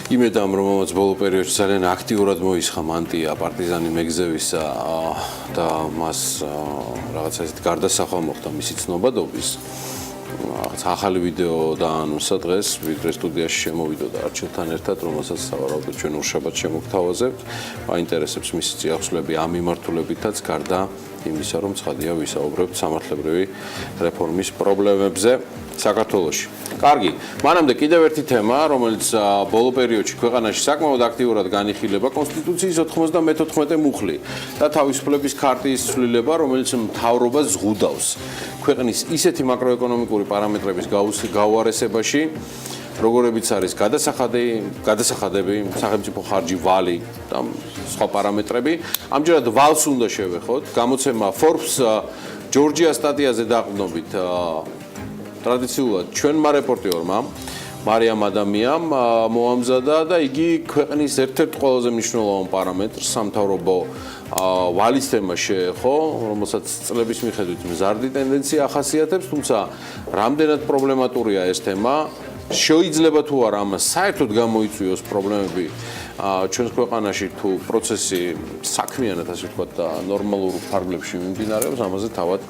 იმედამ რომელმაც ბოლო პერიოდში ძალიან აქტიურად მოისხა მანტია პარტიზანი მეგზევისა და მას რაღაცა ისეთი გარდასახვა მოხდა მისი ცნობადობის. ახალი ვიდეო დაანონსა დღეს, ვიდრე სტუდიაში შემოვიდოდა არჩილთან ერთად, რომელსაც სავარაუდოდ ჩვენ უშაბათ შემოგთავაზებთ. აინტერესებს მისი წიაღსვლები ამ მიმართულებითაც, გარდა იმისა, რომ ცხადია ვისაუბრებთ სამართლებრივი რეფორმის პრობლემებზე საქართველოში. კარგი, მანამდე კიდევ ერთი თემა, რომელიც ბოლო პერიოდში ქვეყანაში საკმაოდ აქტიურად განიხილება, კონსტიტუციის 94 მუხლი და თავისუფლების ქარტიის ცვლილება, რომელიც მთავრობას ზღუდავს ქვეყნის ისეთი მაკროეკონომიკური პარამეტრების გაუარესებაში, როგორებიც არის გადასახადები, სახელმწიფო ხარჯი, ვალი და სხვა პარამეტრები. ამჯერად ვალს უნდა შევეხოთ. გამოცემა Forbes ჯორჯია სტატიაზე დაყრდნობით ტრადიციულად ჩვენმა რეპორტიორმა მარიამ ადამიანს მოამზადა და იგი ქვეყნის ერთ-ერთ ყველაზე მნიშვნელოვან პარამეტრს სამთავრობო ვალის თემას შეეხო, რომელსაც წლების მიხედვით მზარდი ტენდენცია ახასიათებს, თუმცა რამდენად პრობლემატურია ეს თემა, შეიძლება თუ არა ამას საერთოდ გამოიწვიოს პრობლემები ჩვენს ქვეყანაში თუ პროცესი საქმიანად ასე ვთქვათ და ნორმალურ ფარგლებში მიმდინარეობს, ამაზე თავად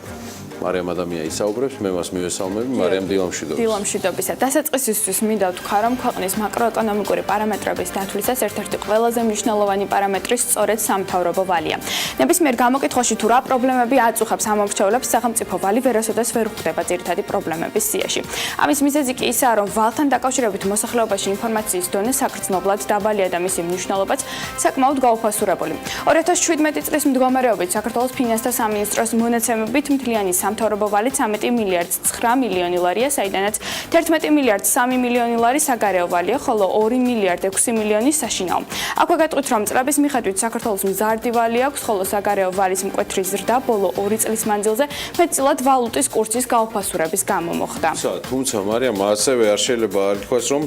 მარიამ ადამია ისაუბრებს, მე მას მივესალმები, მარიამ დილამშვიდობის. დილამშვიდობისა. დასაწყისისთვის მინდა ვთქვა, რომ ქვეყნის მაკროეკონომიკური პარამეტრების დათვლისას ერთ-ერთი ყველაზე მნიშვნელოვანი პარამეტრი სწორედ სამთავრობო ვალია. ნებისმიერ გამოკითხვაში თუ რა პრობლემები აწუხებს ამომრჩევლებს, სახელმწიფო ვალი ვერასოდეს ვერ ხვდება ძირითადი პრობლემების სიაში. ამის მიზეზი კი ისაა, რომ ვალთან დაკავშირებით მოსახლეობაში ინფორმაციის დონე საგრძნობლად დაბალია და მისი მნიშვნელობაც საკმაოდ გაუფასურებული. 2017 წლის მდგომარეობით საქართველოს ფინანსთა სამინისტროს მონაცემებით მთლიანი სამთავრობო ვალი 13 მილიარდ 9 მილიონი ლარია, საიდანაც 11 მილიარდ 3 მილიონი ლარი საგარეო ვალია, ხოლო 2 მილიარდ 6 მილიონი საშინაო. აქვე გეტყვით, რომ წლების მიხედვით საქართველოს მზარდი ვალი აქვს, ხოლო საგარეო ვალის მკვეთრი ზრდა ბოლო 2 წლის მანძილზე მეტწილად ვალუტის კურსის გაუფასურების გამო მოხდა. თუმცა მარიამ ასევე არ შეიძლება არ ითქვას, რომ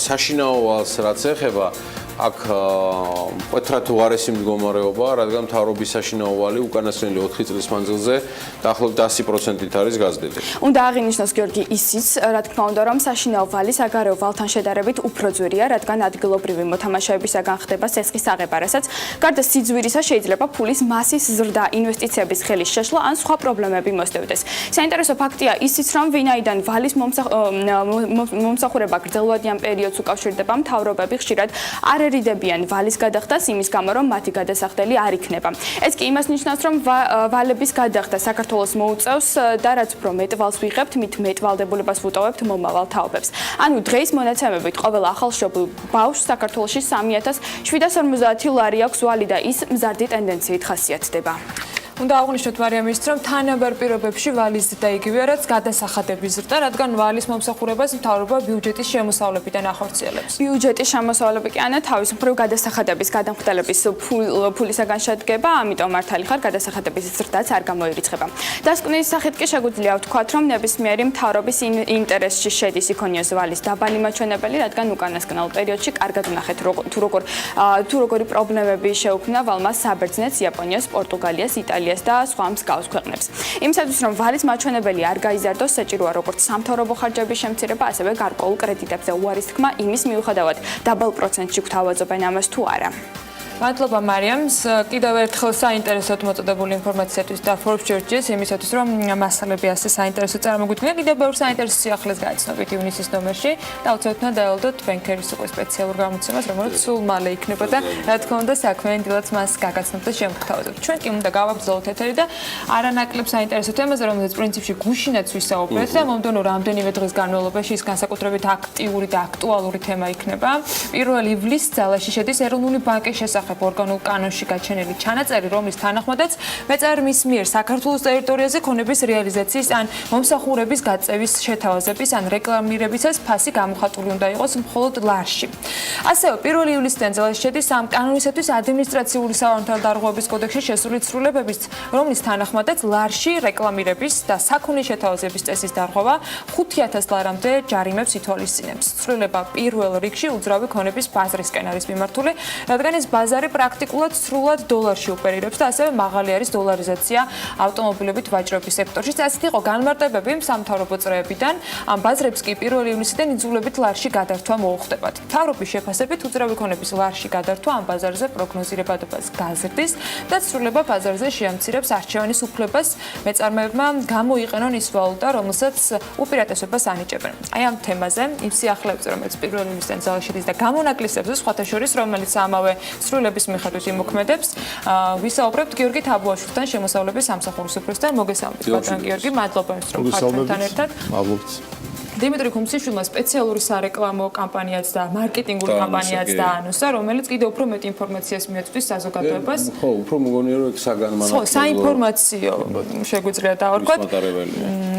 საშინაო ვალს რაც ეხება აქ მკვეთრად უარესი მდგომარეობა, რადგან მთავრობის საშინაო ვალი უკანასკნელი 4 წლის მანძილზე დაახლოებით 100%-ით არის გაზრდილი. უნდა აღინიშნოს გიორგი ისიც, რა თქმა უნდა, რომ საშინაო ვალი საგარეო ვალთან შედარებით უფრო ძვირია, რადგან ადგილობრივი მოთამაშეებისაგან ხდება სესხის აღება, რასაც გარდა სიძვირისა შეიძლება ფულის მასის ზრდა, ინვესტიციების ხელის შეშლა ან სხვა პრობლემები მოსდევდეს. საინტერესო ფაქტია ისიც, რომ ვინაიდან ვალის მომსახურება გრძელვადიან პერიოდს უკავშირდება, მთავრობები ხშირად არ ერიდებიან ვალის გადახდას იმის გამო, რომ მათი გადასახდელი არ იქნება. ეს კი იმას ნიშნავს, რომ ვალების გადახდა საქართველოს მოუწევს და რაც უფრო მეტ ვალს ვიღებთ, მით მეტ ვალდებულებას ვუტოვებთ მომავალ თაობებს. ანუ დღეის მონაცემებით ყოველ ახალშობილ ბავშვს საქართველოში 3750 ლარი აქვს ვალი და ის მზარდი ტენდენციით ხასიათდება. უნდა აღვნიშნოთ მარიამ ის, რომ თანაბარ პირობებში ვალის ზრდა იგივეა, რაც გადასახადების ზრდა, რადგან ვალის მომსახურებას მთავრობა ბიუჯეტის შემოსავლებიდან ახორციელებს. ბიუჯეტის შემოსავლები კი ანა თავის მხრივ გადასახადების გადამხდელების ფულისაგან შედგება, ამიტომ მართალი ხარ გადასახადების ზრდაც არ გამოირიცხება. დასკვნის სახით კი შეგვიძლია ვთქვათ, რომ ნებისმიერი მთავრობის ინტერესში შედის იქონიოს ვალის დაბალი მაჩვენებელი, რადგან უკანასკნელ პერიოდში კარგად ვნახეთ თუ როგორი პრობლემები შეუქმნა ვალმა საბერძნეთს, იაპონიას, პორტუგალიას, იტალიას და სხვა მსგავს ქვეყნებს. იმისათვის, რომ ვალის მაჩვენებელი არ გაიზარდოს, საჭიროა როგორც სამთავრობო ხარჯების შემცირება, ასევე გარკვეულ კრედიტებზე უარის თქმა იმის მიუხედავად, დაბალ პროცენტში გვთავაზობენ ამას თუ არა. მადლობა მარიამს. კიდევ ერთხელ საინტერესოდ მოწოდებული ინფორმაციისთვის და Forbes Georgies იმისათვის, რომ მასალები ასე საინტერესო წარმოგვიდგინეთ. კიდევ ბევრ საინტერესო სიახლეს გაიცნობით ივნისის ნომერში და უცებთ დაელოდოთ ბენკერის უკვე სპეციალურ გამოცემას, რომელიც სულ მალე იქნება და რა თქმა უნდა საქმიანი დილაც მას გაგაცნობთ და შემოგთავაზებთ. ჩვენ კი უნდა გავაგრძელოთ ეთერი და არანაკლებ საინტერესო თემაზე, რომელზეც პრინციპში გუშინაც ვისაუბრეთ და მომდევნო რამდენიმე დღის განმავლობაში ის განსაკუთრებით აქტიური და აქტუალური თემა იქნება. 1 ივლისს ძალაში შედის ეროვნული ბანკის შესახებ ორგანულ კანონში გაჩენილი ჩანაწერი, რომლის თანახმადაც მეწარმის მიერ საქართველოს ტერიტორიაზე ქონების რეალიზაციის ან მომსახურების გაწევის შეთავაზების ან რეკლამირებისას ფასი გამოხატული უნდა იყოს მხოლოდ ლარში. ასევე 1 ივლისიდან ძალაში შედის ამ კანონისათვის ადმინისტრაციული სავალდებულოების კოდექსში შესული ცვლილებების, რომლის თანახმადაც ლარში რეკლამირების და საქონლის შეთავაზების წესის დარღვევა 5000 ლარამდე ჯარიმებს ითვალისწინებს. ცვლილება პირველ რიგში უძრავი ქონების ბაზრისკენ არის მიმართული, რადგან ეს ბაზარი პრაქტიკულად სრულად დოლარში ოპერირებს და ასევე მაღალი არის დოლარიზაცია ავტომობილებით ვაჭრობის სექტორში. ასეთ იყო განმარტებები სამთავრობო წრეებიდან. ამ ბაზრებს კი 1 ივნისიდან იძულებით ლარში გადართვა მოუხდებათ. მთავრობის შეფასებით უძრავი ქონების ლარში გადართვა ამ ბაზარზე პროგნოზირებადობას გაზრდის და ცვლილება ბაზარზე შეამცირებს არჩევანის უფლებას მეწარმეებმა გამოიყენონ ის ვალუტა, რომელსაც უპირატესობას ანიჭებენ. აი ამ თემაზე იმ სიახლეებზე, რომელიც 1 ივნისიდან ძალაში შედის და გამონაკლისებზე სხვათა შორის, რომელიც ამავე ცვლილების მიხედვით იმოქმედებს, ვისაუბრებთ გიორგი თაბუაშვილთან, შემოსავლების სამსახურის უფროსთან. მოგესალმებით, ბატონ გიორგი, მადლობა იმისთვის, რომ ხართ ჩვენთან ერთად. მადლობთ. დიმიტრი ხუმსიშვილმა სპეციალური სარეკლამო კამპანიაც და მარკეტინგული კამპანიაც დაანონსა, რომელიც კიდევ უფრო მეტ ინფორმაციას მიაწვდის საზოგადოებას. ხო, უფრო მგონია რომ ეგ საგანმანათლებლო. საინფორმაციო შეგვიძლია დავარქვათ.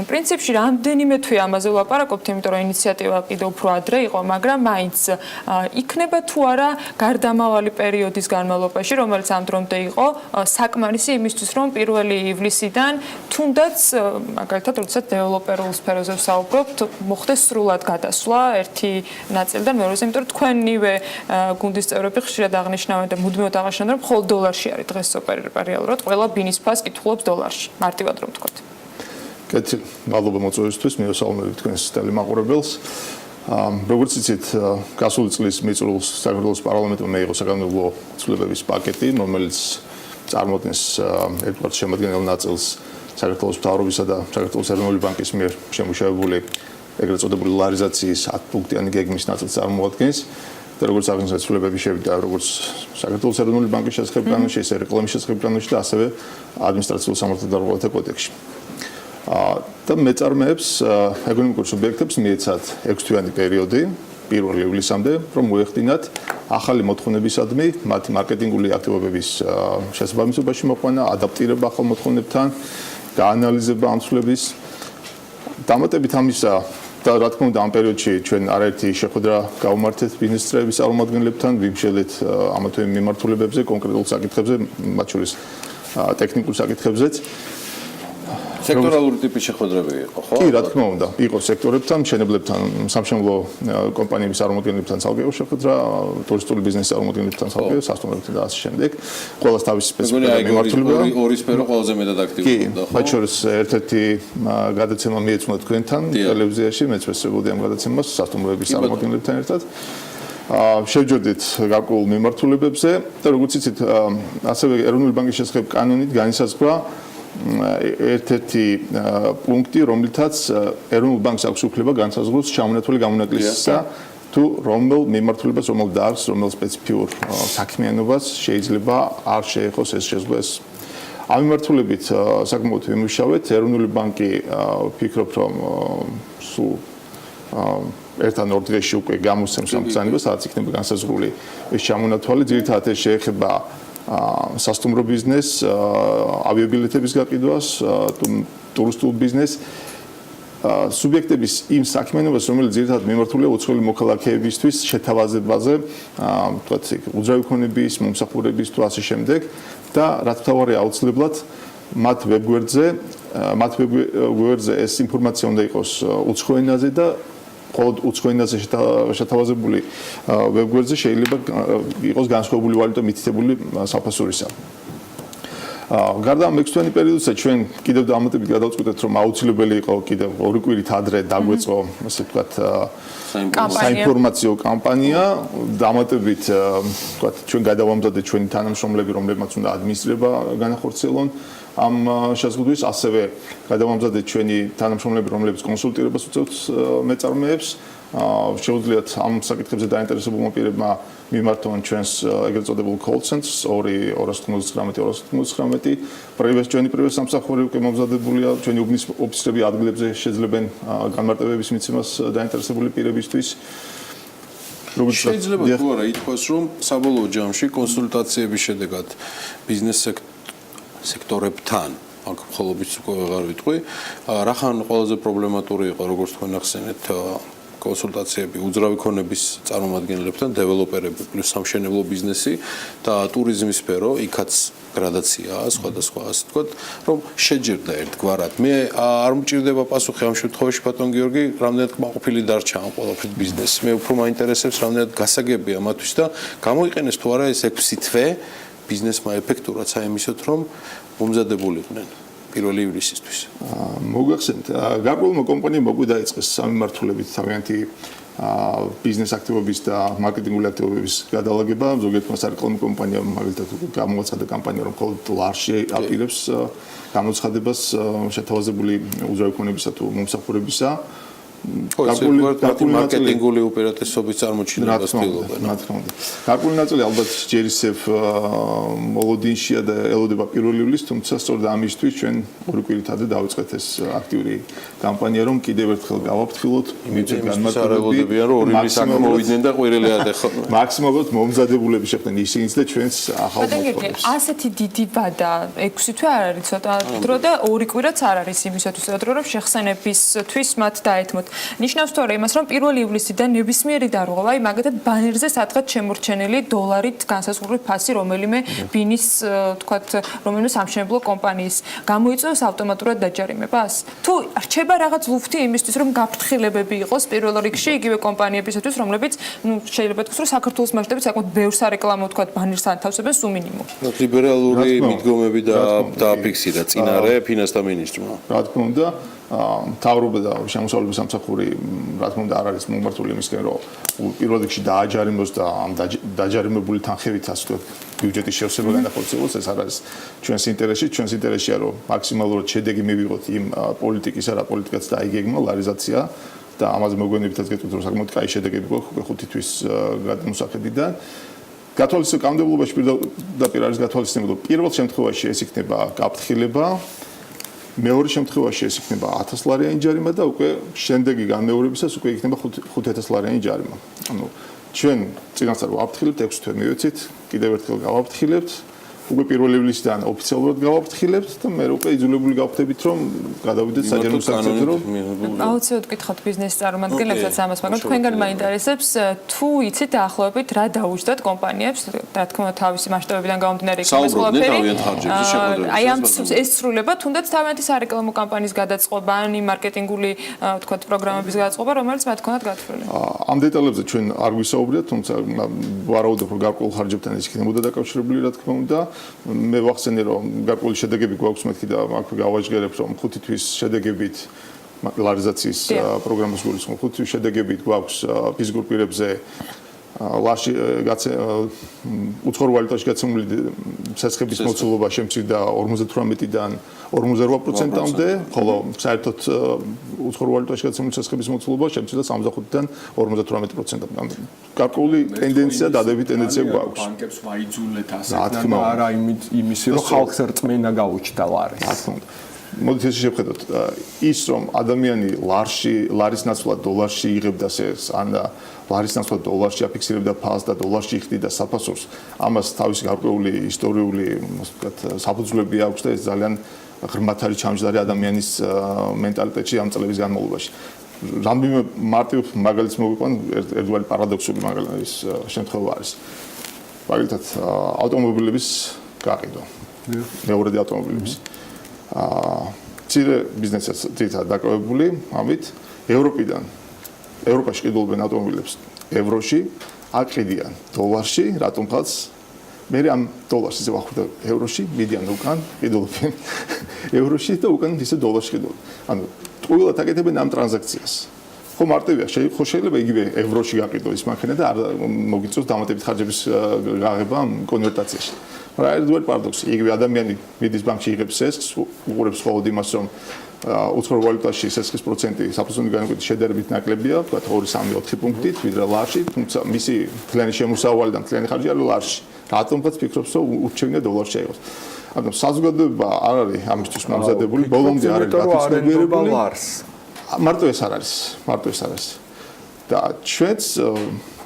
პრინციპში რამდენიმე თვე ამაზე ვლაპარაკობთ, იმიტომ რომ ინიციატივა კიდევ უფრო ადრე იყო, მაგრამ მაინც იქნება თუ არა გარდამავალი პერიოდის განმავლობაში, რომელიც ამ დრომდე იყო საკმარისი იმისთვის, რომ 1 ივლისიდან თუნდაც მაგალითად, როდესაც დეველოპერულ სფეროზე ვსაუბრობთ, მოხდეს სრულად გადასვლა ერთი ნაწილიდან მეორეზე, იმიტომ რომ თქვენივე გუნდის წევრები ხშირად აღნიშნავენ და მუდმივად აღნიშნავენ, რომ მხოლოდ დოლარში არის დღეს ოპერირება რეალურად, ყველა ბინის ფას კითხულობს დოლარში, მარტივად რომ ვთქვათ. კეთილი, მადლობა მოწვევისთვის, მივესალმებით თქვენს ტელემაყურებელს. როგორც იცით, გასული წლის მიწურულს საქართველოს პარლამენტმა მიიღო საკანონმდებლო ცვლილებების პაკეტი, რომელიც წარმოადგენს ერთგვარ შემადგენელ ნაწილს საქართველოს მთავრობისა და საქართველოს ეროვნული ბანკის მიერ შემუშავებული ეგრეთ წოდებული ლარიზაციის 10 პუნქტიანი გეგმის ნაწილს წარმოადგენს. და როგორც აღნიშნებები შევიდა როგორც საქართველოს ეროვნული ბანკის შესახებ კანონში, ისე რეკლამის შესახებ კანონში და ასევე ადმინისტრაციულ სამართალდამცველთა კოდექსში. და მეწარმეებს ეკონომიკურ სუბიექტებს მიეცათ 6 თვიანი პერიოდი 1 ივლისამდე, რომ მოეხდინათ ახალი მოთხოვნებისადმი მათი მარკეტინგული აქტივობების შესაბამისობაში მოყვანა, ადაპტირება ახალ მოთხოვნებთან, გაანალიზება ამ ცვლილების. დამატებით ამისა და რა თქმა უნდა ამ პერიოდში ჩვენ არაერთი შეხვედრა გავუმართეთ ბიზნეს წრეების წარმომადგენლებთან, ვიმსჯელეთ ამა თუ იმ მიმართულებებზე, კონკრეტულ საკითხებზე, მათ შორის ტექნიკურ საკითხებზეც. სექტორალური ტიპის შეხვედრები იყო, ხო? კი, რა თქმა უნდა, იყო სექტორებთან, მშენებლებთან, სამშენებლო კომპანიების წარმომადგენლებთან ცალკეულ შეხვედრა, ტურისტული ბიზნესის წარმომადგენლებთან ცალკეულ, სასტუმროებთან და ასე შემდეგ. ყველას თავისი სპეციფიკური მიმართულება. ორი სფერო ყველაზე მეტად აქტიურობდა, ხო? მათ შორის ერთ-ერთი გადაცემა მიეწვნა თქვენთან ტელევიზიაში, მეც ვესწრებოდი ამ გადაცემას სასტუმროების წარმომადგენლებთან ერთად. შევჯერდით გარკვეულ მიმართულებებზე და როგორც იცით, ასევე ეროვნული ბანკის შესახებ კანონით განისაზღვრა ერთ-ერთი პუნქტი, რომლითაც ეროვნულ ბანკს აქვს უფლება განსაზღვროს ჩამონათვალი გამონაკლისისა თუ რომელ მიმართულებას, რომელ დარგს, რომელ სპეციფიურ საქმიანობას შეიძლება არ შეეხოს ეს შეზღუდვა. ამ მიმართულებით საკმაოდ ვიმუშავეთ. ეროვნული ბანკი ვფიქრობ, რომ სულ ერთ ან ორ დღეში უკვე გამოსცემს ამ ბრძანებას, სადაც იქნება განსაზღვრული ეს ჩამონათვალი. ძირითადად ეს შეეხება სასტუმრო ბიზნესს, ავიაბილეთების გაყიდვას, ტურისტულ ბიზნესს, სუბიექტების იმ საქმიანობას, რომელიც ძირითადად მიმართულია უცხოელი მოქალაქეებისთვის შეთავაზებაზე, ვთქვათ, უძრავი ქონების, მომსახურების თუ ასე შემდეგ და რაც მთავარია აუცილებლად მათ ვებგვერდზე ეს ინფორმაცია უნდა იყოს უცხო ენაზე და მხოლოდ უცხო ენაზე შეთავაზებული ვებგვერდზე შეიძლება იყოს განსხვავებული ვალუტა მითითებული საფასურისა. გარდა ამ 6 თვიანი პერიოდისა ჩვენ კიდევ დამატებით გადავწყვიტეთ, რომ აუცილებელი იყო კიდევ 2 კვირით ადრე დაგვეწყო, ასე ვთქვათ, საინფორმაციო კამპანია, დამატებით ვთქვათ, ჩვენ გადავამზადეთ ჩვენი თანამშრომლები, რომლებმაც უნდა ადმინისტრირება განახორციელონ ამ შეზღუდვის, ასევე გადავამზადეთ ჩვენი თანამშრომლები, რომლებიც კონსულტირებას უწევთ მეწარმეებს. შეუძლიათ ამ საკითხებზე დაინტერესებულმა პირებმა მიმართონ ჩვენს ეგრეთ წოდებულ call centers 299 ჩვენი პრივატ სამსახური უკვე მომზადებულია, ჩვენი უბნის ოფისები ადგილებზე შეძლებენ განმარტებების მიცემას დაინტერესებული პირებისთვის. შეიძლება თუ არა ითქვას, რომ საბოლოო ჯამში კონსულტაციების შედეგად ბიზნეს სექტორებთან აქ მხოლოდ უკვე აღარ ვიტყვი, რახან ყველაზე პრობლემატური იყო, როგორც თქვენ ახსენეთ, კონსულტაციები უძრავი ქონების წარმომადგენლებთან, დეველოპერები პლუს სამშენებლო ბიზნესი და ტურიზმის სფერო, იქაც გრადაციაა, სხვადასხვა ასე ვთქვათ, რომ შეჯერდა ერთგვარად. მე არ მჭირდება პასუხი ამ შემთხვევაში, ბატონ გიორგი, რამდენად კმაყოფილი დარჩა ამ ყველაფრის ბიზნესი. მე უფრო მაინტერესებს, რამდენად გასაგებია მათთვის და გამოიყენეს თუ არა ეს 6 თვე ბიზნესმა ეფექტურად საიმისოთ, რომ მომზადებულიყვნენ 1 ივლისისთვის. მოგახსენეთ, გარკვეულმა კომპანიამ მოგვი დაიწყეს სამიმართულებით თავიანთი ბიზნეს აქტივობის და მარკეტინგული აქტივობების გადალაგება. ზოგიერთმა სარეკლამო კომპანიამ მაგალითად გამოაცხადა კამპანია, რომ მხოლოდ ლარში აპირებს გამოცხადებას შეთავაზებული უძრავი ქონებისა თუ მომსახურებისა. მარკეტინგული უპირატესობის წარმოჩინებას ცდილობენ. გარკვეული ნაწილი ალბათ ჯერ ისევ მოლოდინშია და ელოდება 1 ივლისს, თუმცა სწორედ ამისთვის ჩვენ 2 კვირით ადრე დავიწყეთ ეს აქტიური კამპანია, რომ კიდევ ერთხელ გავაფრთხილოთ იმედი განმარტებებიან, რომ 2 ივლისს აქ მოვიდნენ და ყვირელი ადეხონ. მაქსიმალურად მომზადებულები შეხვდნენ ისინიც და ჩვენს ახალ მოთხოვნებს. ასეთი დიდი ვადა 6 თვე არ არის ცოტა დრო და 2 კვირაც არ არის იმისათვის, რომ შეხსენებისთვის მათ დაეთმოთ. ნიშნავს თორე იმას, რომ 1 ივლისიდან ნებისმიერი დარღვევა, მაგათად ბანერზე სადღაც შემორჩენილი დოლარით განსაზღვრული ფასი რომელიმე ბინის, თქვათ, რომელიმე სამშენებლო კომპანიის გამოიწვევს ავტომატურად დაჯარიმებას? თუ რჩება რაღაც ლუფტი იმისთვის, რომ გაფრთხილებები იყოს პირველ რიგში იგივე კომპანიებისათვის, რომლებიც, შეიძლება თქვას, რომ საქართველოს მასშტაბით საკმაოდ ბევრ სარეკლამო, თქვათ, ბანერს ანთავსებენ სულ მინიმუმ. ლიბერალური მიდგომები დააფიქსირა წინარე ფინანსთა მინისტრმა. რა თქმა უნდა, მთავრობა და შემოსავლების სამსახური რა თქმა უნდა არ არის მომართული იმისკენ რომ პირველ რიგში დააჯარიმოს და ამ დაჯარიმებული თანხებით ასე ვთქვათ ბიუჯეტის შევსება განახორციელოს ეს არ არის ჩვენს ინტერესშია რომ მაქსიმალურად შედეგი მივიღოთ იმ პოლიტიკისა რა პოლიტიკაც დაიგეგმა ლარიზაცია და ამაზე მოგვიანებითაც გეტყვით რომ საკმაოდ კაი შედეგები გვაქვს უკვე 5 თვის გადამოსახედიდან გათვალისწინებულ კანონმდებლობაში პირდაპირ არის გათვალისწინებული რომ პირველ შემთხვევაში ეს იქნება გაფრთხილება მეორე შემთხვევაში ეს იქნება 1000 ლარიანი ჯარიმა და უკვე შემდეგი განმეორებისას უკვე იქნება 5000 ლარიანი ჯარიმა. ანუ ჩვენ წინასწარ ვაფრთხილებთ 6 თვე მივეცით, კიდევ ერთხელ გავაფრთხილებთ, უკვე 1 ივლისიდან ოფიციალურად გავაფრთხილებთ და მე უკვე იძულებული გავხდებით რომ გადავიდეთ საჯარო საქმეზე რომ აუცილებლად გითხოთ ბიზნეს წარმომადგენლებსაც ამას, მაგრამ თქვენგან მაინტერესებს თუ იცით დაახლოებით რა დაუჯდათ კომპანიებს, რა თქმა უნდა თავისი მასშტაბებიდან გამომდინარე იქნება ყველაფერი. აი ამ ეს სრულება თუნდაც თავიანთი სარეკლამო კამპანიის გადაწყობა, ან მარკეტინგული ვთქვათ პროგრამების გადაწყობა, რომელიც მათ ქონათ გათვლილი. ამ დეტალებზე ჩვენ არ გვისაუბრეთ, თუმცა ვარაუდობ რომ გარკვეულ ხარჯებთან ის იქნებოდა დაკავშირებული, რა თქმა უნდა. მე ვახსენე რომ გარკვეული შედეგები გვაქვს მეთქი და აქვე გავაჟღერებ რომ 5 თვის შედეგებით ლარიზაციის პროგრამას გულისხმობ 5 თვის შედეგებით გვაქვს ფიზიკურ პირებზე ლარში უცხოურ ვალუტაში გაცემული სესხების მოცულობა შემცირდა 58-დან 48%-მდე, ხოლო საერთოდ უცხოურ ვალუტაში გაცემული სესხების მოცულობა შემცირდა 65-დან 58%-მდე. გარკვეული ტენდენცია, დადებითი ტენდენცია გვაქვს. ბანკებს ვაიძულეთ ასე და არა იმისი რომ ხალხს რწმენა გაუჩნდა ლარის. რა თქმა უნდა. მოდით ესე შევხედოთ ის რომ ადამიანი ლარის ნაცვლად დოლარში იღებდა სერს ან ლარის ნაცვლად დოლარში აფიქსირებდა ფასს და დოლარში იხდიდა საფასურს ამას თავისი გარკვეული ისტორიული ვთქვათ საფუძვლები აქვს და ეს ძალიან ღრმად არის ჩამჯდარი ადამიანის მენტალიტეტში ამ წლების განმავლობაში რამდენიმე მარტივ მაგალითს მოვიყვან ერთგვარი პარადოქსული მაგალითის შემთხვევა არის მაგალითად ავტომობილების გაყიდვა მეორედი ავტომობილების ცირე ბიზნესის ძირითადად დაკავებული ამით ევროპაში ყიდულობენ ავტომობილებს ევროში აყიდიან დოლარში რატომღაც მე ამ დოლარს ისე ვახურდა ევროში მიდიან უკან ყიდულობენ ევროში და უკან ისე დოლარში ყიდულობენ ანუ ტყუილად აკეთებენ ამ ტრანზაქციას ხო მარტივია შეიძლება იგივე ევროში გაყიდო ის მანქანა და არ მოგიწევს დამატებით ხარჯების გაღება კონვერტაციაში რა ერთგვარი პარადოქსი იგივე ადამიანი მიდის ბანკში იღებს სესხს უყურებს მხოლოდ იმას რომ უცხოურ ვალუტაში სესხის პროცენტი საფუძვლიანი განაკვეთის შედარებით ნაკლებია ვთქვათ 2-3-4 პუნქტით ვიდრე ლარში თუმცა მისი მთლიანი შემოსავალი და მთლიანი ხარჯი არის ლარში რატომღაც ფიქრობს რომ ურჩევნია დოლარში აიღოს ანუ საზოგადოება არ არის ამისთვის მომზადებული ბოლომდე არ არის გაფიცნობიერებული მარტო ეს არ არის და ჩვენც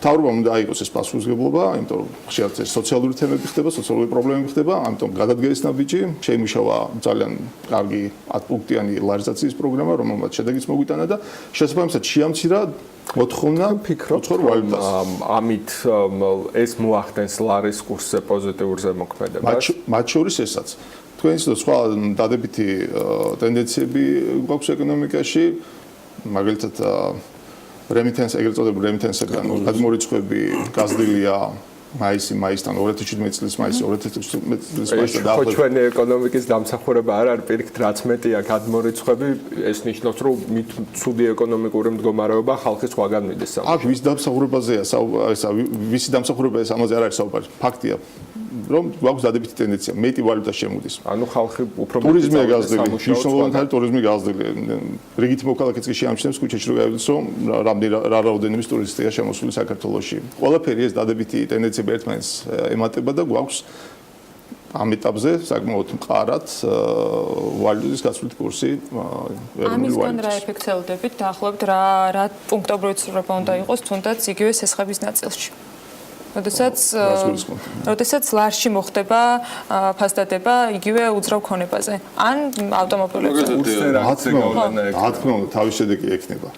თავრობამ უნდა აიღოს ეს პასუხისმგებლობა, იმიტომ რომ ხშირად ეს სოციალური თემები ხდება, სოციალური პრობლემები ხდება, ამიტომ გადადგეს ნაბიჯი, შეიმუშავა ძალიან კარგი 10 პუნქტიანი ლარიზაციის პროგრამა, რომელმაც შედეგიც მოგვიტანა და შესაბამისად შეამცირა მოთხოვნა უცხოურ ვალუტას. ამით ეს მოახდენს ლარის კურსზე პოზიტიურ ზემოქმედებას. მათ შორის ესაც. თქვენ ისე სხვა დადებითი ტენდენციები გვაქვს ეკონომიკაში, მაგალითად რემიტენს ეგრეთ წოდებული რემიტენსებიდან გადმორიცხვები გაზრდილია მაისიდან 2017 წლის მაისში 2017 წლის მაისში და ხო ჩვენი ეკონომიკის დამსახურება არ არის პირიქით რაც მეტია გადმორიცხვები ეს ნიშნავს რომ მით ცუდი ეკონომიკური მდგომარეობა ხალხის სხვაგან მიდის აქ ვის დამსახურებაზეა ესა ვისი დამსახურებაა ეს ამაზე არ არის საუბარი ფაქტია რომ გვაქვს დადებითი ტენდენცია მეტი ვალუტა შემოდის ანუ ხალხი უფრო ტურიზმია გაზრდილი მნიშვნელოვანი არის ტურიზმი გაზრდილი რიგითი მოქალაქეც კი შეამჩნევს ქუჩაში რომ გავიდეს რომ რა რაოდენობის ტურისტია შემოსული საქართველოში ყველაფერი ეს დადებითი ტენდენციები ერთმანეთს ემატება და გვაქვს ამ ეტაპზე საკმაოდ მყარად ვალუტის გაცვლით კურსი ამისგან რა ეფექტს ელოდებით დაახლოებით რა პუნქტობრივი ცვლილება უნდა იყოს თუნდაც იგივე სესხების ნაწილში როდესაც ლარში მოხდება ფასდადება იგივე უძრავ ქონებაზე ან ავტომობილებზე რა თქმა უნდა თავის შედეგი ექნება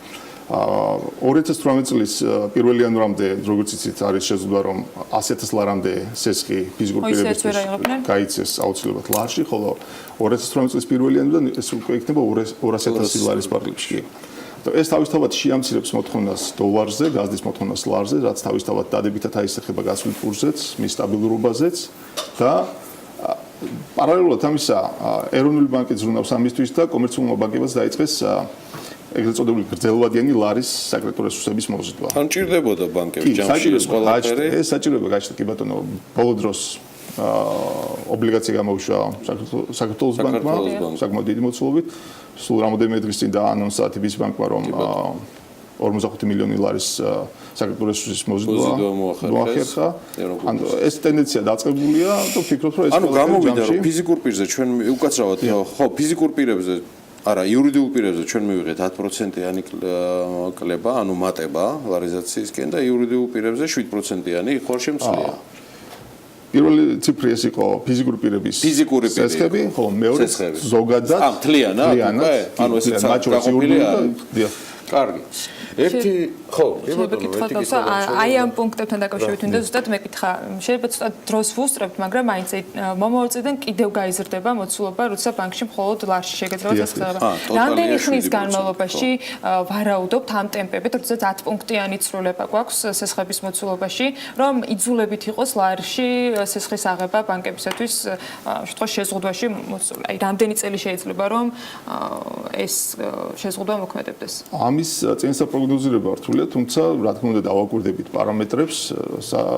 2018 წლის 1 იანვრამდე როგორც იცით არის შეზღუდვა რომ 100,000 ლარამდე სესხი ფიზიკურ პირებისთვის გაიცეს აუცილებლად ლარში ხოლო 2018 წლის 1 იანვრიდან ეს უკვე იქნება 200,000 ლარის პარალელში ეს თავისთავად შეამცირებს მოთხოვნას დოლარზე, გაზდის მოთხოვნას ლარზე, რაც თავისთავად დადებითად აისახება გასვლით კურსზეც, მის სტაბილურობაზეც და პარალელურად ამისა, ეროვნული ბანკი ზრუნავს ამისთვის და კომერციულმა ბანკებიც დაიწყეს ეგრეთ წოდებული გრძელვადიანი ლარის საკრედიტო რესურსების მოზიდვა. ან ჭირდებოდა ბანკების ჯამში ეს ყველაფერი? ეს საჭიროება გაჩნდა კი ბატონო, ბოლო დროს ობლიგაცია გამოუშვა საქართველოს ბანკმა, საკმაოდ დიდი მოცულობით. სულ რამოდენიმე დღის წინ დაანონსა TBS ბანკმა, რომ 45 მილიონი ლარის საკრედიტო რესურსის მოზიდვა მოახერხა. ანუ ეს ტენდენცია დაწყებულია და ვფიქრობ, რომ ეს ანუ გამოვიდა რომ ფიზიკურ პირზე ჩვენ უკაცრავად ხო ფიზიკურ პირებზე არა იურიდიულ პირებზე ჩვენ მივიღეთ 10%-იანი კლება, ანუ მატება ლარიზაციისკენ და იურიდიულ პირებზე 7%-იანი ხორშემცლია. პირველი ციფრი ეს იყო ფიზიკური პირების სესხები, ხოლო მეორე ზოგადად მთლიანად, ანუ ეს გაყოფილია. კარგი. ერთი ხო, აი ამ პუნქტებთან დაკავშირებით მინდა ზუსტად მეკითხა. შეიძლება ცოტა დროს ვუსწრებთ, მაგრამ მაინც მომავალწილიდან კიდევ გაიზრდება მოცულობა, როცა ბანკში მხოლოდ ლარში შეგეძლოთ ეს ხდება. რამდენი ხნის განმავლობაში ვარაუდობთ ამ ტემპებით, როცა 10 პუნქტიანი ცვლილება გვაქვს სესხების მოცულობაში, რომ იძულებით იყოს ლარში სესხის აღება ბანკებისათვის შემთხვევაში შეზღუდვაში მოსული. აი რამდენი წელი შეიძლება რომ ეს შეზღუდვა მოქმედებდეს? ამის წინსა პროგნოზირება რთულია, თუმცა რა თქმა უნდა დავაკვირდებით პარამეტრებს,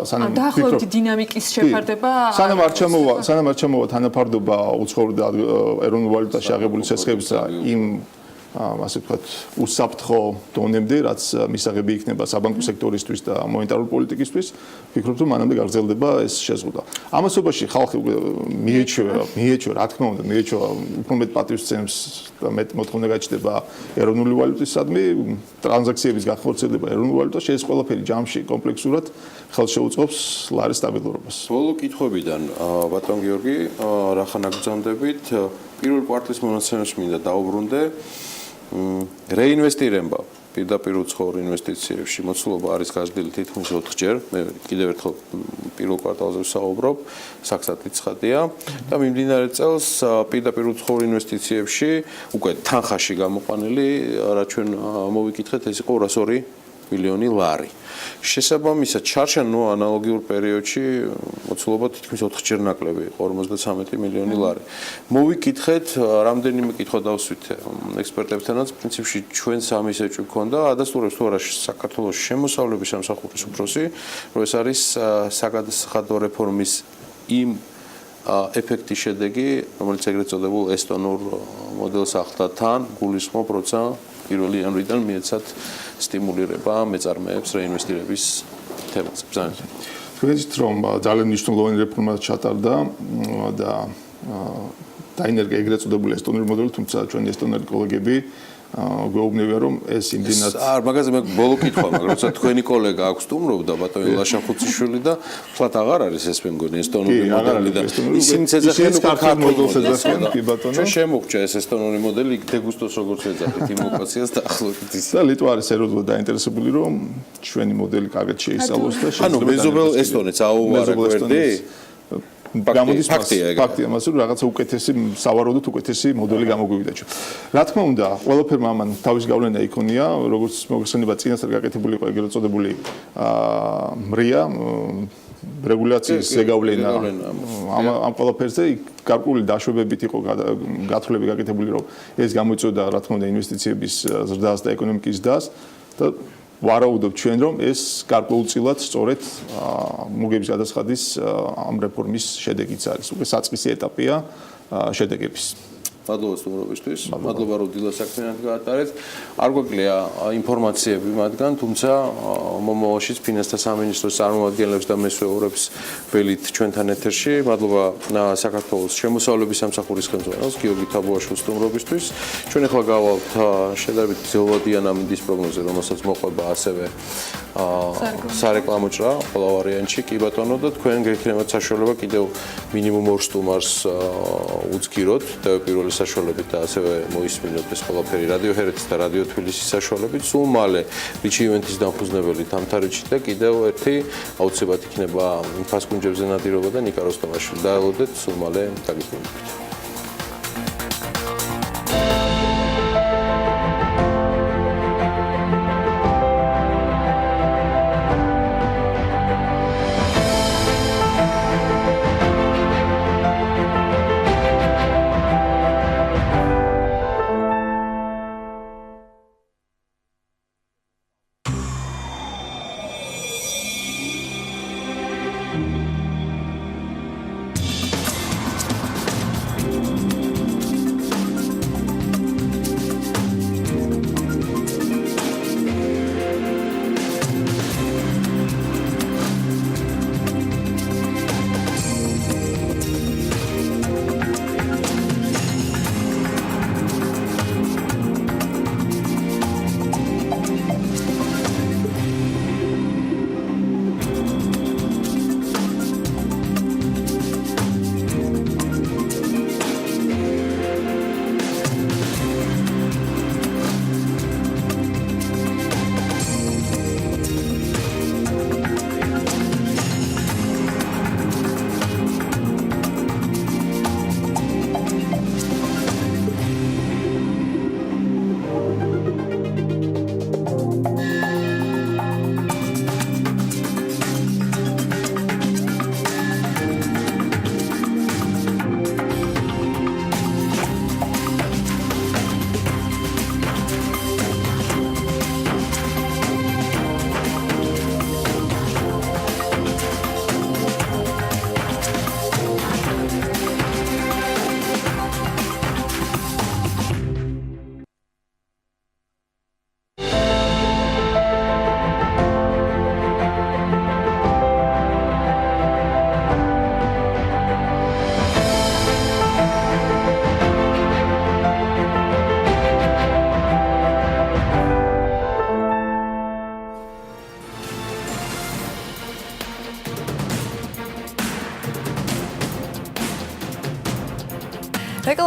სანამ დაახლოებით დინამიკის შეფარდება სანამ არ ჩამოვა თანაფარდობა უცხოურ და ეროვნულ ვალუტაში აღებული სესხებისა იმ ასე ვთქვათ უსაფრთხო დონემდე, რაც მისაღები იქნება საბანკო სექტორისთვის და მონეტარული პოლიტიკისთვის, ვფიქრობ, რომ მანამდე გაგრძელდება ეს შეზღუდვა. ამასობაში ხალხი მიეჩვევა, რა თქმა უნდა, მიეჩვევა უფრო მეტ პატივსცემს და მეტ მოთხოვნა გაჩნდება ეროვნული ვალუტისადმი, ტრანზაქციების გახორციელება ეროვნულ ვალუტაში, ეს ყველაფერი ჯამში კომპლექსურად ხელს შეუწყობს ლარის სტაბილურობას. ბოლო კითხვებიდან ბატონ გიორგი, რახან აგზავნდებით, პირველ კვარტლის მონაცემებს მინდა დაუბრუნდე. რეინვესტირება პირდაპირ უცხოურ ინვესტიციებში მოცულობა არის გაზრდილი თითქმის 4-ჯერ. მე კიდევ ერთხელ პირველ კვარტალზე ვსაუბრობ, საქსათი ცხადია და მიმდინარე წელს პირდაპირ უცხოურ ინვესტიციებში უკვე თანხაში გამოყვანილი, რა ჩვენ მოვიკითხეთ, ეს იყო 202 მილიონი ლარი. შესაბამისად, ჩარჩენო ანალოგიურ პერიოდში მოცულობა თითქმის 4-ჯერ ნაკლები იყო 53 მილიონი ლარი. მოვიკითხეთ, რამდენიმე კითხვა დავსვით ექსპერტებთანაც, პრინციპში ჩვენც ამის ეჭვი გქონდა, ადასტურებს თუ არა საქართველოს შემოსავლების სამსახურის უფროსი, რომ ეს არის საგადასახადო რეფორმის იმ ეფექტის შედეგი, რომელიც ეგრეთ წოდებულ ესტონურ მოდელს ახლდა თან, გულისხმობ, როცა პირველი იანვრიდან მიეცათ სტიმულირება მეწარმეებს რეინვესტირების თემაზე. თქვენით რომ ძალიან მნიშვნელოვანი რეფორმა ჩატარდა და დაინერგა ეგრეთ წოდებული ესტონური მოდელი, თუმცა ჩვენი ესტონელი კოლეგები გვეუბნებიან რომ ეს იმდენად მაგაზე მე ბოლო კითხვა, მაგრამ როცა თქვენი კოლეგა აქვს სტუმრობდა ბატონი ლაშახუციშვილი და თქვათ აღარ არის ეს მე მგონი ესტონური მოდელი და ისინი ეძახიან უკვე ქართულ მოდელს ეძახიან კი ბატონო. ჩვენ შემოგჭა ეს ესტონური მოდელი დეგუსტოს როგორც ეძახით იმ ოკაციას და ახლობით ის. და ლიტვა არის ეროვნულად დაინტერესებული რომ ჩვენი მოდელი კარგად შეისწავლოს და ანუ მეზობელ ესტონეთს აუვარებდი გამოდის ფაქტია მას რომ რაღაცა უკეთესი სავარაუდოდ უკეთესი მოდელი გამოგვივიდა ჩვენ. რა თქმა უნდა, ყველაფერმა ამან თავის გავლენა იქონია, როგორც მოგხსენება წინასწარ გაკეთებული იყო ეგრეთ წოდებული მრია რეგულაციის ზეგავლენა ამ ყველაფერზე გარკვეული დაშვებებით იყო გათვლები გაკეთებული, რომ ეს გამოიწვევდა რა თქმა უნდა ინვესტიციების ზრდას და ეკონომიკის ზრდას და ვარაუდობ ჩვენ რომ ეს გარკვეულწილად სწორედ მუგების გადასხადის ამ რეფორმის შედეგიც არის. უკვე საწყისი ეტაპია შედეგების. მადლობა სტუმრობისთვის. მადლობა რომ დილა საქმიანად გაატარეთ. არ გვაკლია ინფორმაციები მათგან, თუმცა მომავალშიც ფინანსთა სამინისტროს წარმომადგენლებს და მესვეურებს ველით ჩვენთან ეთერში. მადლობა საქართველოს შემოსავლების სამსახურის ხელმძღვანელს გიორგი თაბუაშვილის სტუმრობისთვის. ჩვენ ახლა გავალთ შედარებით ძელვადიან ამინდის პროგნოზე, რომელსაც მოყვება ასევე სარეკლამო ჭრა ყველა ვარიანტში კი ბატონო და თქვენ გექნებათ საშუალება კიდევ მინიმუმ 2 სტუმარს უძგიროთ და პირველი საშუალებით და ასევე მოისმინოთ ეს ყველაფერი რადიო ჰერეთის და რადიო თბილისის საშუალებით. სულ მალე რიჩი ივენთის დამფუძნებელი თამთარიჩი და კიდევ ერთი აუცილებლად იქნება ფასკუნჯებზე ნადირობა და ნიკა როსტომაშვილი. დაელოდეთ სულ მალე დაგიბრუნდებით.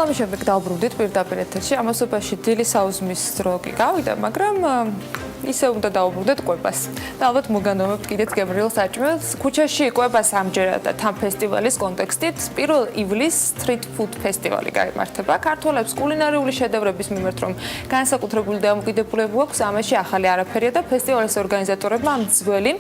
ამის შემდეგ დავბრუნდით პირდაპირ ეთერში. ამასობაში დილის საუზმის დრო კი გავიდა, მაგრამ ისე უნდა დავუბრუნდეთ კვებას. და ალბათ მოგანდომებთ კიდეც გემრიელ საჭმელს. ქუჩაში კვებას ამჯერად და თან ფესტივალის კონტექსტით 1 ივლისს Street Food ფესტივალი გაიმართება. ქართველებს კულინარიული შედევრების მიმართ რომ განსაკუთრებული დამოკიდებულება აქვს, ამაში ახალი არაფერია და ფესტივალის ორგანიზატორებმა ამ ძველი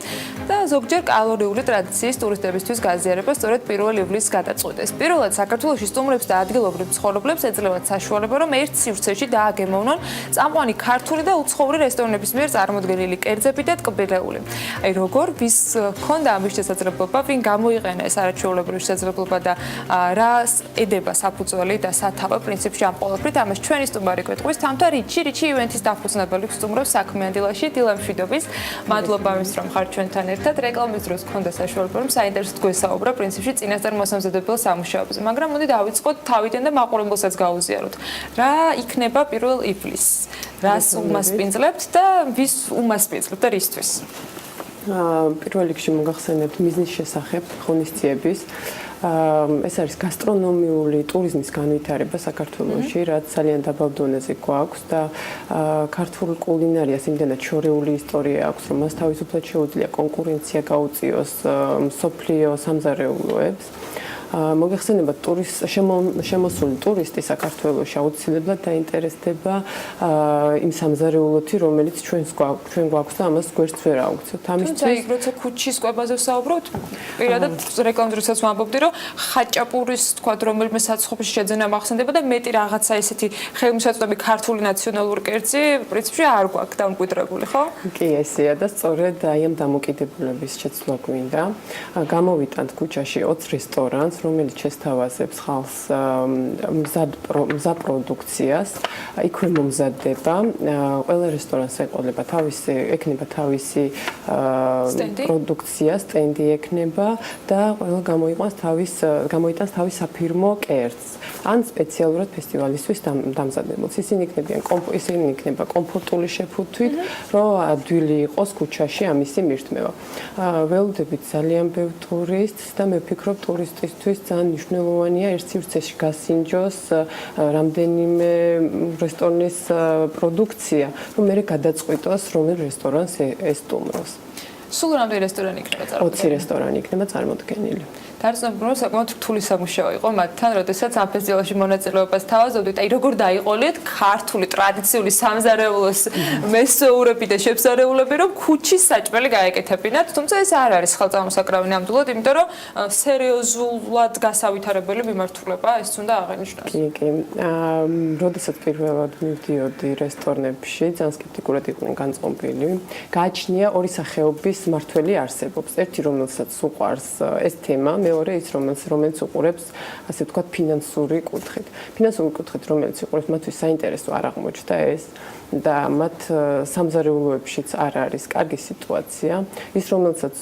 და ზოგჯერ კალორიული ტრადიციის ტურისტებისთვის გაზიარება სწორედ 1 ივლისს გადაწყვეტეს. პირველად საქართველოში სტუმრებს და ადგილობრივ მცხოვრებლებს ეძლევათ საშუალება, რომ ერთ სივრცეში დააგემოვნონ წამყვანი ქართული და უცხოური რესტორნების მიერ წარმოდგენილი კერძები და ტკბილეული. აი როგორ ვის ჰქონდა ამის შესაძლებლობა, ვინ გამოიყენა ეს არაჩვეულებრივი შესაძლებლობა და რა ედება საფუძველი და სათავე პრინციპში ამ ყოველფრით ამას ჩვენი სტუმარი გვეტყვის თამთა რიჩი ივენთის დაფუძნებელი სტუმრობს საქმიანი დილაში დილა მშვიდობის. მადლობა იმის რომ ხართ ჩვენთან ერთად. რეკლამის დროს ჰქონდა საშუალება რომ საინტერესოდ გვესაუბრა პრინციპში წინასწარ მოსამზადებელ სამუშაოებზე, მაგრამ მოდი დავიწყოთ თავიდან და მაყურებელსაც გავუზიაროთ. რა იქნება 1 ივლისს? რას უმასპინძლებთ და ვის უმასპინძლებთ და რისთვის? პირველ რიგში მოგახსენებთ მიზნის შესახებ ღონისძიების. ეს არის გასტრონომიული ტურიზმის განვითარება საქართველოში, რაც ძალიან დაბალ დონეზე გვაქვს და ქართულ კულინარიას იმდენად შორეული ისტორია აქვს, რომ მას თავისუფლად შეუძლია კონკურენცია გაუწიოს მსოფლიო სამზარეულოებს. მოგეხსენება შემოსული ტურისტი საქართველოში აუცილებლად დაინტერესდება იმ სამზარეულოთი, რომელიც ჩვენ გვაქვს და ამას გვერდს ვერ აუგზავთ. ამისთვის როცა ქუჩის კვებაზე ვსაუბრობთ, პირადად რეკლამის დროსაც ვამბობდი, რომ ხაჭაპურის თქვა რომელიმე საცხობში შეძენა მახსენდება და მეტი რაღაცა ესეთი ხელმისაწვდომი ქართული ნაციონალური კერძი პრინციპში არ გვაქვს დამკვიდრებული, ხო? კი, ესეა და სწორედ აი ამ დამოკიდებულების შეცვლა გვინდა. გამოვიტანთ ქუჩაში 20 რესტორანს, რომელიც შესთავაზებს ხალხს მზად პროდუქციას, იქვე მომზადდება. ყველა რესტორანს ექნება თავისი პროდუქცია, სტენდი ექნება და ყველა გამოიტანს თავის საფირმო კერძს. ან სპეციალურად ფესტივალისთვის დამზადებულს. ისინი იქნება კომფორტული შეფუთვით, რომ ადვილი იყოს ქუჩაში ამისი მირთმევა. ველოდებით ძალიან ბევრ ტურისტს და მე ვფიქრობ ტურისტისთვის ძალიან მნიშვნელოვანია ერთ სივრცეში გასინჯოს რამდენიმე რესტორნის პროდუქცია, რომ მე გადაწყვიტოს რომელ რესტორანს ესტუმროს. სულ რამდენი რესტორანი იქნება წარმოდგენილი? 20 რესტორანი იქნება წარმოდგენილი. დარწმუნებული საკმაოდ რთული სამუშაო იყო მათთან, როდესაც ამ ფესტივალში მონაწილეობას თავაზობდით. აი როგორ დაიყოლიეთ ქართული ტრადიციული სამზარეულოს მესოურები და შეფსარეულები, რომ ქუჩის საჭმელი გაეკეთებინათ, თუმცა ეს არ არის ხელწამოსაკრავი ნამდვილად, იმიტომ რომ სერიოზულად გასავითარებელი მიმართულება ეს უნდა აღენიშნოს. კი. როდესაც პირველად მივდიოდი რესტორნებში, ძალიან სკეპტიკურად იყვნენ განწყობილი. გააჩნია ორი სახეობის მმართველი არსებობს. ერთი, რომელსაც უყვარს ეს თემა, მეორე ის რომელიც უყურებს ასე ვთქვათ ფინანსური კუთხით. ფინანსური კუთხით რომელიც უყურებს მათთვის საინტერესო არ აღმოჩნდა ეს და მათ სამზარეულოებშიც არ არის კარგი სიტუაცია. ის რომელსაც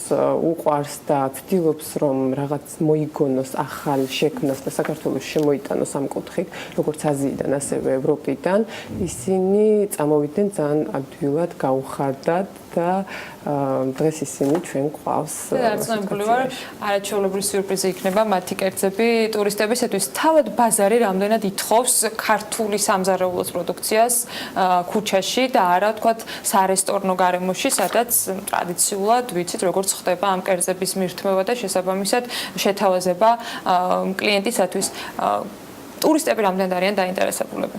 უყვარს და ცდილობს რომ რაღაც მოიგონოს ახალ შექმნას და საქართველოს შემოიტანოს ამ კუთხით, როგორც აზიიდან ასევე ევროპიდან, ისინი წამოვიდნენ ძალიან ადვილად გაუხარდათ და დღეს ისინი ჩვენ გვყავს. დარწმუნებული ვარ, არაჩვეულებრივი სიურპრიზი იქნება მათი კერძები ტურისტებისათვის. თავად ბაზარი რამდენად ითხოვს ქართული სამზარეულოს პროდუქციას ქუჩაში და არა თქვათ სარესტორნო გარემოში, სადაც ტრადიციულად ვიცით როგორც ხდება ამ კერძების მირთმევა და შესაბამისად შეთავაზება კლიენტისათვის. ტურისტები რამდენად არიან დაინტერესებულები?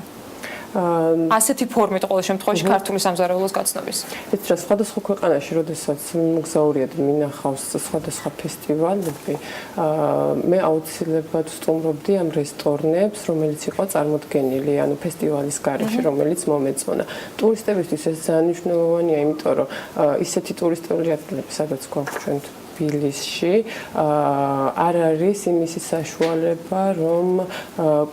ასეთი ფორმით ყოველ შემთხვევაში ქართული სამზარეულოს გაცნობის. ეს რა სხვადასხვა ქვეყანაში, როდესაც მგზავრიად მინახავს სხვადასხვა ფესტივალები, მე აუცილებლად ვსტუმრობდი ამ რესტორნებს, რომელიც იყო წარმოდგენილი, ანუ ფესტივალის გარეშე, რომელიც მომეწონა. ტურისტებისთვის ეს ძალიან მნიშვნელოვანია, იმიტომ რომ ისეთი ტურისტული ადგილები, სადაც გვაქვს ჩვენ თბილისში, არ არის იმისი საშუალება, რომ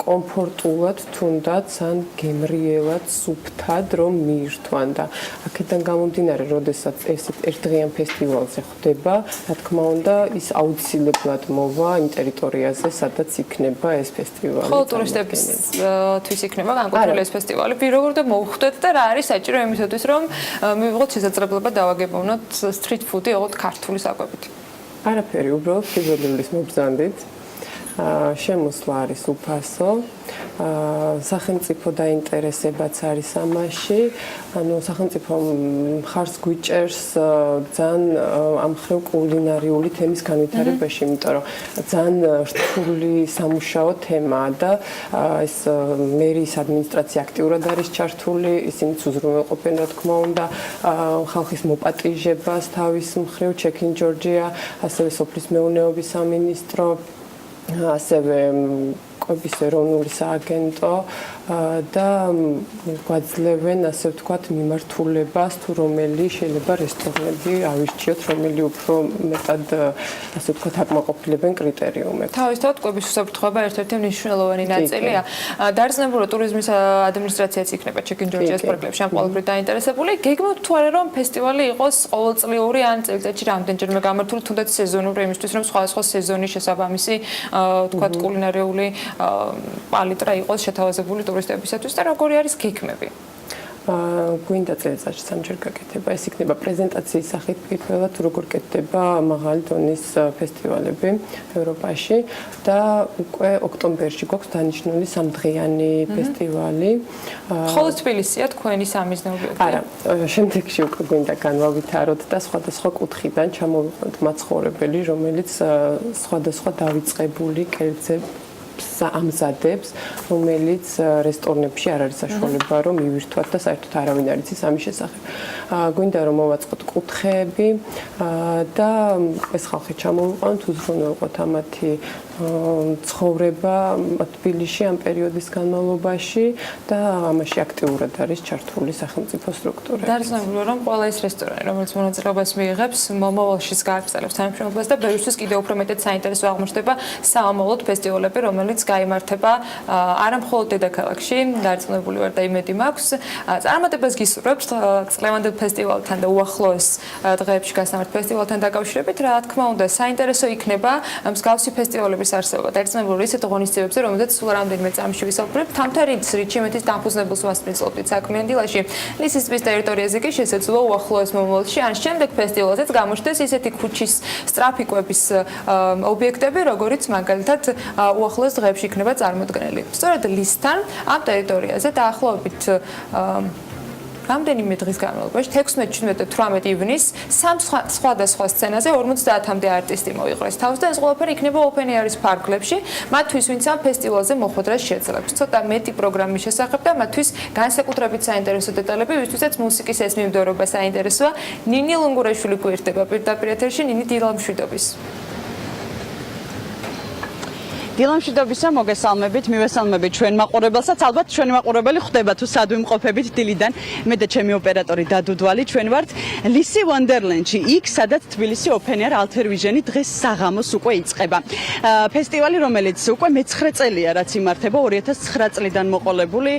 კომფორტულად თუნდაც ან გემრიელად, სუფთად რომ მიირთვან და აქედან გამომდინარე, როდესაც ეს ერთდღიან ფესტივალზე ხდება, რა თქმა უნდა, ის აუცილებლად მოვა იმ ტერიტორიაზე, სადაც იქნება ეს ფესტივალი. ხო, ტურისტებისთვის იქნება განკუთვნილი ეს ფესტივალი. როგორ და მოუხვდეთ და რა არის საჭირო იმისათვის, რომ მივიღოთ შესაძლებლობა დავაგებოვნოთ street food-ი, ოღონდ ქართული საკვებით. არაფერი, უბრალოდ პირველ ივლისს მობრძანდით. შემოსვლა არის უფასო. სახელმწიფო დაინტერესებაც არის ამაში. ანუ სახელმწიფო მხარს გვიჭერს ძალიან ამ ხრივ კულინარიული თემის განვითარებაში, იმიტომ რომ ძალიან რთული სამუშაო თემაა და ეს მერიის ადმინისტრაცია აქტიურად არის ჩართული, ისინიც უზრუნველყოფენ რა თქმა უნდა ხალხის მოპატიჟებას თავის მხრივ, ჩეკინ ჯორჯია, ასევე სოფლის მეურნეობის სამინისტრო, ასევე კვების ეროვნული სააგენტო და გვაძლევენ ასე ვთქვათ მიმართულებას თუ რომელი შეიძლება რესტორნები ავირჩიოთ, რომელი უფრო მეტად ასე ვთქვათ აკმაყოფილებენ კრიტერიუმებს. თავისთავად კვების უსაფრთხოება ერთ-ერთი მნიშვნელოვანი ნაწილია. დარძნებულ ტურიზმის ადმინისტრაციაც იქნება ჩეკინ ჯორჯიას პროექტებში ამ ყოველგვარ დაინტერესებული. გეგმავთ თუ არა რომ ფესტივალი იყოს ყოველწლიური ან წელიწადში რამდენჯერმე გამართული, თუნდაც სეზონური, იმისთვის რომ სხვადასხვა სეზონის შესაბამისი ვთქვათ კულინარიული პალიტრა იყოს შეთავაზებული ტურისტებისათვის და როგორი არის გეგმები? გვინდა წელიწადში სამჯერ გაკეთება. ეს იქნება პრეზენტაციის სახით პირველად, როგორ კეთდება მაღალი დონის ფესტივალები ევროპაში და უკვე ოქტომბერში გვაქვს დანიშნული სამდღიანი ფესტივალი. ხოლო თბილისია თქვენი სამიზნეობი? არა, შემდეგში უკვე გვინდა განვავითაროთ და სხვადასხვა კუთხიდან ჩამოვიყვანოთ მაცხოვრებელი, რომელიც სხვადასხვა დავიწყებული კერძებს ამზადებს, რომელიც რესტორნებში არ არის საშუალება რომ მივირთვათ და საერთოდ არავინ არ იცის ამის შესახებ. გვინდა რომ მოვაწყოთ კუთხეები და ეს ხალხი ჩამოვიყვანოთ, უზრუნველყოთ ამათი ცხოვრება თბილისში ამ პერიოდის განმავლობაში და ამაში აქტიურად არის ჩართული სახელმწიფო სტრუქტურები. დარძნებულია რომ ყველა ეს რესტორანი, რომელიც მონაწილეობას მიიღებს, მომავალშიც გააგრძელებს თანამშრომლობას და ბევრისთვის კიდევ უფრო მეტად საინტერესო აღმოჩნდება საომავლოდ ფესტივალები, რომელიც გაიმართება არა მხოლოდ დედაქალაქში, დარძნებული ვარ და იმედი მაქვს. წარმატებას გისურვებთ წლევანდელ ფესტივალთან და უახლოეს დღეებში გასამართ ფესტივალთან დაკავშირებით. რა თქმა უნდა, საინტერესო იქნება მსგავსი ფესტივალების არსებობა. დარძნებული ისეთ ღონისძიებებზე, რომელზეც სულ რამდენიმე წამში ვისაუბრებთ. თამთარიც რიჩიმეთის დამფუძნებელს ვასწრაფობთ საქმიანი დილაში. ლისის ტბის ტერიტორიაზე კი შესაძლოა უახლოეს მომავალში ან შემდეგ ფესტივალზეც გამოჩნდეს ისეთი ქუჩის სწრაფი კვების ობიექტები, როგორიც მაგალითად უახლოეს დღეებში იქნება წარმოდგენილი. სწორედ ლისთან ამ ტერიტორიაზე დაახლოებით რამდენიმე დღის განმავლობაში 16, 17 და 18 ივნისს სამ სხვადასხვა სცენაზე 50-მდე არტისტი მოიყრეს თავს და ეს ყველაფერი იქნება open air-ის ფარგლებში, მათთვის ვინც ამ ფესტივალზე მოხვედრას შეძლებს. ცოტა მეტი პროგრამის შესახებ და მათთვის განსაკუთრებით საინტერესო დეტალები, ვისთვისაც მუსიკის ეს მიმდევრობა საინტერესოა. ნინი ლუნგურაშვილი გვერდება პირდაპირ ეთერში, ნინი დილა მშვიდობის. დილა მშვიდობისა, მოგესალმებით, მივესალმებით ჩვენ მაყურებელსაც. ალბათ ჩვენი მაყურებელი ხვდება თუ სად ვიმყოფებით დილიდან. მე და ჩემი ოპერატორი დადუდვალი ჩვენ ვართ ლისი ვონდერლენდში, იქ სადაც თბილისი open air alter vision-ი დღეს საღამოს უკვე იწყება. ფესტივალი, რომელიც უკვე მე-9 წელია, რაც იმართება 2009 წლიდან მოყოლებული,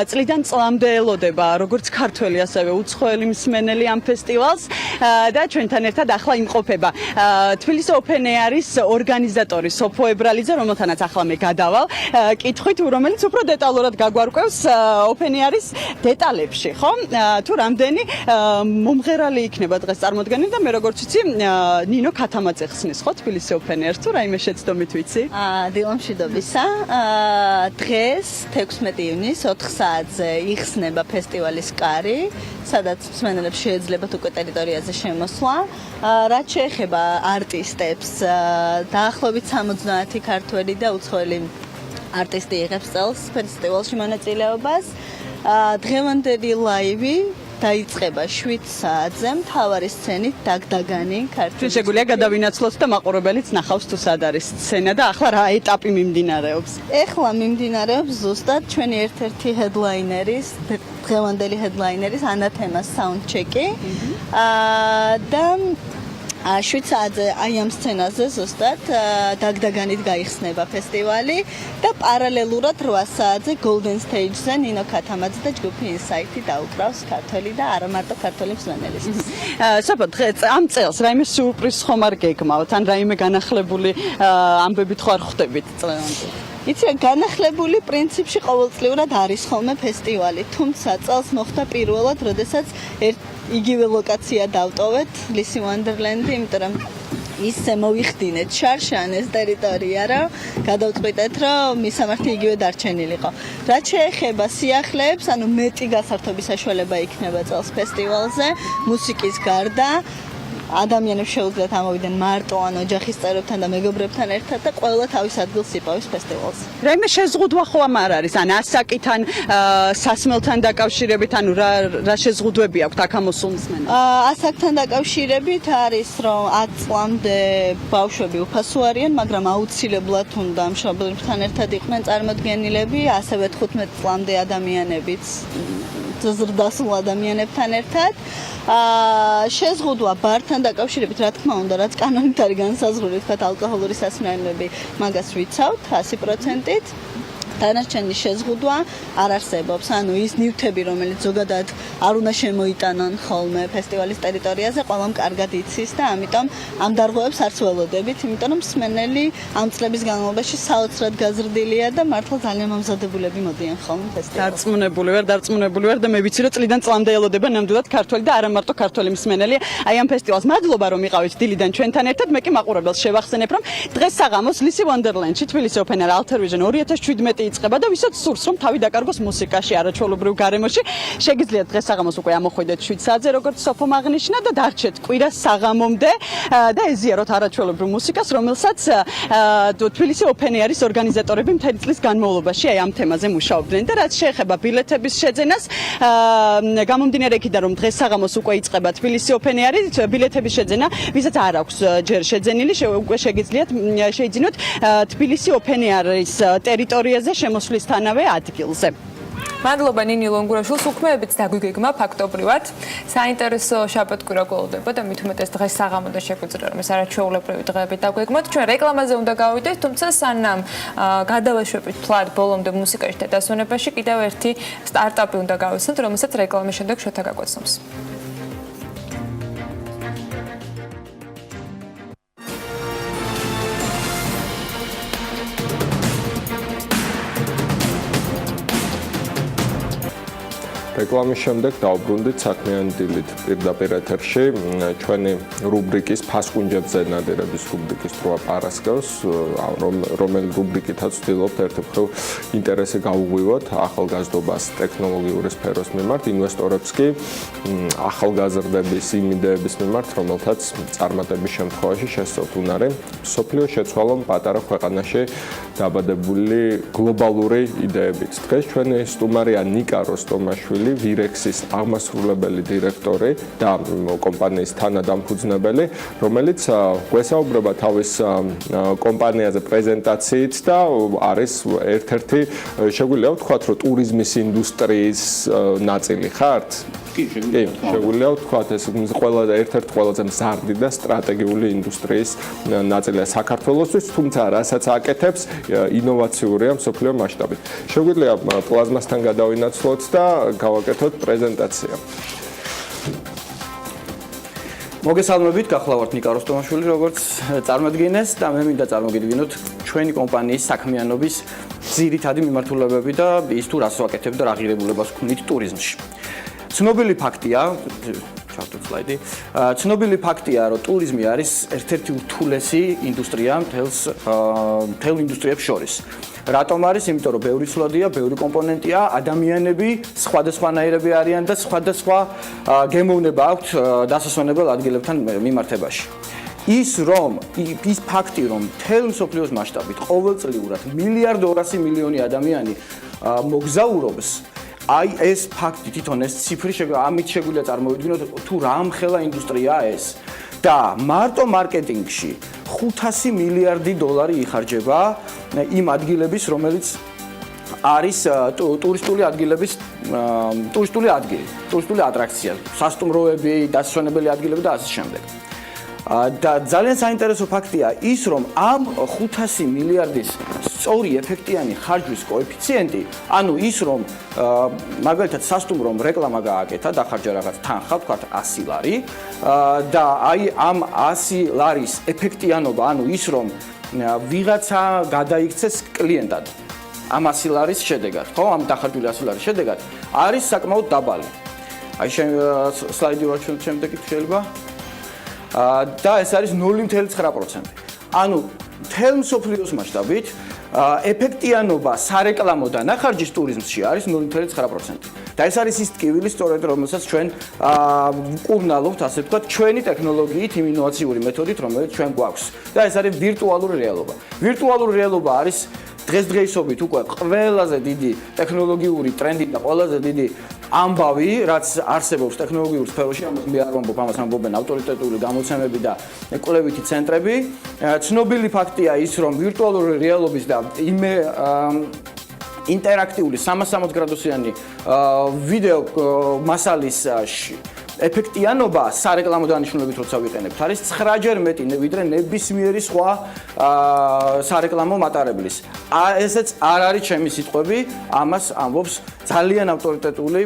წლიდან წლამდე ელოდება როგორც ქართველი, ასევე უცხოელი მსმენელი ამ ფესტივალს და ჩვენთან ერთად ახლა იმყოფება თბილისი open air-ის ორგანიზატორი სოფო ებრალიძე, რომელთანაც ახლა მე გადავალ კითხვით, რომელიც უფრო დეტალურად გაგვარკვევს open air-ის დეტალებში, ხო? თუ რამდენი მომღერალი იქნება დღეს წარმოდგენილი და მე როგორც ვიცი, ნინო ქათამაძე ხსნის, ხო, თბილისი open air-ს თუ რაიმე შეცდომით ვიცი? დილა მშვიდობისა. დღეს 16 ივნისს 4 საათზე იხსნება ფესტივალის კარი, სადაც მსმენელებს შეეძლებათ უკვე ტერიტორიაზე შემოსვლა. რაც შეეხება არტისტებს, დაახლოებით 70 ქართველი და უცხოელი არტისტი იღებს წელს ფესტივალში მონაწილეობას. დღევანდელი ლაივი დაიწყება 7 საათზე მთავარი სცენით დაგდაგანი ქართული. შეგვიძლია გადავინაცვლოთ და მაყურებელიც ნახავს თუ სად არის სცენა და ახლა რა ეტაპი მიმდინარეობს. ეხლა მიმდინარეობს ზუსტად ჩვენი ერთ-ერთი headlineris, დღევანდელი headlineris ანათემას soundcheck-ი. და 7 საათზე აი ამ სცენაზე ზუსტად დაგდაგანით გაიხსნება ფესტივალი და პარალელურად 8 საათზე Golden Stage-ზე ნინო ქათამაძე და ჯგუფი Insight-ი დაუკრავს ქართველი და არა მარტო ქართველი მსმენელისთვის. სოფო, დღეს ამ წელს რაიმე სიურპრიზს ხომ არ გეგმავთ, ან რაიმე განახლებული ამბებით ხო არ ხვდებით წლევანდელ? იცი, განახლებული პრინციპში ყოველწლიურად არის ხოლმე ფესტივალი, თუმცა წელს მოხდა პირველად, როდესაც იგივე ლოკაცია დავტოვეთ, ლისი ვონდერლენდი, იმიტომ რომ ისე მოვიხდინეთ შარშან ეს ტერიტორია, რომ გადავწყვიტეთ, რომ მისამართი იგივე დარჩენილიყო. რაც შეეხება სიახლეებს, ანუ მეტი გასართობის საშუალება იქნება წელს ფესტივალზე, მუსიკის გარდა. ადამიანებს შეუძლიათ ამოვიდნენ მარტო ან ოჯახის წევრებთან და მეგობრებთან ერთად და ყველა თავის ადგილს იპოვის ფესტივალს. რაიმე შეზღუდვა ხო ამ არ არის? ან ასაკიდან, სასმელთან დაკავშირებით, ანუ რა შეზღუდვები აქვთ აქ ამოსულ მსმენელს? ასაკთან დაკავშირებით არის, რომ 10 წლამდე ბავშვები უფასო არიან, მაგრამ აუცილებლად უნდა მშობლებთან ერთად იყვნენ წარმოდგენილები, ასევე 15 წლამდე ადამიანებიც ზრდასრულ ადამიანებთან ერთად. შეზღუდვა ბართან დაკავშირებით, რა თქმა უნდა, რაც კანონით არის განსაზღვრული, თქვათ ალკოჰოლური სასმელები, მაგას ვიცავთ 100%-ით. დანარჩენი შეზღუდვა არ არსებობს. ანუ ის ნივთები, რომელიც ზოგადად არ უნდა შემოიტანონ ხოლმე ფესტივალის ტერიტორიაზე, ყველამ კარგად იცის და ამიტომ ამ დარღვევებს არც ველოდებით, იმიტომ რომ მსმენელი ამ წლების განმავლობაში საოცრად გაზრდილია და მართლა ძალიან მომზადებულები მოდიან ხოლმე ფესტივალზე. დარწმუნებული ვარ და მე ვიცი რომ წლიდან წლამდე ელოდება ნამდვილად ქართველი და არა მარტო ქართველი მსმენელი. აი ამ ფესტივალს მადლობა რომ იყავით დილიდან ჩვენთან ერთად. მე კი მაყურებელს შევახსენებ რომ დღეს საღამოს ლისი ვონდერლენდში თბილისის Open Air Altervision 2017 იწყება და ვისაც სურს რომ თავი დაკარგოს მუსიკაში არაჩვეულებრივ გარემოში შეგიძლიათ დღეს საღამოს უკვე ამოხვიდეთ 7 საათზე როგორც სოფომ აღნიშნა და დარჩეთ კვირას საღამომდე და ეზიაროთ არაჩვეულებრივ მუსიკას რომელსაც თბილისი Open Air-ის ორგანიზატორები მთელი წლის განმავლობაში აი ამ თემაზე მუშაობდნენ და რაც შეეხება ბილეთების შეძენას გამომდინარე იქიდან რომ დღეს საღამოს უკვე იწყება თბილისი Open Air-ი ბილეთების შეძენა ვისაც არ აქვს ჯერ შეძენილი უკვე შეგიძლიათ შეიძინოთ თბილისი Open Air-ის ტერიტორიაზე შემოსვლისთანავე ადგილზე. მადლობა ნინი ლონგურაშვილს, უქმეებით დაგვიგეგმა ფაქტობრივად. საინტერესო შაბათ-კვირა გველოდება და მით უმეტეს დღეს საღამოდან შეგვიძლია რომ ეს არაჩვეულებრივი დღეებით დაგვიგეგმოთ. ჩვენ რეკლამაზე უნდა გავიდეთ, თუმცა სანამ გადავაშვებით თვალ ბოლომდე მუსიკაში და დასვენებაში კიდევ ერთი სტარტაპი უნდა გავისმოთ, რომელსაც რეკლამის შემდეგ შოთა გაგვესწრებს. რეკლამის შემდეგ დავბრუნდით საქმიანი დილით პირდაპირ ეთერში ჩვენი რუბრიკის ფასკუნჯებზე ნადირების რუბრიკის დროა პარასკევს რომელი რუბრიკითაც ვცდილობთ ერთ-ერთი ინტერესი გაუღვივოთ ახალგაზრდობას ტექნოლოგიური სფეროს მიმართ ინვესტორებს კი ახალგაზრდების იმ იდეების მიმართ რომელთაც წარმატების შემთხვევაში შესწავთ უნარი სოფლიო შეცვალონ პატარა ქვეყანაში დაბადებული გლობალური იდეებით დღეს ჩვენი სტუმარია ნიკა როსტომაშვილი ვირექსის აღმასრულებელი დირექტორი და კომპანიის თანადამფუძნებელი, რომელიც გვესაუბრება თავის კომპანიაზე პრეზენტაციით და არის ერთ-ერთი შეგვიძლია ვთქვათ, რომ ტურიზმის ინდუსტრიის ნაწილი ხართ? კი, შეგვიძლია ვთქვათ, ეს ერთ-ერთი ყველაზე მზარდი და სტრატეგიული ინდუსტრიის ნაწილია საქართველოსთვის, თუმცა რასაც აკეთებს, ინოვაციურია მსოფლიო მასშტაბით. შეგვიძლია პლაზმასთან გადავინაცვლოთ და გავაკეთოთ პრეზენტაცია. მოგესალმებით, გახლავართ ნიკა როსტომაშვილი, როგორც წარმოადგენს და მე მინდა წარმოგიდგინოთ ჩვენი კომპანიის საქმიანობის ძირითადი მიმართულებები და ის თუ რას ვაკეთებ და რა ღირებულებას ვქნით ტურიზმში. ცნობილი ფაქტია, ჩავთვალე სლაიდი. ცნობილი ფაქტია, რომ ტურიზმი არის ერთ-ერთი ურთულესი ინდუსტრია მთელ ინდუსტრიებს შორის. რატომ არის? იმიტომ რომ ბევრი ცვლადია, ბევრი კომპონენტია, ადამიანები სხვადასხვანაირები არიან და სხვადასხვა გემოვნება აქვთ დასასვენებელ ადგილებთან მიმართებაში. ის ფაქტი, რომ მთელ მსოფლიოს მასშტაბით ყოველწლიურად 1,200,000,000 ადამიანი მოგზაურობს აი ეს ფაქტი თვითონ ეს ციფრი ამით შეგვიძლია წარმოვიდგინოთ თუ რა ამხელა ინდუსტრიაა ეს და მარტო მარკეტინგში 500 მილიარდი დოლარი იხარჯება იმ ადგილების რომელიც არის ტურისტული ადგილების ტურისტული ადგილი, ტურისტული ატრაქცია, სასტუმროები, დასვენებელი ადგილები და ასე შემდეგ. და ძალიან საინტერესო ფაქტია ის რომ ამ 500 მილიარდის სწორი ეფექტიანი ხარჯვის კოეფიციენტი, ანუ ის რომ მაგალითად სასტუმრომ რეკლამა გააკეთა, დახარჯა რაღაც თანხა, ვთქვათ 100 ლარი და აი ამ 100 ლარის ეფექტიანობა, ანუ ის რომ ვიღაცა გადაიქცეს კლიენტად ამ 100 ლარის შედეგად, ხო, ამ დახარჯული 100 ლარის შედეგად არის საკმაოდ დაბალი. აი სლაიდი ვარ შემდეგ შეიძლება და ეს არის 0.9%. ანუ მთელ მსოფლიოს მასშტაბით ეფექტიანობა სარეკლამო და ნახარჯის ტურიზმში არის 0.9%. და ეს არის ის ტკივილი, სწორედ რომელსაც ჩვენ ვკურნალობთ, ასე ვთქვათ, ჩვენი ტექნოლოგიით, იმ ინოვაციური მეთოდით, რომელიც ჩვენ გვაქვს. და ეს არის ვირტუალური რეალობა. ვირტუალური რეალობა არის დღესდღეობით უკვე ყველაზე დიდი ტექნოლოგიური ტრენდი და ყველაზე დიდი ამბავი, რაც არსებობს ტექნოლოგიურ სფეროში, ამას მე არ ვამბობ, ამას ამბობენ ავტორიტეტული გამოცემები და კვლევითი ცენტრები. ცნობილი ფაქტია ის, რომ ვირტუალური რეალობის და ინტერაქტიული 360 გრადუსიანი ვიდეო მასალის ეფექტიანობა სარეკლამო დანიშნულებით როცა ვიყენებთ არის 9-ჯერ მეტი ვიდრე ნებისმიერი სხვა სარეკლამო მატარებლის. ესეც არ არის ჩემი სიტყვები, ამას ამბობს ძალიან ავტორიტეტული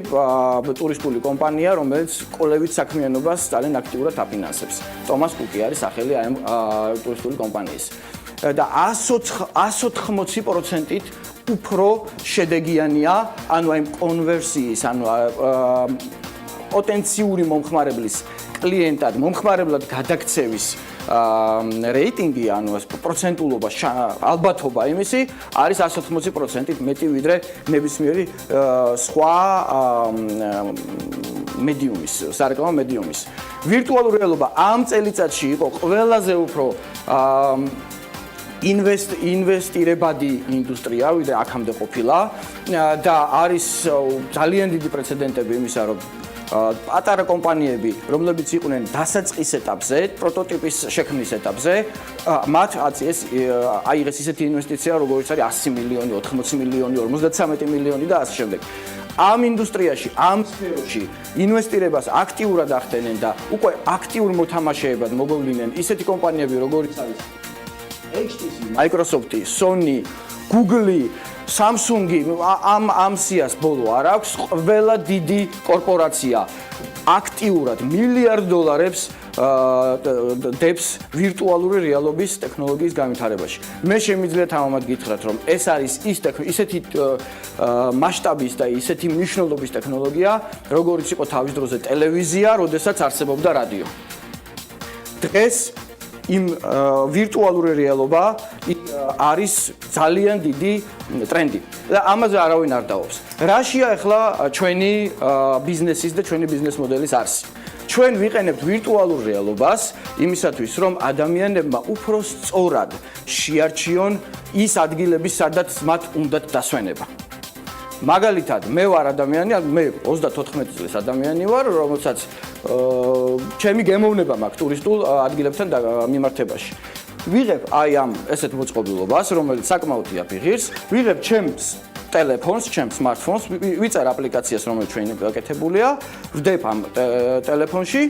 ტურისტული კომპანია, რომელიც კვლევით საქმიანობას ძალიან აქტიურად აფინანსებს. ტომას კუკი არის სახელი ამ ტურისტული კომპანიის. და 180%-ით უფრო შედეგიანია, ანუ აი კონვერსიის, ანუ პოტენციური მომხმარებლის კლიენტად, მომხმარებლად გადაქცევის რეიტინგი, ანუ პროცენტულობა, ალბათობა იმისი არის 180%-ით მეტი ვიდრე ნებისმიერი სხვა მედიუმის, სარეკლამო მედიუმის. ვირტუალური რეალობა ამ წელიწადში იყო ყველაზე უფრო ინვესტირებადი ინდუსტრია, ვიდრე აქამდე ყოფილა და არის ძალიან დიდი პრეცედენტები იმისა, რომ პატარა კომპანიები, რომლებიც იყვნენ დასაწყის ეტაპზე, პროტოტიპის შექმნის ეტაპზე, მათ აიღეს ისეთი ინვესტიცია, როგორც არის 100 მილიონი, 80 მილიონი, 53 მილიონი და ასე შემდეგ. ამ ინდუსტრიაში, ამ სფეროში ინვესტირებას აქტიურად ახდენენ და უკვე აქტიურ მოთამაშეებად მოგვივლინენ ისეთი კომპანიები, როგორიც არის HTC, Microsoft, Sony, Google, Samsung, ამ სიას ბოლო არ აქვს, ყველა დიდი კორპორაცია აქტიურად $1 მილიარდ დებს ვირტუალური რეალობის ტექნოლოგიის განვითარებაში. მე შემიძლია თამამად გითხრათ, რომ ეს არის ისეთი მასშტაბის და ისეთი მნიშვნელობის ტექნოლოგია, როგორიც იყო თავის დროზე ტელევიზია, როდესაც არსებობდა რადიო. დღეს იმ ვირტუალური რეალობა არის ძალიან დიდი ტრენდი და ამაზე არავინ არ დაობს. რაშია ახლა ჩვენი ბიზნესის და ჩვენი ბიზნეს მოდელის არსი? ჩვენ ვიყენებთ ვირტუალურ რეალობას იმისათვის, რომ ადამიანებმა უფრო სწორად შეარჩიონ ის ადგილები, სადაც მათ უნდათ დასვენება. მაგალითად, მე ვარ ადამიანი, მე 34 წლის ადამიანი ვარ, რომელსაც ჩემი გემოვნება მაქვს ტურისტულ ადგილებთან მიმართებაში. ვიღებ აი ამ ესეთ მოწყობილობას, რომელიც საკმაოდ იაფიღირს, ვიღებ ჩემს ტელეფონს, ჩემს smartphones, ვიწერ აპლიკაციას, რომელიც ჩვენი გაკეთებულია, ვდებ ამ ტელეფონში,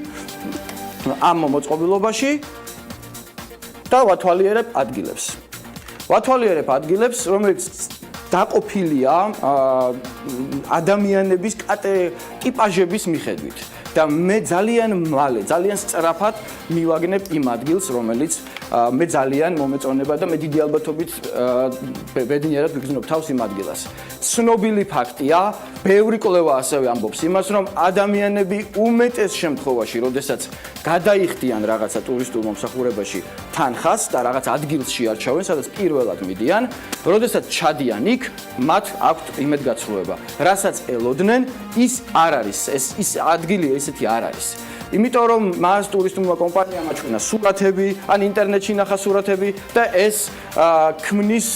ამ მოწყობილობაში და ვათვალიერებ ადგილებს. ვათვალიერებ ადგილებს, რომელიც დაყოფილია ადამიანების ტიპაჟების მიხედვით. და მე ძალიან მალე, ძალიან სწრაფად მივაგნებ იმ ადგილს, რომელიც მე ძალიან მომეწონება და მე დიდი ალბათობით ბედნიერად ვიგრძნობ თავს იმ ადგილას. ცნობილი ფაქტია, ბევრი კვლევა ასევე ამბობს იმას, რომ ადამიანები უმეტეს შემთხვევაში, როდესაც გადაიხდიან რაღაცა ტურისტულ მომსახურებაში თანხას და რაღაც ადგილს შეარჩევენ, სადაც პირველად მიდიან, როდესაც ჩადიან იქ, მათ აქვთ იმედგაცრუება. რასაც ელოდნენ, ის არ არის, ის ადგილი ესეთი არ არის. იმიტომ რომ მას ტურისტულმა კომპანიამ აჩვენა სურათები, ან ინტერნეტში ნახა სურათები და ეს ქმნის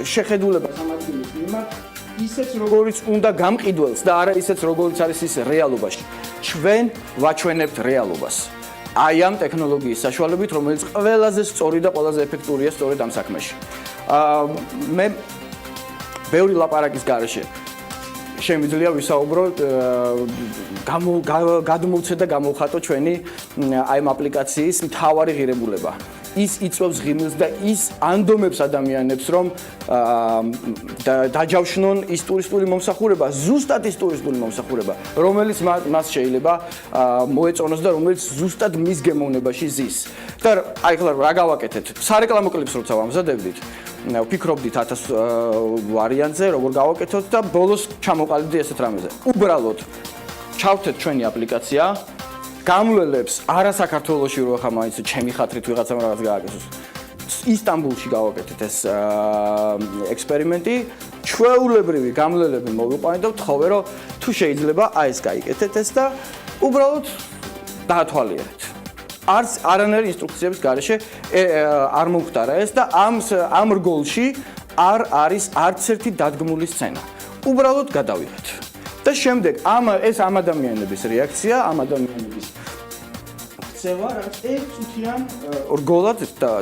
შეხედულებას ამ ადგილის მიმართ, ისეც როგორც უნდა გამყიდველს და არა ისეც როგორც არის ის რეალობაში. ჩვენ ვაჩვენებთ რეალობას. აი ამ ტექნოლოგიის საშუალებით, რომელიც ყველაზე სწორი და ყველაზე ეფექტურია სწორედ ამ საქმეში. მე ბევრი ლაპარაკის გარეშე შემიძლია ვისაუბროთ, გადმოვცეთ და გამოვხატო ჩვენი აი ამ აპლიკაციის მთავარი ღირებულება. ის იწვევს ღიმილს და ის ანდომებს ადამიანებს, რომ დაჯავშნონ ის ტურისტული მომსახურება, ზუსტად ის ტურისტული მომსახურება, რომელიც მას შეიძლება მოეწონოს და რომელიც ზუსტად მის გემოვნებაში ზის. და აი ახლა რა გავაკეთეთ? სარეკლამო კლიპს როცა ვამზადებდით, ვფიქრობდით 1000 ვარიანტზე, როგორ გავაკეთოთ და ბოლოს ჩამოყალიბდი ესეთ რამეზე. უბრალოდ ჩავთეთ ჩვენი აპლიკაცია, გამლელებს არა საქართველოში რო ხა მაინც ჩემი ხათრით ვიღაცამ რაღაც გააკეთოს. ისტანბულში გავაკეთეთ ეს ექსპერიმენტი, ჩვეულებრივი გამლელები მოვიყვანეთ და ვთხოვე რომ თუ შეიძლება აი ეს გაიკეთეთ ეს და უბრალოდ დაათვალიერეთ. არანაირი ინსტრუქციების გარეშე არ მომხდარა ეს და ამ რგოლში არ არის არც ერთი დადგმული სცენა. უბრალოდ გადავიღეთ. და შემდეგ ეს ამ ადამიანების რეაქცია, ამ ადამიანების ქცევა, რაც ერთ წუთიან რგოლად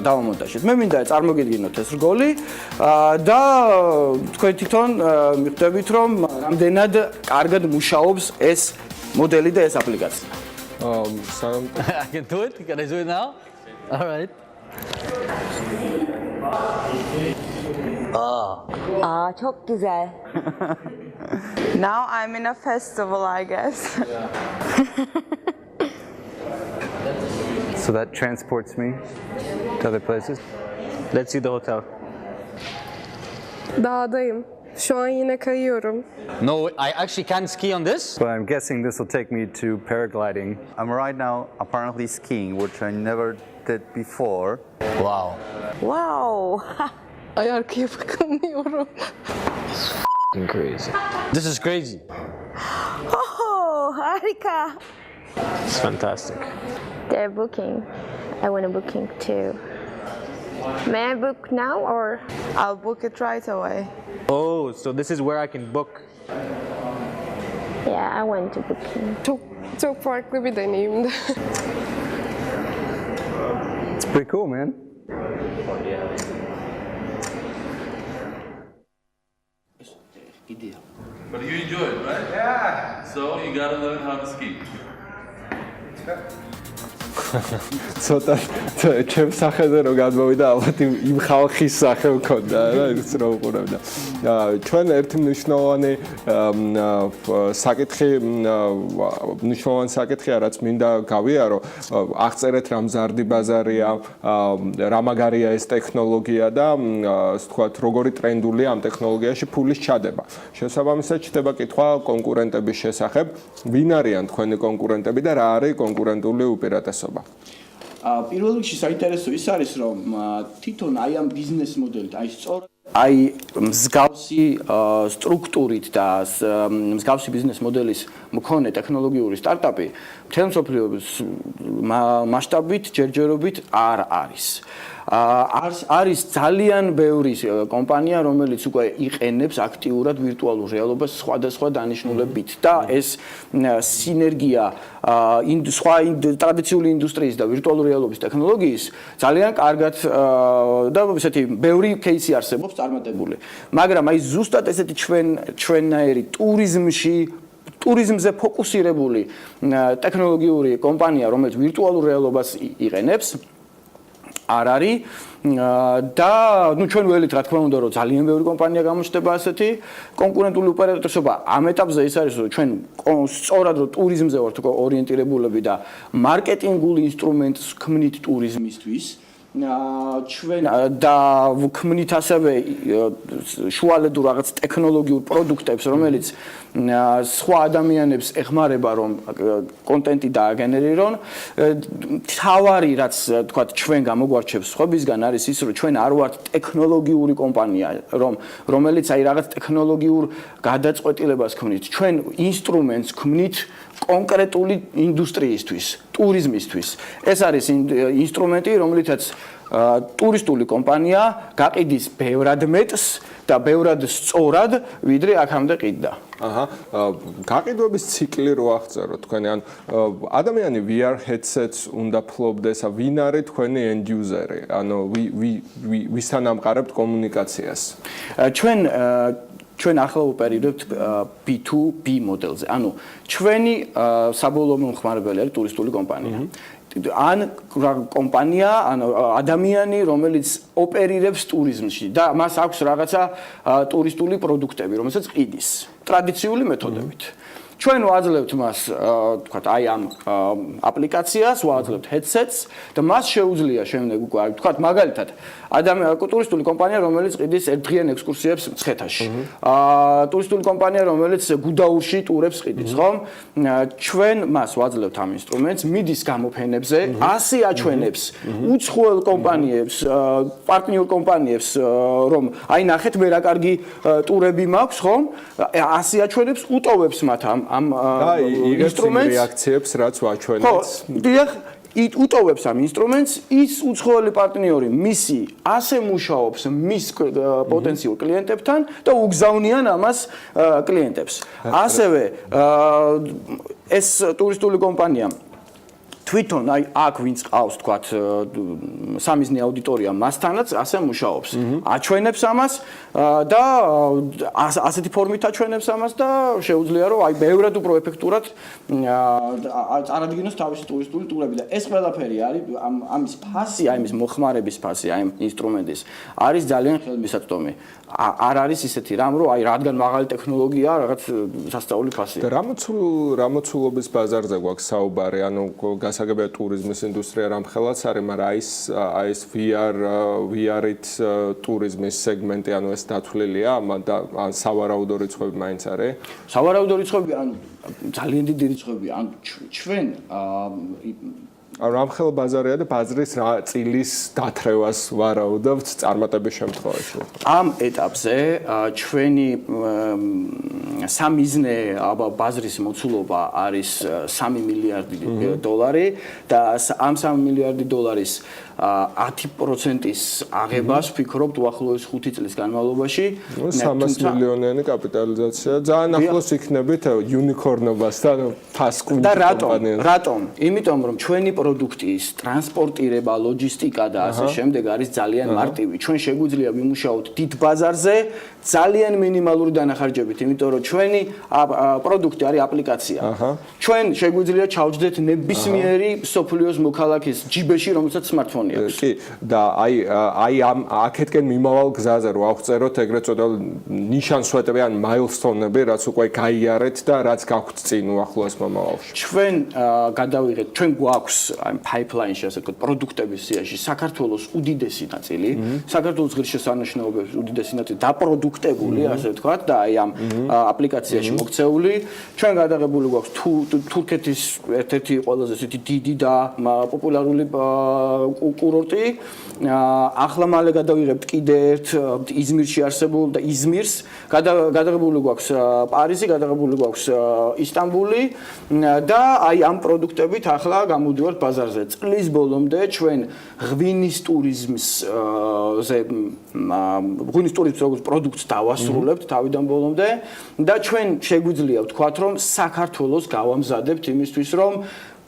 დავამონტაჟეთ. მე მინდა წარმოგიდგინოთ ეს რგოლი და თქვენ თვითონ მიხვდებით რომ რამდენად კარგად მუშაობს ეს მოდელი და ez აპლიკაცია. I can do it. Can I do it now? All right. çok güzel. Now I'm in a festival, I guess. So that transports me to other places. Let's see the hotel. Dağdayım. Şu an yine kayıyorum. No, I actually can't ski on this. But I'm guessing this will take me to paragliding. I'm right now apparently skiing, which I never did before. Wow. Wow. Ay arkaya bakamıyorum. Crazy. This is crazy. Oh, harika. It's fantastic. They're booking. I want a booking too. May I book now or? I'll book it right away. Oh, so this is where I can book. Yeah, I want to book him. Çok farklı bir deneyimdi. It's pretty cool, man. But you enjoy it, right? Yeah. So you gotta learn how to ski. ცოტა ჩემს სახელზე რო გადმოვიდა ალბათ იმ ხალხის სახე მქონდა რა ის რო უყურებდა. ჩვენ ერთი მნიშვნელოვანი საკითხია რაც მინდა გავიარო, აღწერეთ რა მზარდი ბაზარია, რა მაგარია ეს ტექნოლოგია და ასე ვთქვათ, როგორი ტრენდულია ამ ტექნოლოგიაში ფულის ჩადება. შესაბამისად ჩდება კითხვა კონკურენტების შესახებ, ვინ არიან თქვენი კონკურენტები და რა არის კონკურენტული უპირატესობა. პირველ რიგში საინტერესო ის არის რომ თვითონ აი ამ ბიზნეს მოდელით აი სწორად აი მსგავსი სტრუქტურით და მსგავსი ბიზნეს მოდელის მქონე ტექნოლოგიური სტარტაპი მთელ მსოფლიოს მასშტაბით ჯერჯერობით არ არის. არის ძალიან ბევრი კომპანია, რომელიც უკვე იყენებს აქტიურად ვირტუალურ რეალობას სხვადასხვა დანიშნულებით და ეს სინერგია სხვა ტრადიციული ინდუსტრიის და ვირტუალური რეალობის ტექნოლოგიის ძალიან კარგად და ესეთი ბევრი кейსი არსებობს წარმატებული. მაგრამ აი ზუსტად ესეთი ჩვენნაირი ტურიზმზე ფოკუსირებული ტექნოლოგიური კომპანია, რომელიც ვირტუალურ რეალობას იყენებს არ არის და ნუ ჩვენ ველით რა თქმა უნდა რომ ძალიან ბევრი კომპანია გამოჩნდება ასეთი კონკურენტული უპირატესობა ამ ეტაპზე ის არის რომ ჩვენ სწორად რომ ტურიზმზე ვართ ორიენტირებულები და მარკეტინგული ინსტრუმენტს ქმნით ტურიზმისთვის ჩვენ და ვქმნით ასევე შუალედურ რაღაც ტექნოლოგიურ პროდუქტებს რომელიც სხვა ადამიანებს ეხმარება რომ კონტენტი დააგენერირონ თავარი რაც თქვა ჩვენ გამოგვარჩევს სხვებისგან არის ის რომ ჩვენ არ ვართ ტექნოლოგიური კომპანია რომელიც აი რაღაც ტექნოლოგიურ გადაწყვეტილებას ქმნით ჩვენ ინსტრუმენტს ქმნით კონკრეტული ინდუსტრიისთვის, ტურიზმისთვის. ეს არის ინსტრუმენტი, რომლითაც ტურისტული კომპანია გაყიდის ბევრად მეტს და ბევრად სწორად, ვიდრე აქამდე ყიდდა. აჰა, გაყიდვების ციკლი რო აღწერო თქვენი, ან ადამიანი VR headsets უნდა ფლობდეს, ვინ არის თქვენი end user-ი? ანუ ვისთან ამყარებთ კომუნიკაციას? ჩვენ ახლა ოპერირებთ B2B მოდელზე. ანუ ჩვენი საბოლოო მომხმარებელი არის ტურისტული კომპანია. ან კომპანია, ანუ ადამიანი, რომელიც ოპერირებს ტურიზმში და მას აქვს რაღაცა ტურისტული პროდუქტები, რომელსაც ყიდის ტრადიციული მეთოდებით. ჩვენ ვაძლევთ მას თქვათ აი ამ აპლიკაციას, ვაძლევთ headsets და მას შეუძლია შემდეგ უკვე აი თქვათ მაგალითად ტურისტული კომპანია რომელიც ყიდის ერთდღიან ექსკურსიებს მცხეთაში. ტურისტული კომპანია რომელიც გუდაურში ტურებს ყიდის, ხო? ჩვენ მას ვაძლევთ ამ ინსტრუმენტს მიდის გამოფენებზე, ასე აჩვენებს უცხოელ კომპანიებს, პარტნიორ კომპანიებს, რომ აი ნახეთ მე რა კარგი ტურები მაქვს, ხო? ასე აჩვენებს, უტოვებს მათ ამ ინსტრუმენტს რეაქციებს რაც ვაჩვენეთ. ხო, დიახ, უტოვებს ამ ინსტრუმენტს, ის უცხოელი პარტნიორი მისი ასე მუშაობს მის პოტენციურ კლიენტებთან და უგზავნიან ამას კლიენტებს. ასევე ეს ტურისტული კომპანია თვითონ აი აქ ვინც ყავს თქვათ სამიზნე აუდიტორია მასთანაც ასე მუშაობს. აჩვენებს ამას და ასეთი ფორმით აჩვენებს ამას და შეუძლია რომ აი ბევრად უფრო ეფექტურად წარადგინოს თავისი ტურისტული ტურები და ეს ყველაფერი არის ამის ფასი, აი ამის მოხმარების ფასი, აი ამ ინსტრუმენტის არის ძალიან ხელმისაწვდომი. არ არის ისეთი რამ რომ აი რადგან მაღალი ტექნოლოგია რაღაც სასწაული ფასია. და რა მოცულობის ბაზარზე გვაქვს საუბარი, ანუ გასაგებია ტურიზმის ინდუსტრია რამხელაც არის, მაგრამ აი ეს VR-ით ტურიზმის სეგმენტი, ანუ ეს დათვლილია და ან სავარაუდო რიცხვები მაინც არის? სავარაუდო რიცხვები, ანუ ძალიან დიდი რიცხვები, ანუ ჩვენ რამხელ ბაზარია და ბაზრის რა წილის დათრევას ვარაუდობთ წარმატების შემთხვევაში. ამ ეტაპზე ჩვენი სამიზნე ბაზრის მოცულობა არის 3 მილიარდი დოლარი და ამ 3 მილიარდი დოლარის 10%-ის აღებას ვფიქრობთ უახლოეს 5 წლის განმავლობაში. 300 მილიონიანი კაპიტალიზაცია. ძალიან ახლოს იქნებით იუნიკორნობასთან ფასკუნჯი კომპანიას. რატომ? იმიტომ რომ ჩვენი პროდუქტის ტრანსპორტირება, ლოჯისტიკა და ასე შემდეგ არის ძალიან მარტივი. ჩვენ შეგვიძლია ვიმუშაოთ დიდ ბაზარზე ძალიან მინიმალური დანახარჯებით, იმიტომ რომ ჩვენი პროდუქტი არის აპლიკაცია. ჩვენ შეგვიძლია ჩავჯდეთ ნებისმიერი სოფლიოს მოქალაქის ჯიბეში, რომელსაც smartphone-ი აქვს. კი, და აი ამ აქეთკენ მიმავალ გზაზე რო აღწეროთ ეგრეთ წოდებული ნიშანსვეტები ან milestone-ები, რაც უკვე გაიარეთ და რაც გაქვთ წინ უახლოეს მომავალში. ჩვენ გადავიღეთ, ჩვენ გვაქვს აი pipeline-ში ასე ვთქვათ, პროდუქტების სიაში საქართველოს უდიდესი ნაწილი, საქართველოს ღირსშესანიშნაობების უდიდესი ნაწილი დაპროდუქტებული, ასე ვთქვათ, და აი ამ აპლიკაციაში მოქცეული. ჩვენ გადაღებული გვაქვს თურქეთის ერთ-ერთი ყველაზე ისეთი დიდი და პოპულარული კურორტი. ახლა მალე გადავიღებთ კიდე ერთ იზმირში არსებულ და იზმირს, გადაღებული გვაქვს პარიზი, გადაღებული გვაქვს ისტანბული და აი ამ პროდუქტებით ახლა გამოდივართ ბაზარზე. წლის ბოლომდე ჩვენ ღვინის ტურიზმზე ღვინის ტურიზმის როგორც პროდუქტს დავასრულებთ თავიდან ბოლომდე და ჩვენ შეგვიძლია ვთქვათ რომ საქართველოს გავამზადებთ იმისთვის რომ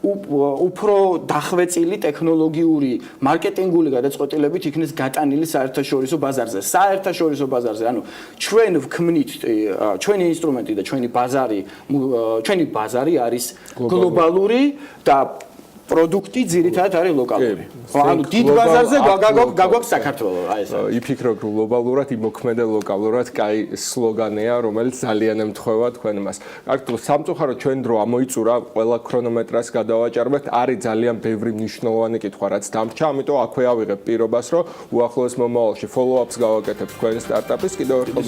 უფრო დახვეწილი ტექნოლოგიური მარკეტინგული გადაწყვეტილებით იქნეს გატანილი საერთაშორისო ბაზარზე. საერთაშორისო ბაზარზე, ანუ ჩვენ ვქმნით ჩვენი ინსტრუმენტი და ჩვენი ბაზარი არის გლობალური და პროდუქტი ძირითადად არის ლოკალური. ანუ დიდ ბაზარზე გაგვაქვს საქართველო, აი ეს. იფიქროთ გლობალურად, იმოქმედე ლოკალურად, კაი სლოგანია, რომელიც ძალიან ემთხვევა თქვენ მას. კარგი, სამწუხაროდ ჩვენ დრო ამოიწურა, ყველა ქრონომეტრას გადავაჭარბეთ, არის ძალიან ბევრი მნიშვნელოვანი კითხვა, რაც დამრჩა, ამიტომ აქვე ავიღებ პირობას, რომ უახლოეს მომავალში follow-ups გავაკეთებ თქვენი სტარტაპის, კიდევ ერთხელ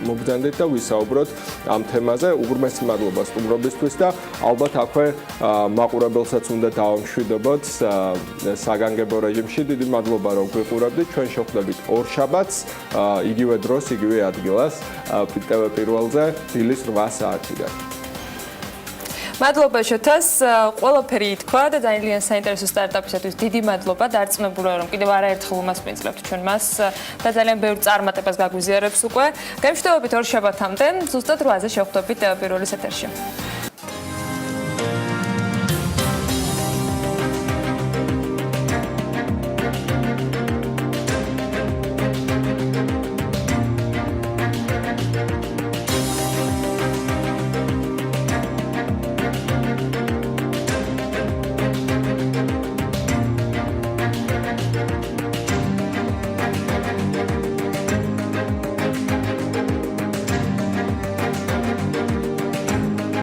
მოგბრძანდით და ვისაუბროთ ამ თემაზე. უღრმესი მადლობა სტუმრობისთვის და ალბათ აქვე მაყურებელსაც უნდა დავამშვიდობოთ საგანგებო რეჟიმში. დიდი მადლობა რომ გვიყურებდით. ჩვენ შევხვდებით ორშაბათს, იგივე დროს, იგივე ადგილას, TV პირველზე, დილის 8 საათიდან. მადლობა შოთას, ყველაფერი ითქვა და ძალიან საინტერესო სტარტაპისათვის დიდი მადლობა. დარწმუნებული რომ კიდევ არაერთხელ უმასპინძლებთ ჩვენ მას და ძალიან ბევრ წარმატებას გაგვიზიარებს უკვე. გამშვიდობებით ორშაბათამდე, ზუსტად 8-ზე შევხვდებით პირველის ეთერში.